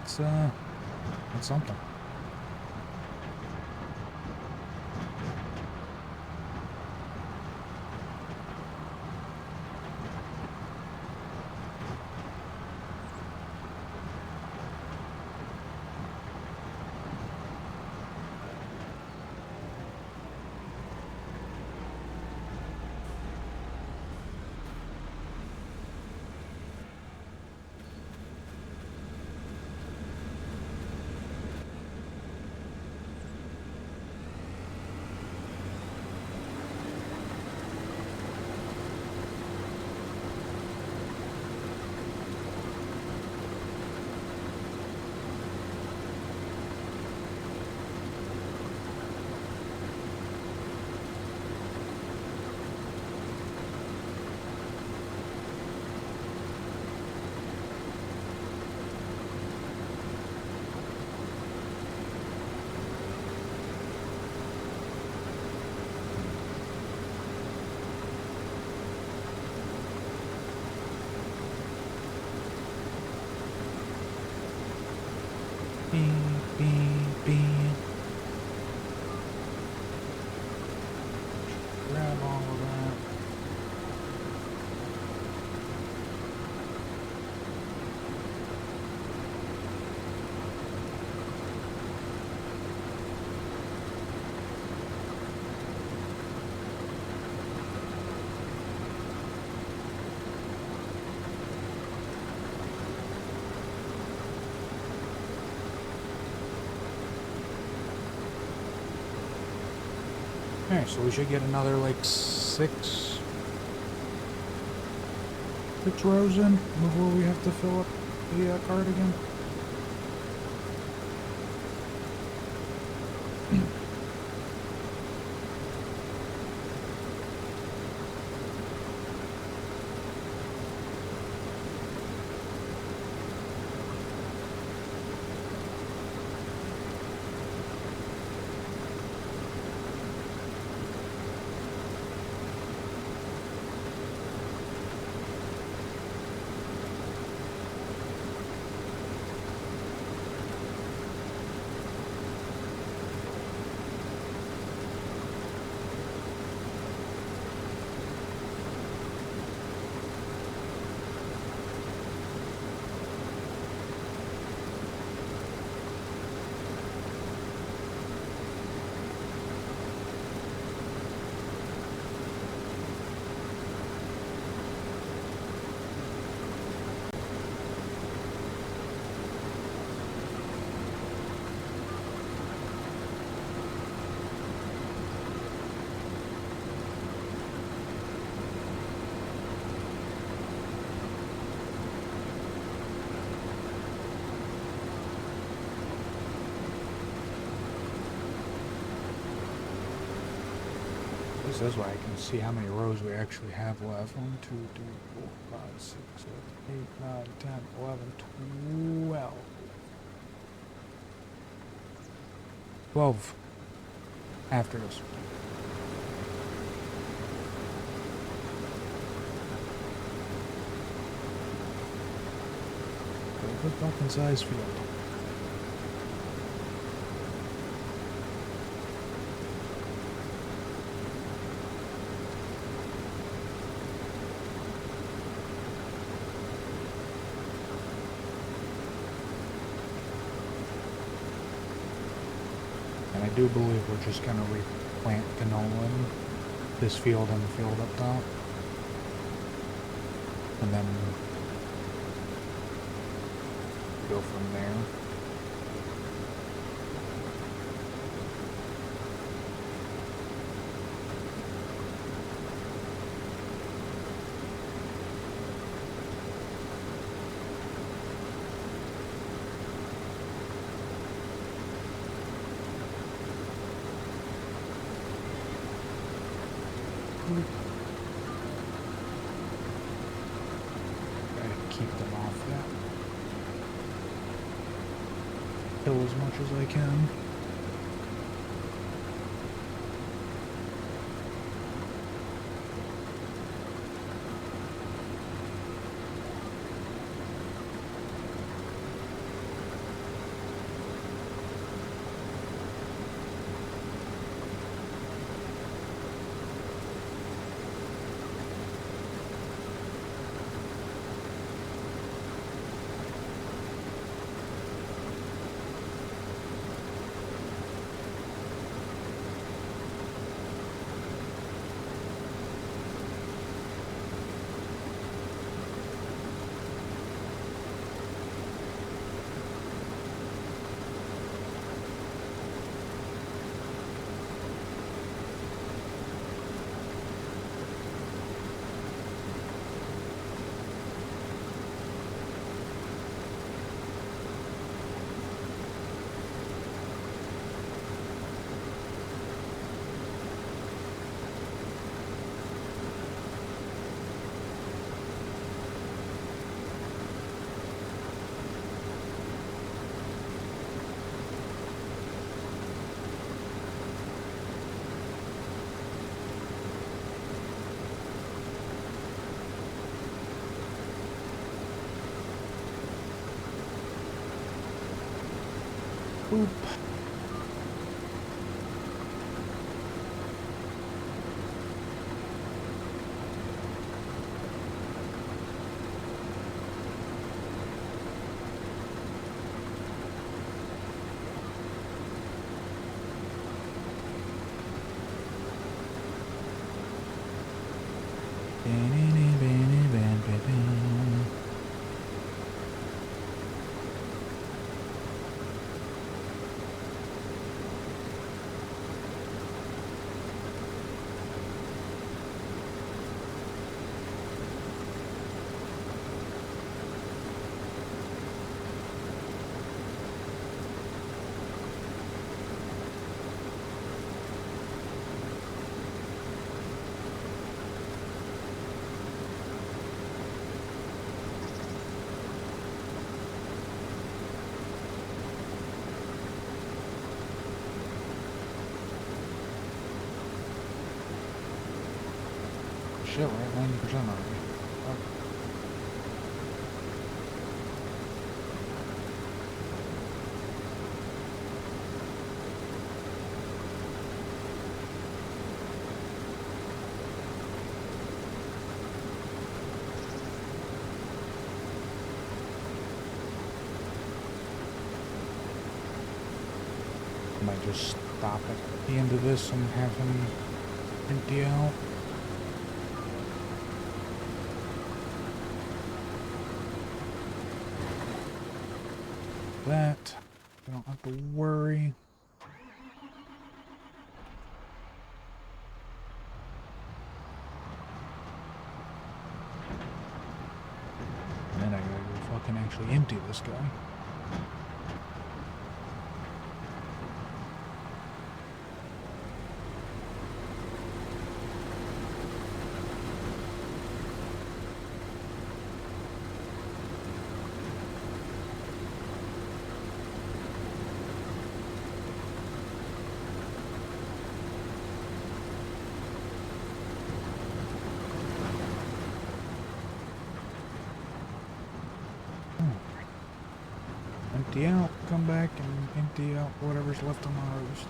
It's something. Beep, beep, beep. Grab all of that. Alright, so we should get another like six rows in before we have to fill up the cart again. use this way I can see how many rows we actually have left. 1, 2, 3, 4, 5, 6, 7, 8, 9, 10, 11, 12. 12 after this. Good fucking size field. And I do believe we're just gonna replant canola in this field and the field up top. And then go from there. Gotta keep them off that hill as much as I can. Boop. Shit, we're at 90% already. Fuck. I might just stop at the end of this and have him empty out. That I don't have to worry. And then I gotta go fucking actually empty this guy. empty out, come back and empty out whatever's left on the harvester.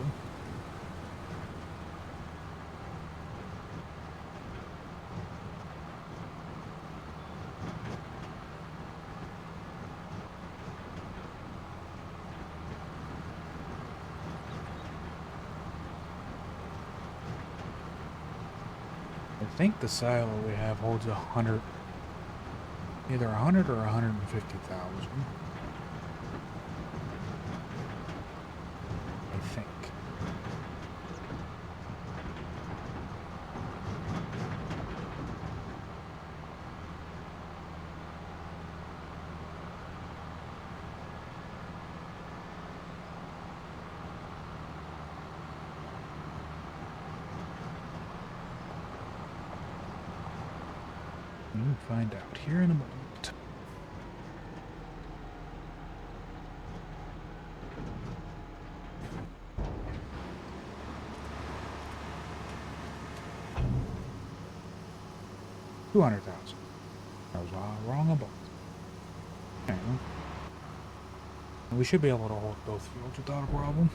I think the silo we have holds 100, either 100 or 150,000. I think. We'll find out here in a moment. $200,000. I was wrong about. Okay. We should be able to hold both fields without a problem.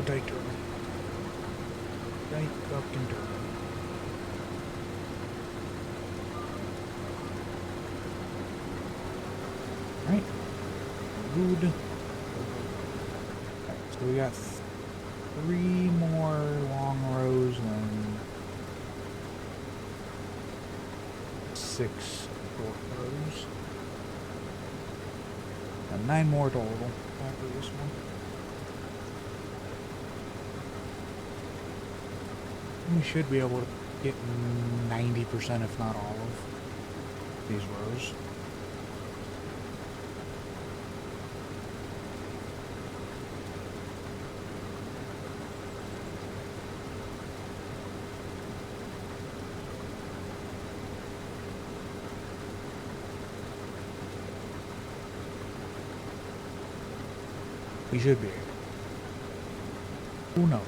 Tight turn. Tight fucking turn. Right. Good. Right, so we got 3 more long rows and 6 short rows. And 9 more total after this one. We should be able to get 90%, if not all, of these rows. We should be able. Who knows?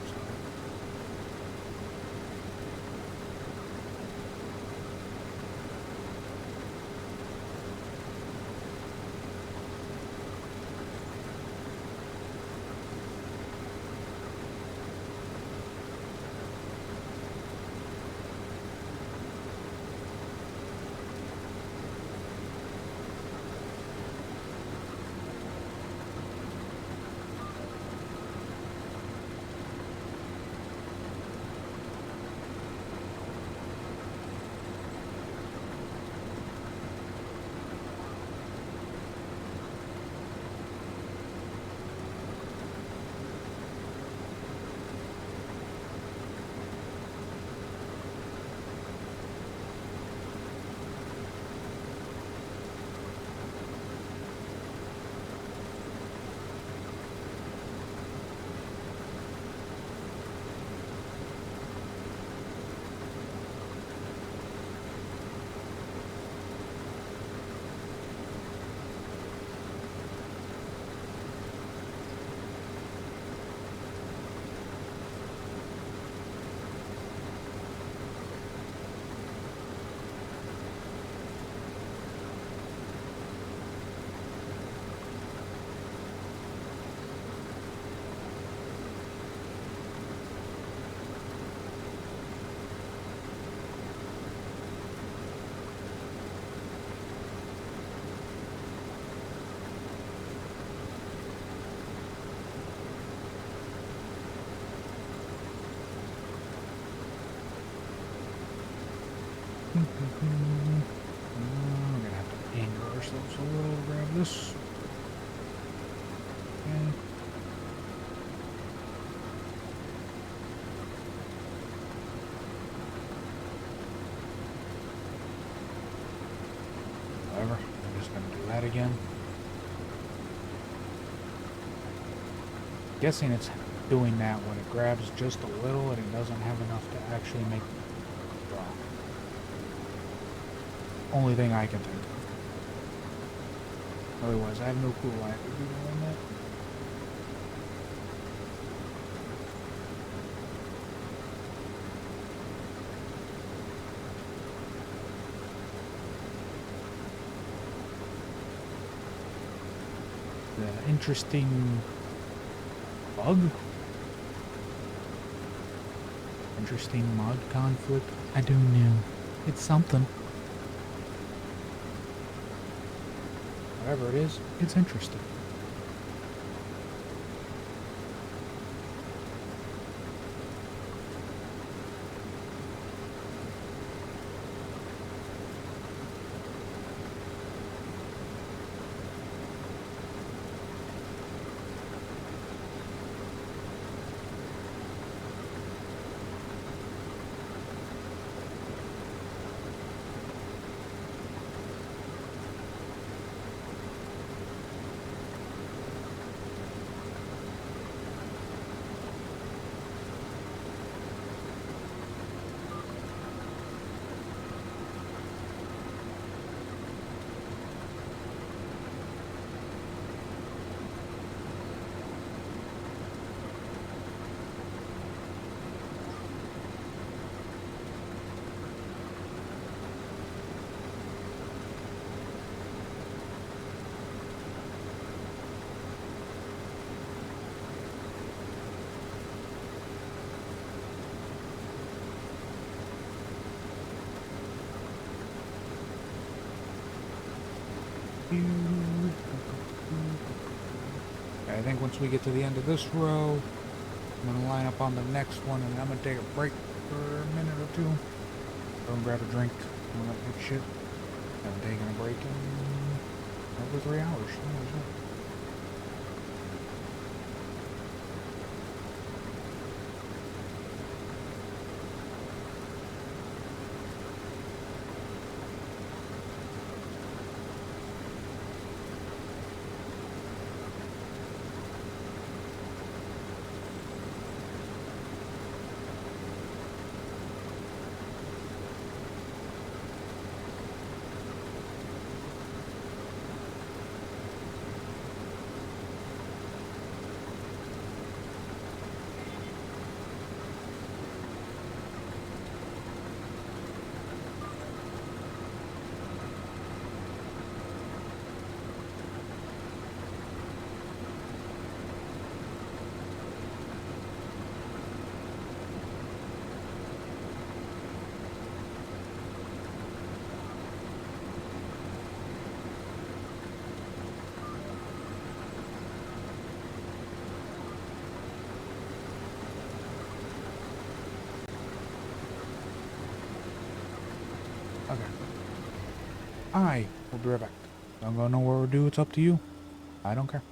a little, grab this. Okay. Whatever, I'm just gonna do that again. Guessing it's doing that when it grabs just a little and it doesn't have enough to actually make the drop. Only thing I can think of. Otherwise, I have no clue why it would be doing that. The interesting bug? Interesting mod conflict? I don't know. It's something. Whatever it is, it's interesting. I think once we get to the end of this row, I'm gonna line up on the next one and I'm gonna take a break for a minute or two. Go and grab a drink and that big shit. I'm taking a break in over 3 hours. Oh, shit. Okay. I will be right back. Don't go nowhere or do. It's up to you. I don't care.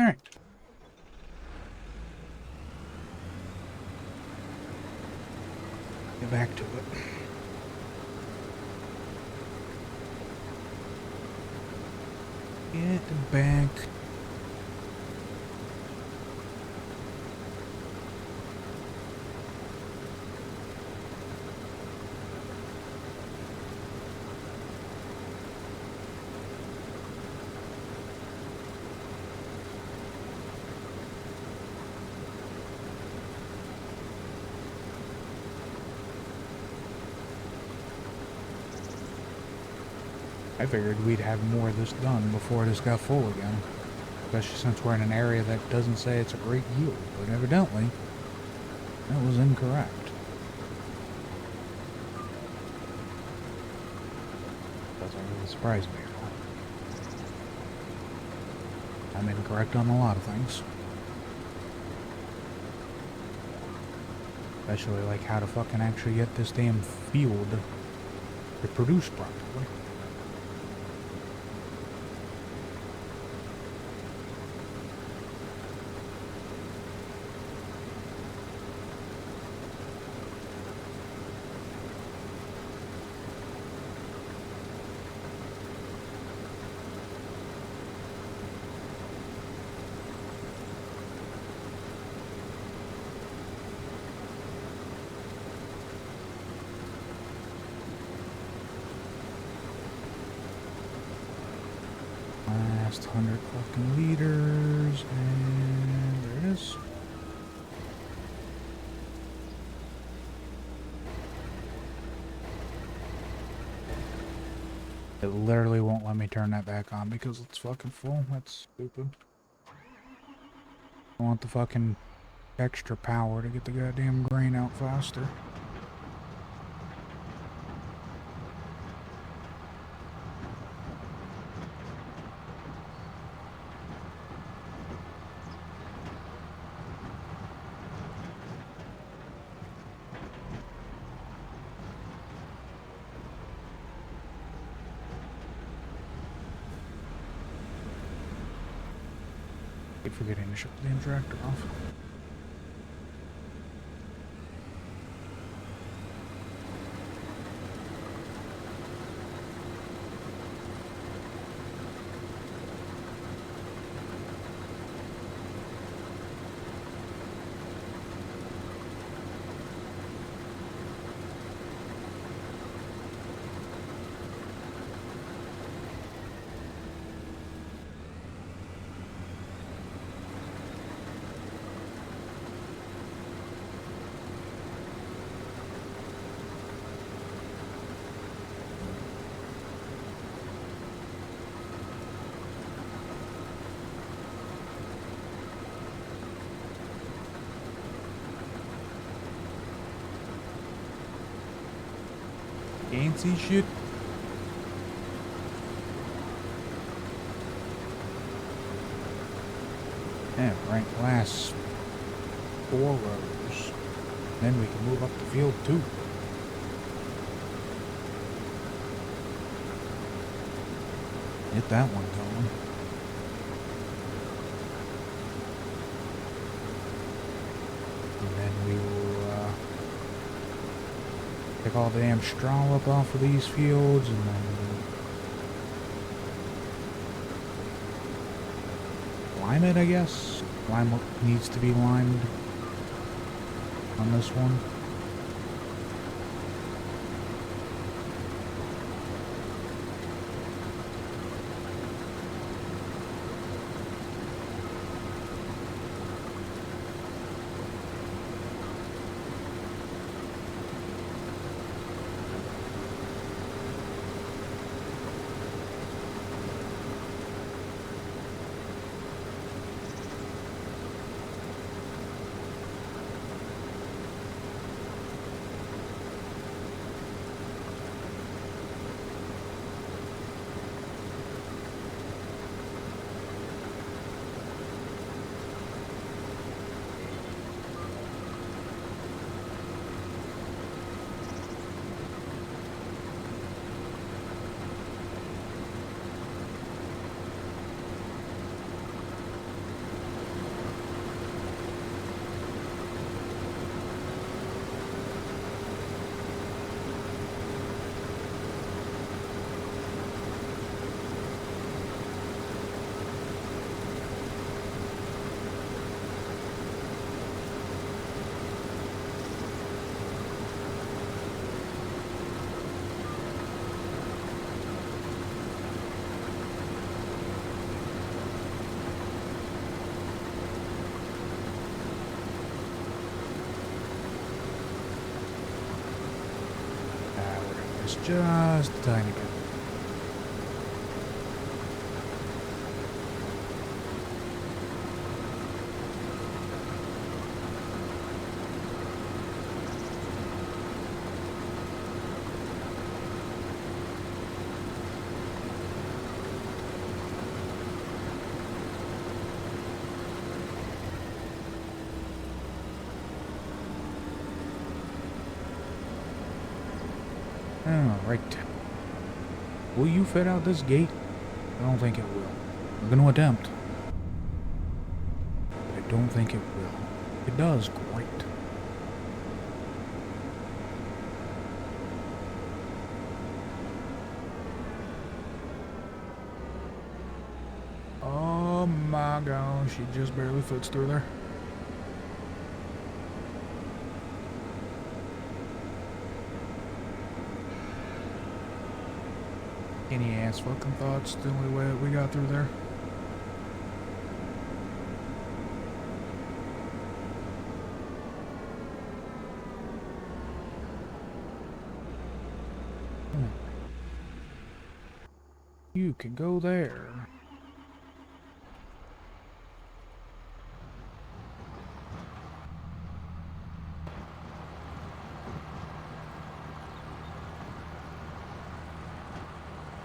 Alright. Get back to it. Get back. I figured we'd have more of this done before this got full again. Especially since we're in an area that doesn't say it's a great yield, but evidently, that was incorrect. Doesn't really surprise me at all. I'm incorrect on a lot of things. Especially like how to fucking actually get this damn field to produce properly. Last 100 fucking liters, and there it is. It literally won't let me turn that back on because it's fucking full. That's stupid. I want the fucking extra power to get the goddamn grain out faster. Keep forgetting to shut the damn tractor off. Can't see shit. Yeah, rank last 4 rows. Then we can move up the field too. Get that one going. And then we will pick all the damn straw up off of these fields, and then lime it, I guess. Lime what needs to be limed on this one. Just a tiny bit. Alright. Will you fit out this gate? I don't think it will. I'm going to attempt. But I don't think it will. If it does, great. Oh my gosh, she just barely fits through there. Any ass fucking thoughts? The only way that we got through there. You can go there.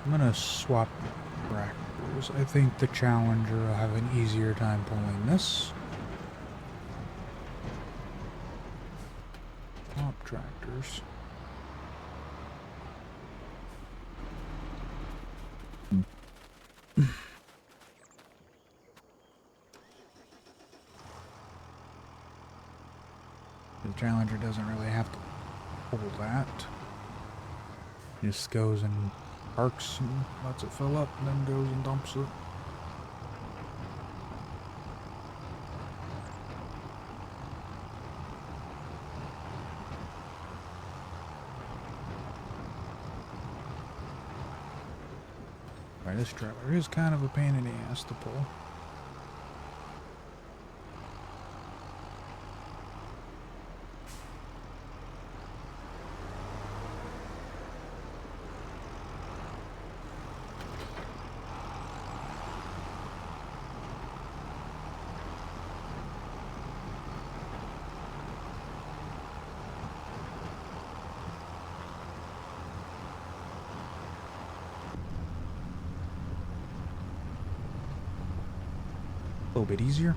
I'm gonna swap tractors. I think the Challenger will have an easier time pulling this. Swap tractors. The Challenger doesn't really have to pull that. Just goes and parks and lets it fill up, and then goes and dumps it. Right, this trailer is kind of a pain in the ass to pull. A little bit easier.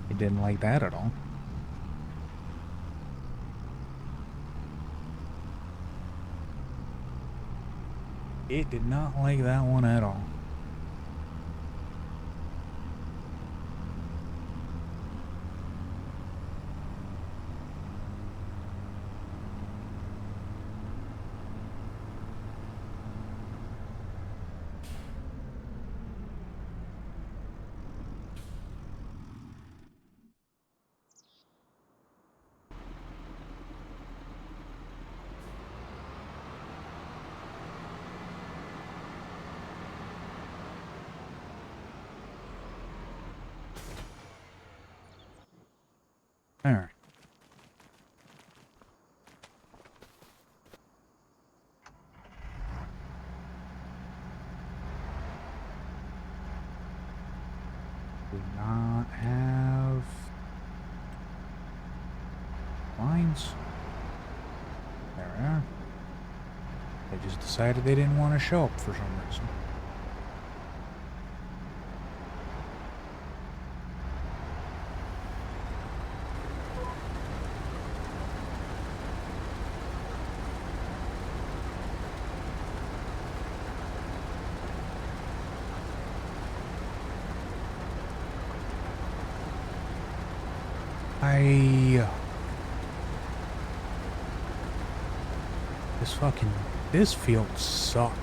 He didn't like that at all. It did not like that one at all. Alright. Do not have lines. There we are. They just decided they didn't want to show up for some reason. This field sucks.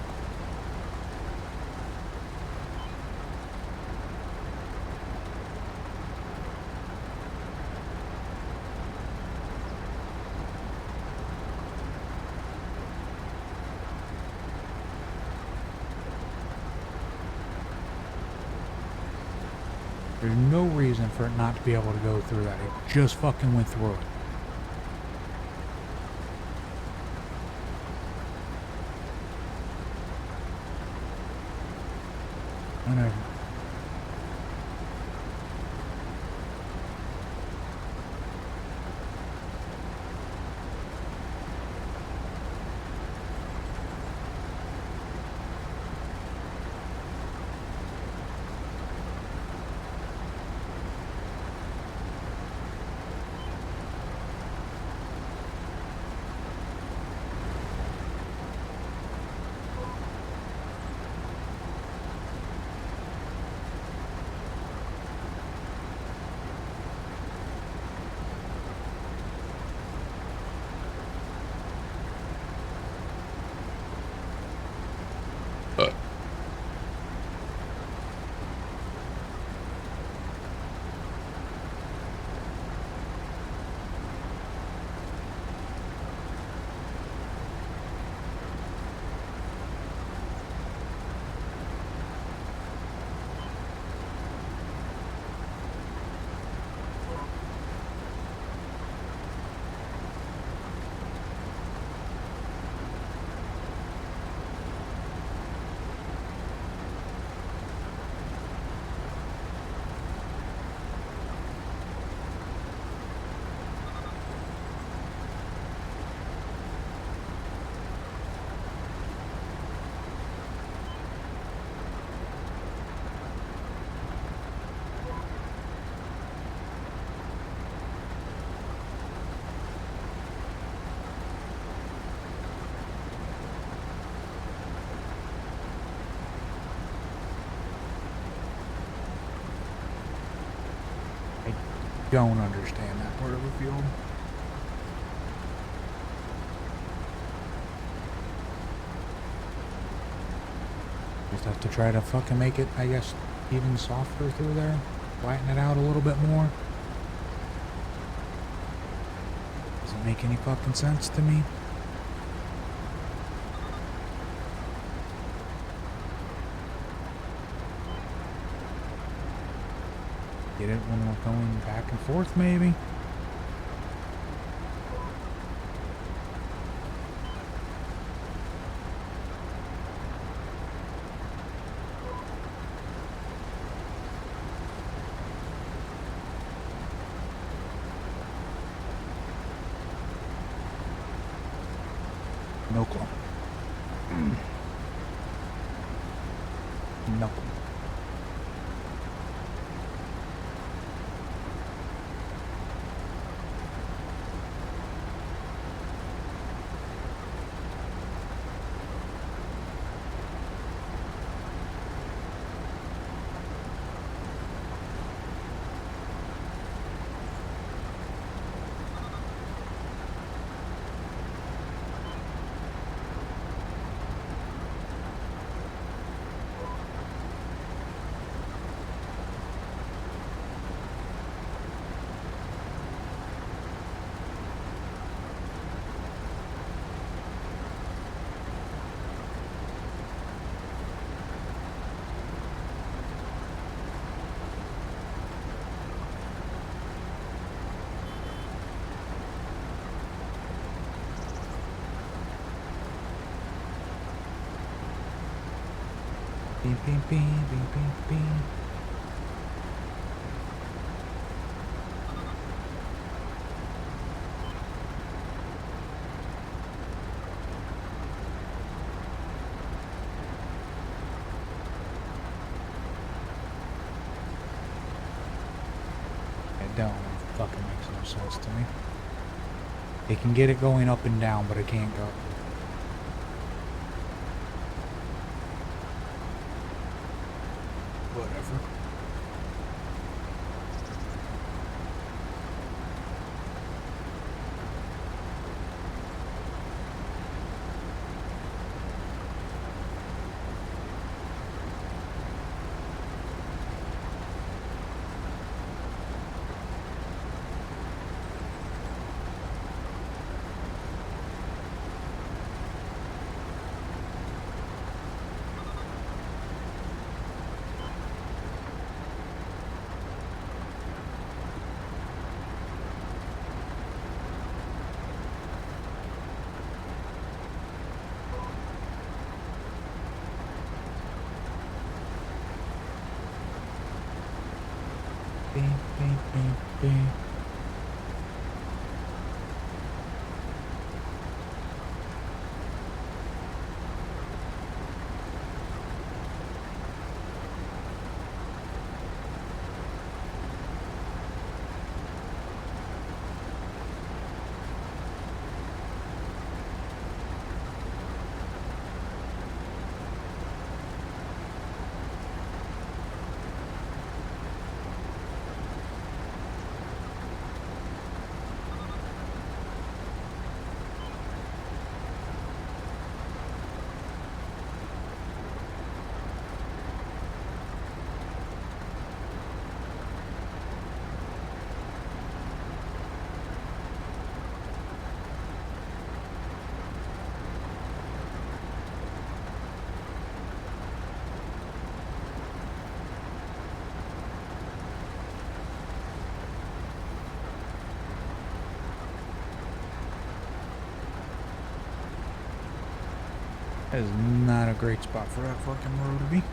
There's no reason for it not to be able to go through that. It just fucking went through it. Whatever. Don't understand that part of the field. Just have to try to fucking make it, I guess, even softer through there. Flatten it out a little bit more. Doesn't make any fucking sense to me. Get it when we're going back and forth, maybe? No clue. No clue. Beep, beep, beep, beep, beep, beep. It don't fucking makes no sense to me. It can get it going up and down, but it can't go. Whatever. beep, beep, beep. That is not a great spot for that fucking road to be.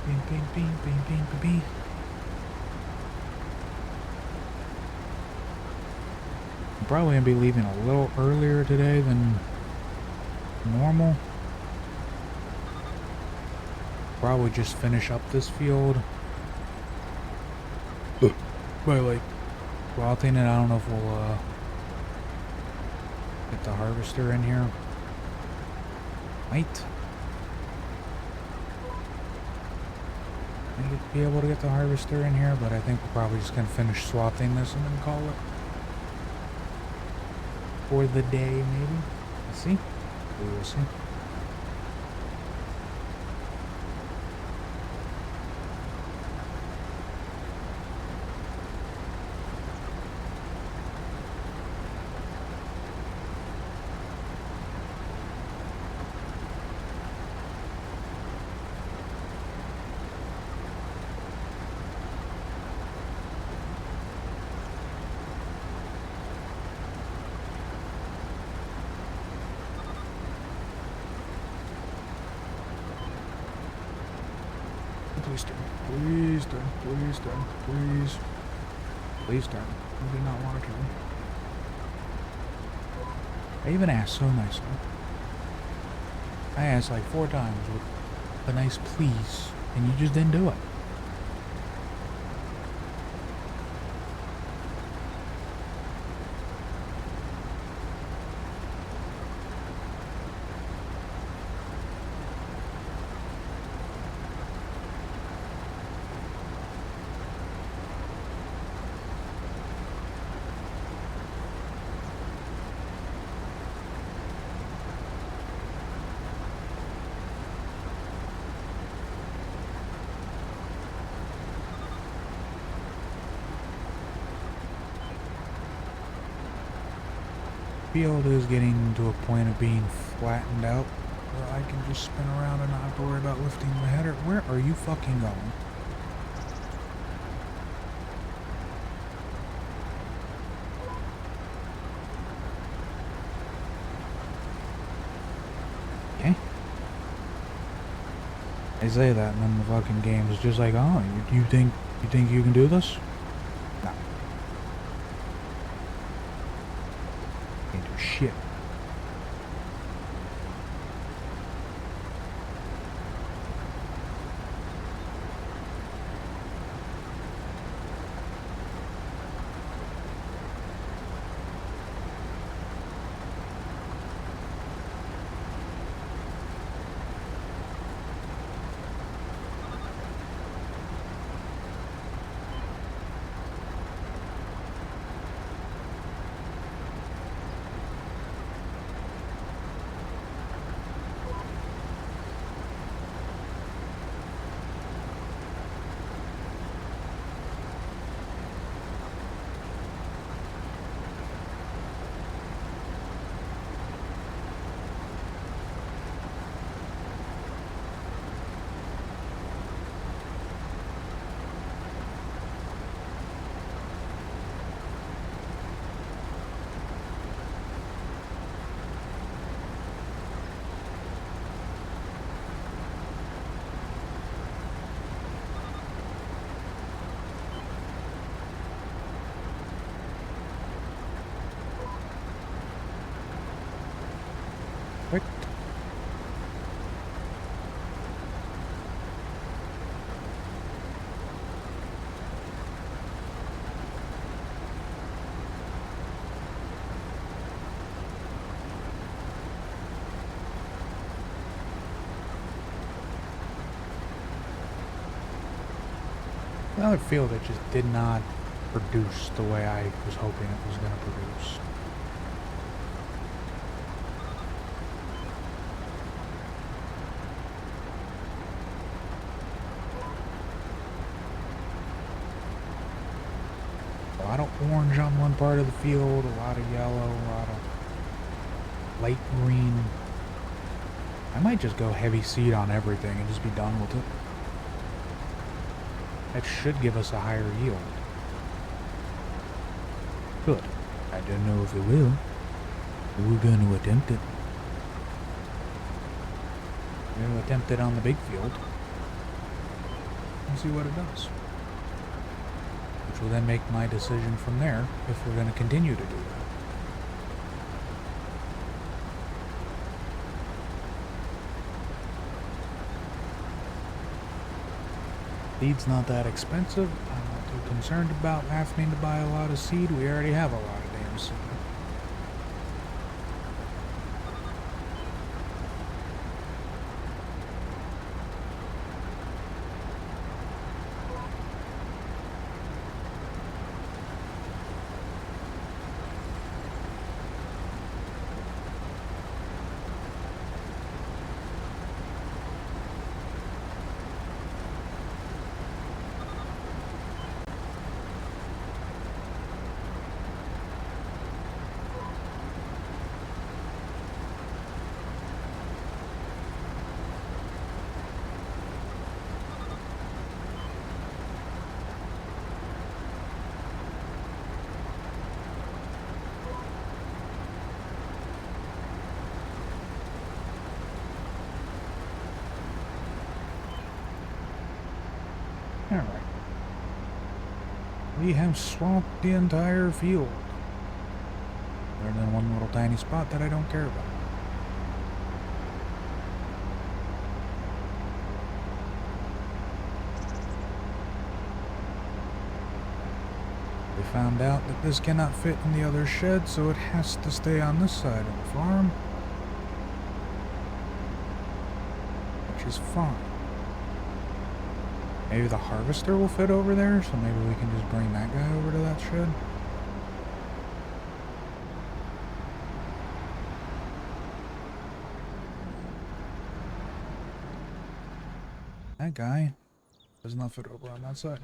Bing, bing, bing, bing, bing, bing, bing. I'm probably gonna be leaving a little earlier today than normal. Probably just finish up this field by like swathing it. I don't know if we'll get the harvester in here. Might be able to get the harvester in here, but I think we're probably just gonna finish swathing this and then call it for the day, maybe. Let's see. We will see. Please turn. Please turn. Please turn. Please. Please turn. I do not want to turn. I even asked so nicely. I asked like 4 times with a nice please, and you just didn't do it. Field is getting to a point of being flattened out where I can just spin around and not have to worry about lifting the header. Where are you fucking going? Okay. They say that, and then the fucking game is just like, oh, you think you can do this? No. Can't do shit. Right. Another field that just did not produce the way I was hoping it was going to produce. A lot of orange on one part of the field, a lot of yellow, a lot of light green. I might just go heavy seed on everything and just be done with it. That should give us a higher yield. Good. I don't know if it will. We're going to attempt it. We're going to attempt it on the big field. And see what it does. Which will then make my decision from there if we're going to continue to do that. Seed's not that expensive. I'm not too concerned about having to buy a lot of seed. We already have a lot of damn seed. Alright. We have swamped the entire field. Other than one little tiny spot that I don't care about. We found out that this cannot fit in the other shed, so it has to stay on this side of the farm. Which is fine. Maybe the harvester will fit over there, so maybe we can just bring that guy over to that shed. That guy does not fit over on that side.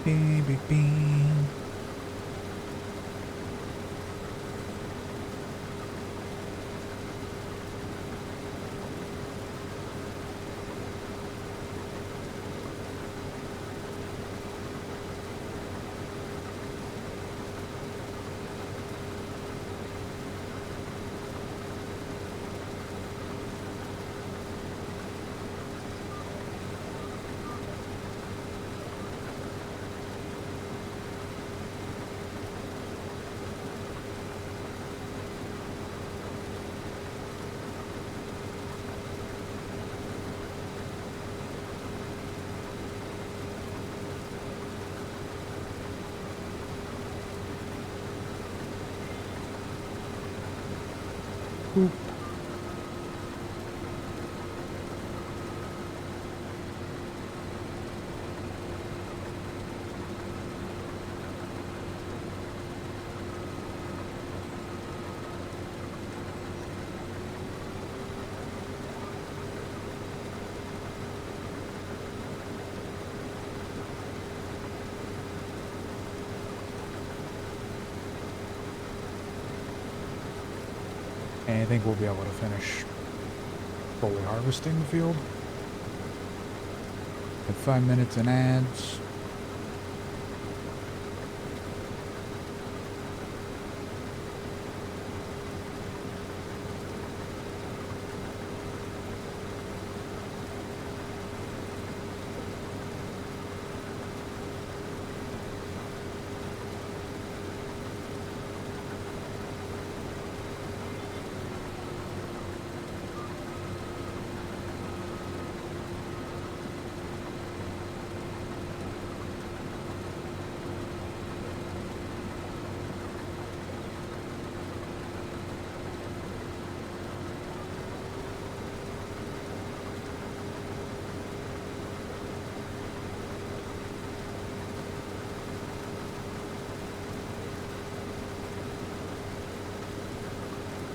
Baby bean. Boop. And I think we'll be able to finish fully harvesting the field. At 5 minutes in ads.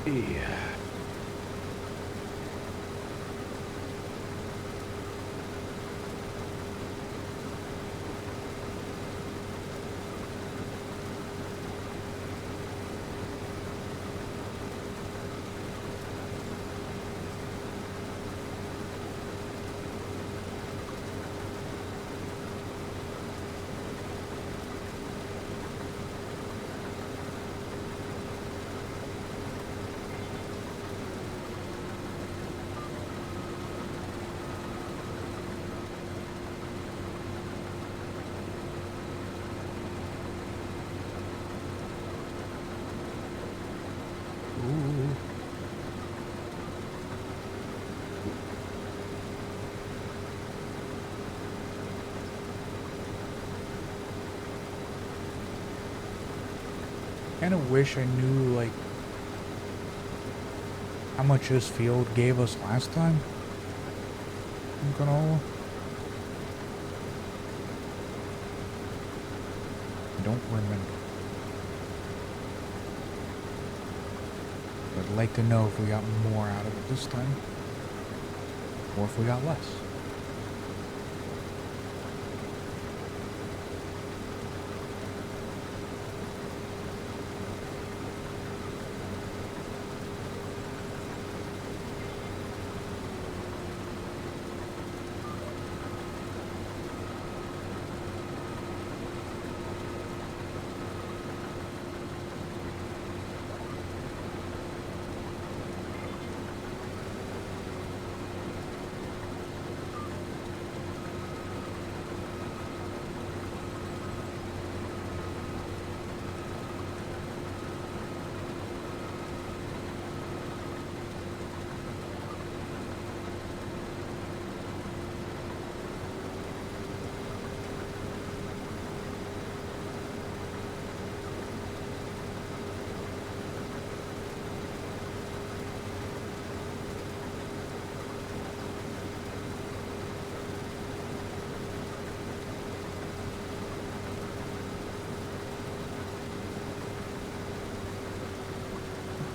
Yeah. Ooh. Kind of wish I knew, like, how much this field gave us last time in canola. I don't remember. I'd like to know if we got more out of it this time, or if we got less.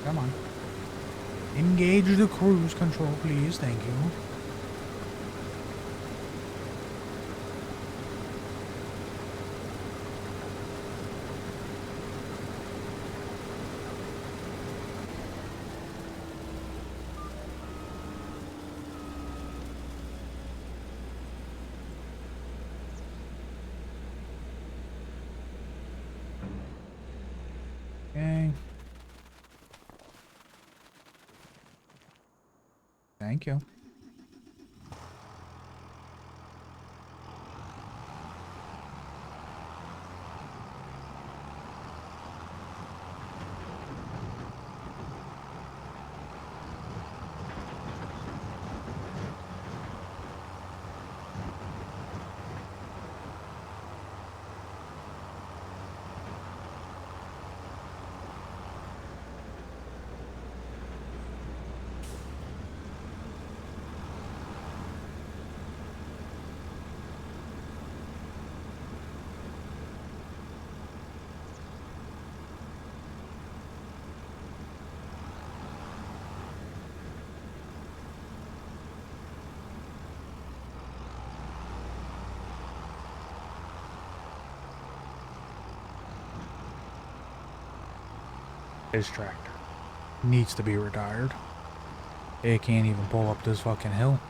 Come on. Engage the cruise control, please. Thank you. Thank you. His tractor needs to be retired. It can't even pull up this fucking hill.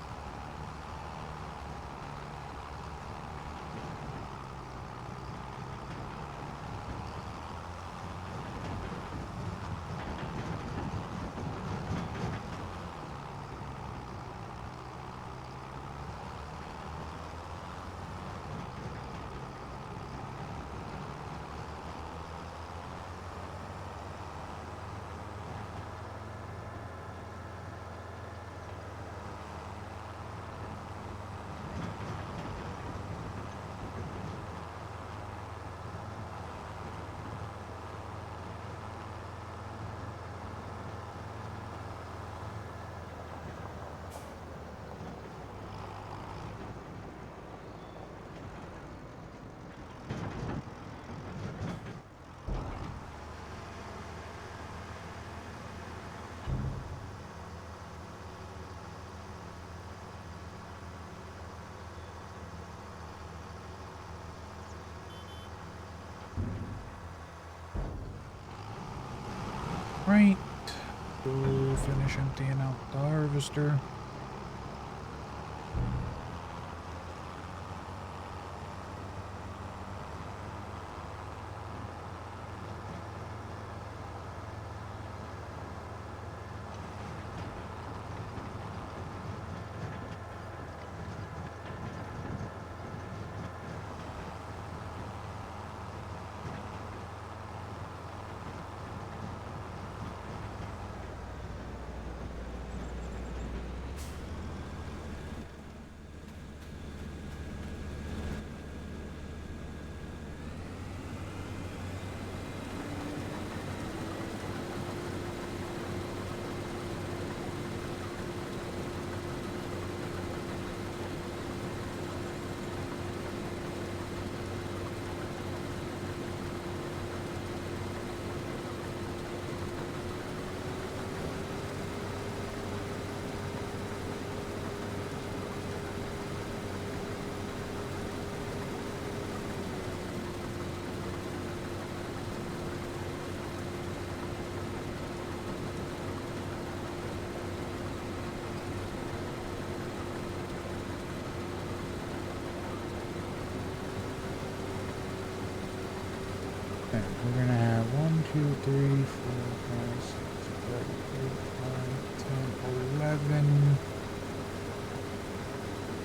Right. Go finish emptying out the harvester. Okay, we're gonna have 1, 2, 3, 4, 5, 6, 7, 8, 9, 10, 11.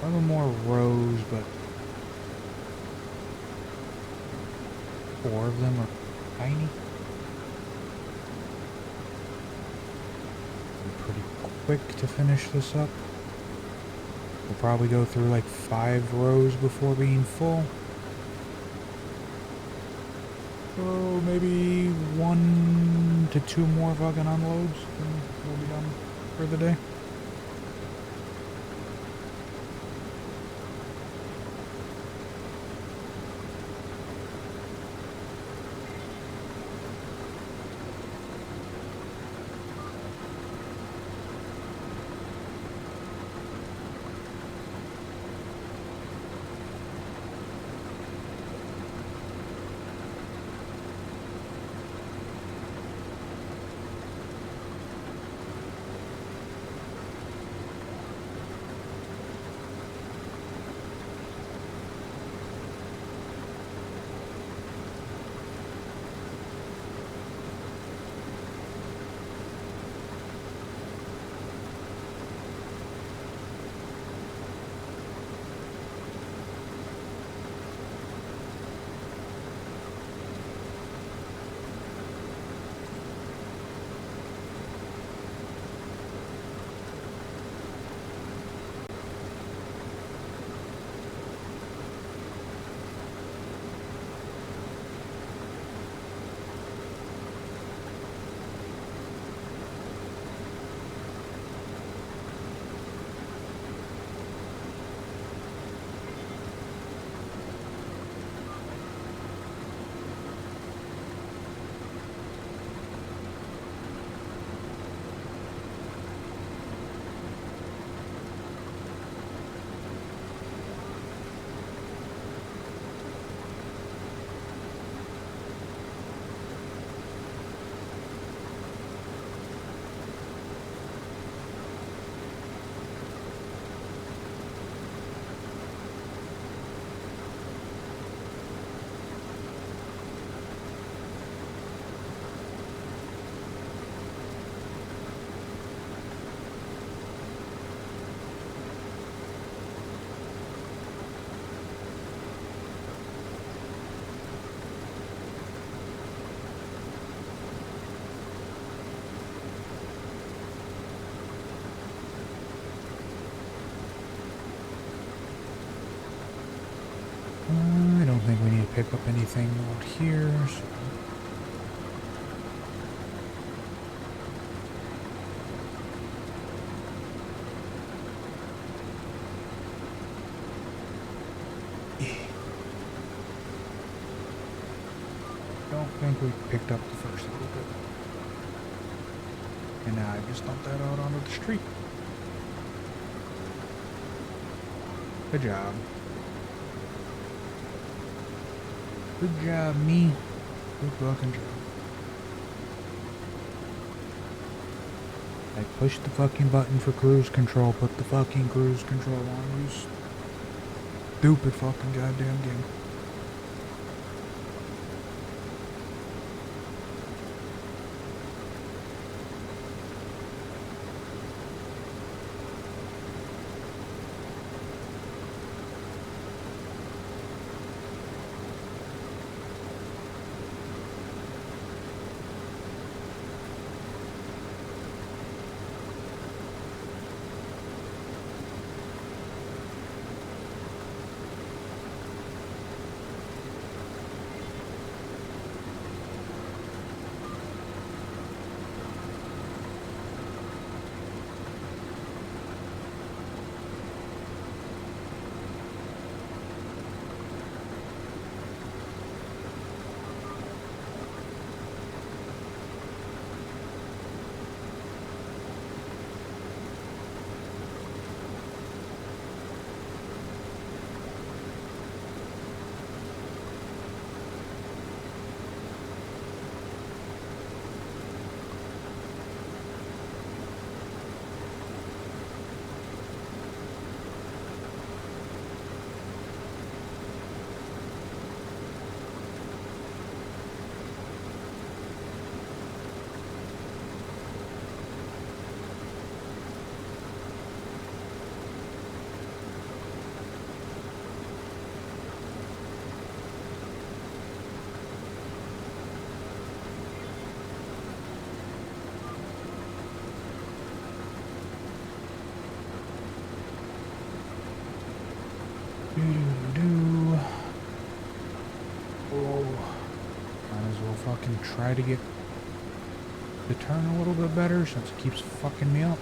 11 more rows, but 4 of them are tiny. Pretty quick to finish this up. We'll probably go through like 5 rows before being full. So maybe 1 to 2 more fucking unloads and we'll be done for the day. I don't think we need to pick up anything out here, so... Don't think we picked up the first little bit. And now I just dumped that out onto the street. Good job. Good job, me. Good fucking job. I pushed the fucking button for cruise control. Put the fucking cruise control on. You stupid fucking goddamn game. Do. Oh. Might as well fucking try to get the turn a little bit better since it keeps fucking me up.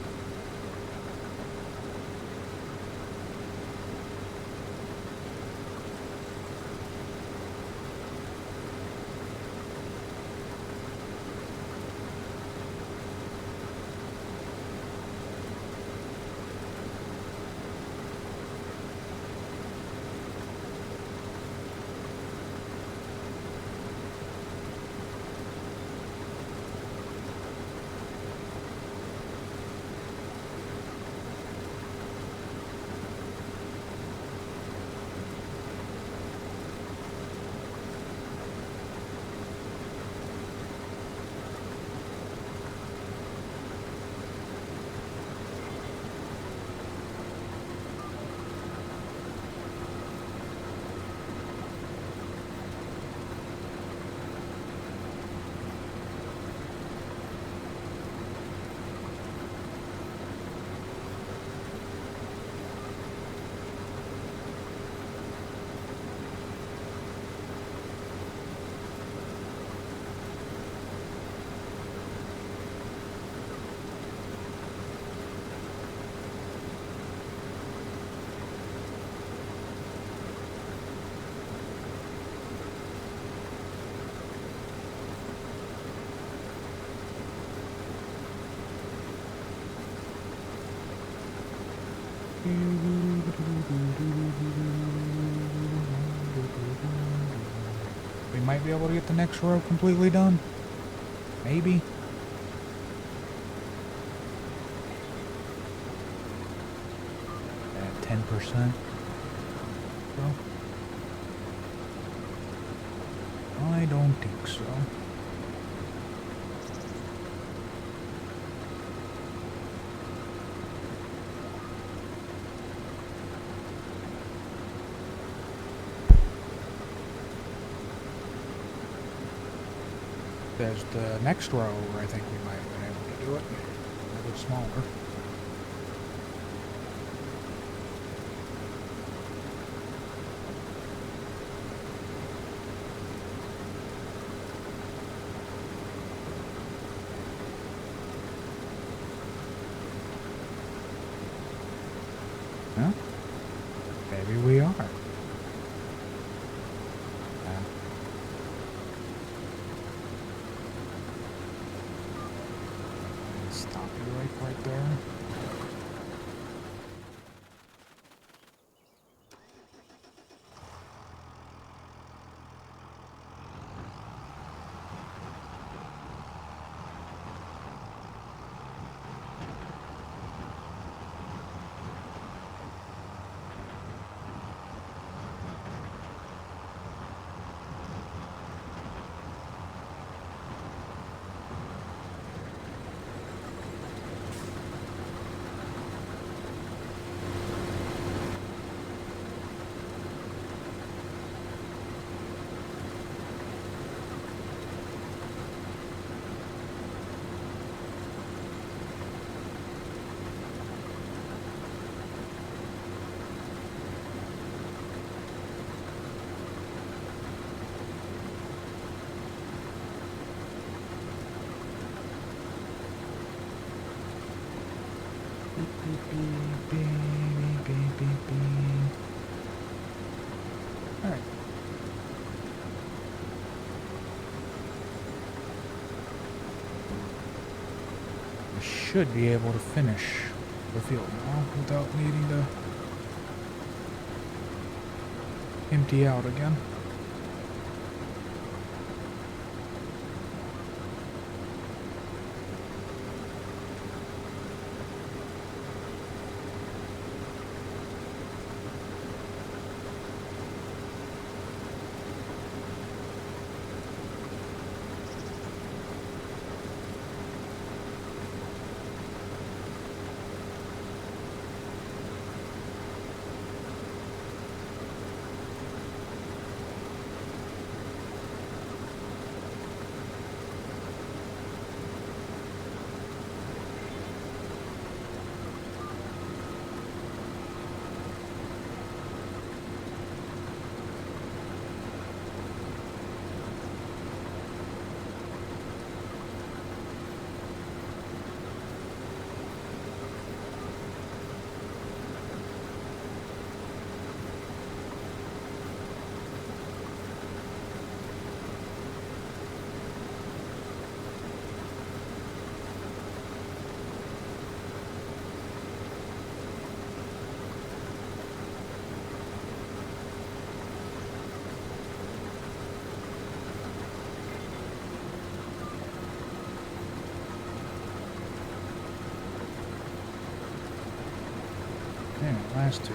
We might be able to get the next row completely done. Maybe. At 10%. So, I don't think so. There's the next row where I think we might have been able to do it. A little bit smaller. right there. Beep, beep, beep, beep, beep, beep, beep. All right. I should be able to finish the field now without needing to empty out again. Yeah, last two.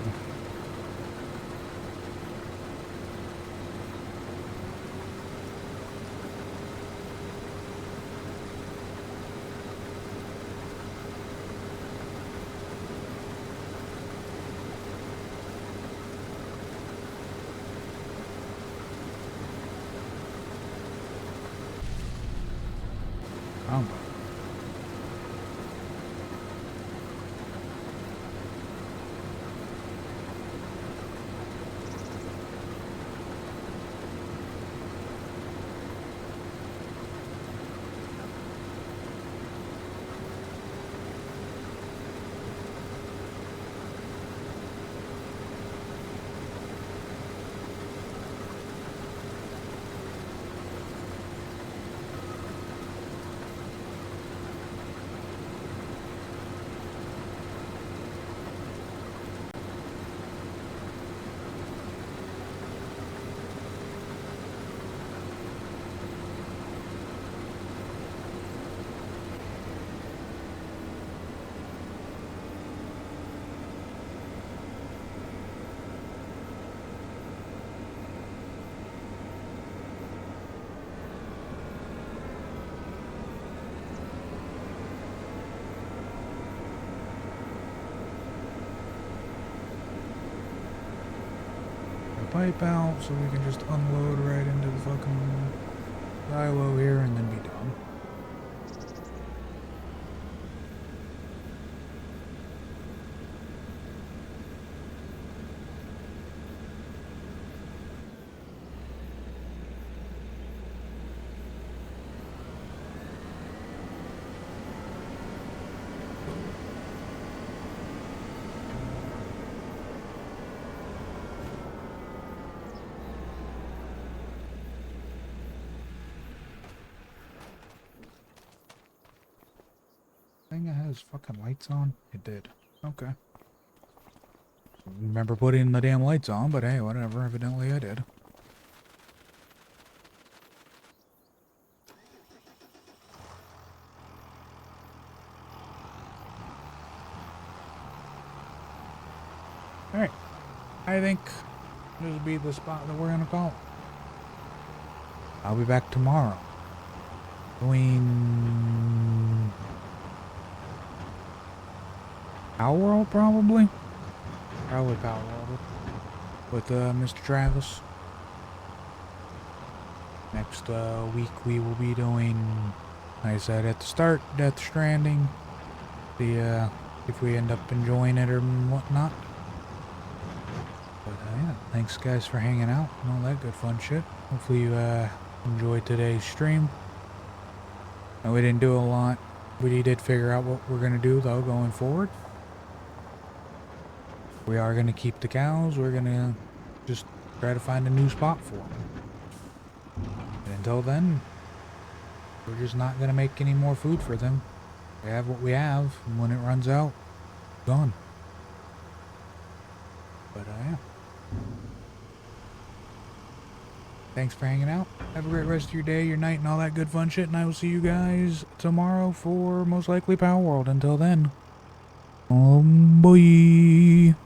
Combo. Pipe out so we can just unload right into the fucking silo here and then be done. Thing that has fucking lights on? It did. Okay. Remember putting the damn lights on, but hey, whatever. Evidently I did. Alright. I think this will be the spot that we're gonna call it. I'll be back tomorrow. Doing Power World, probably? Probably Power World. With Mr. Travis. Next week we will be doing, like I said at the start, Death Stranding. If we end up enjoying it or whatnot. But yeah, thanks guys for hanging out and all that good fun shit. Hopefully you enjoyed today's stream. And we didn't do a lot. We did figure out what we're going to do though going forward. We are going to keep the cows. We're going to just try to find a new spot for them. And until then, we're just not going to make any more food for them. We have what we have, and when it runs out, gone. But yeah. Thanks for hanging out. Have a great rest of your day, your night, and all that good fun shit. And I will see you guys tomorrow for most likely Power World. Until then, bye.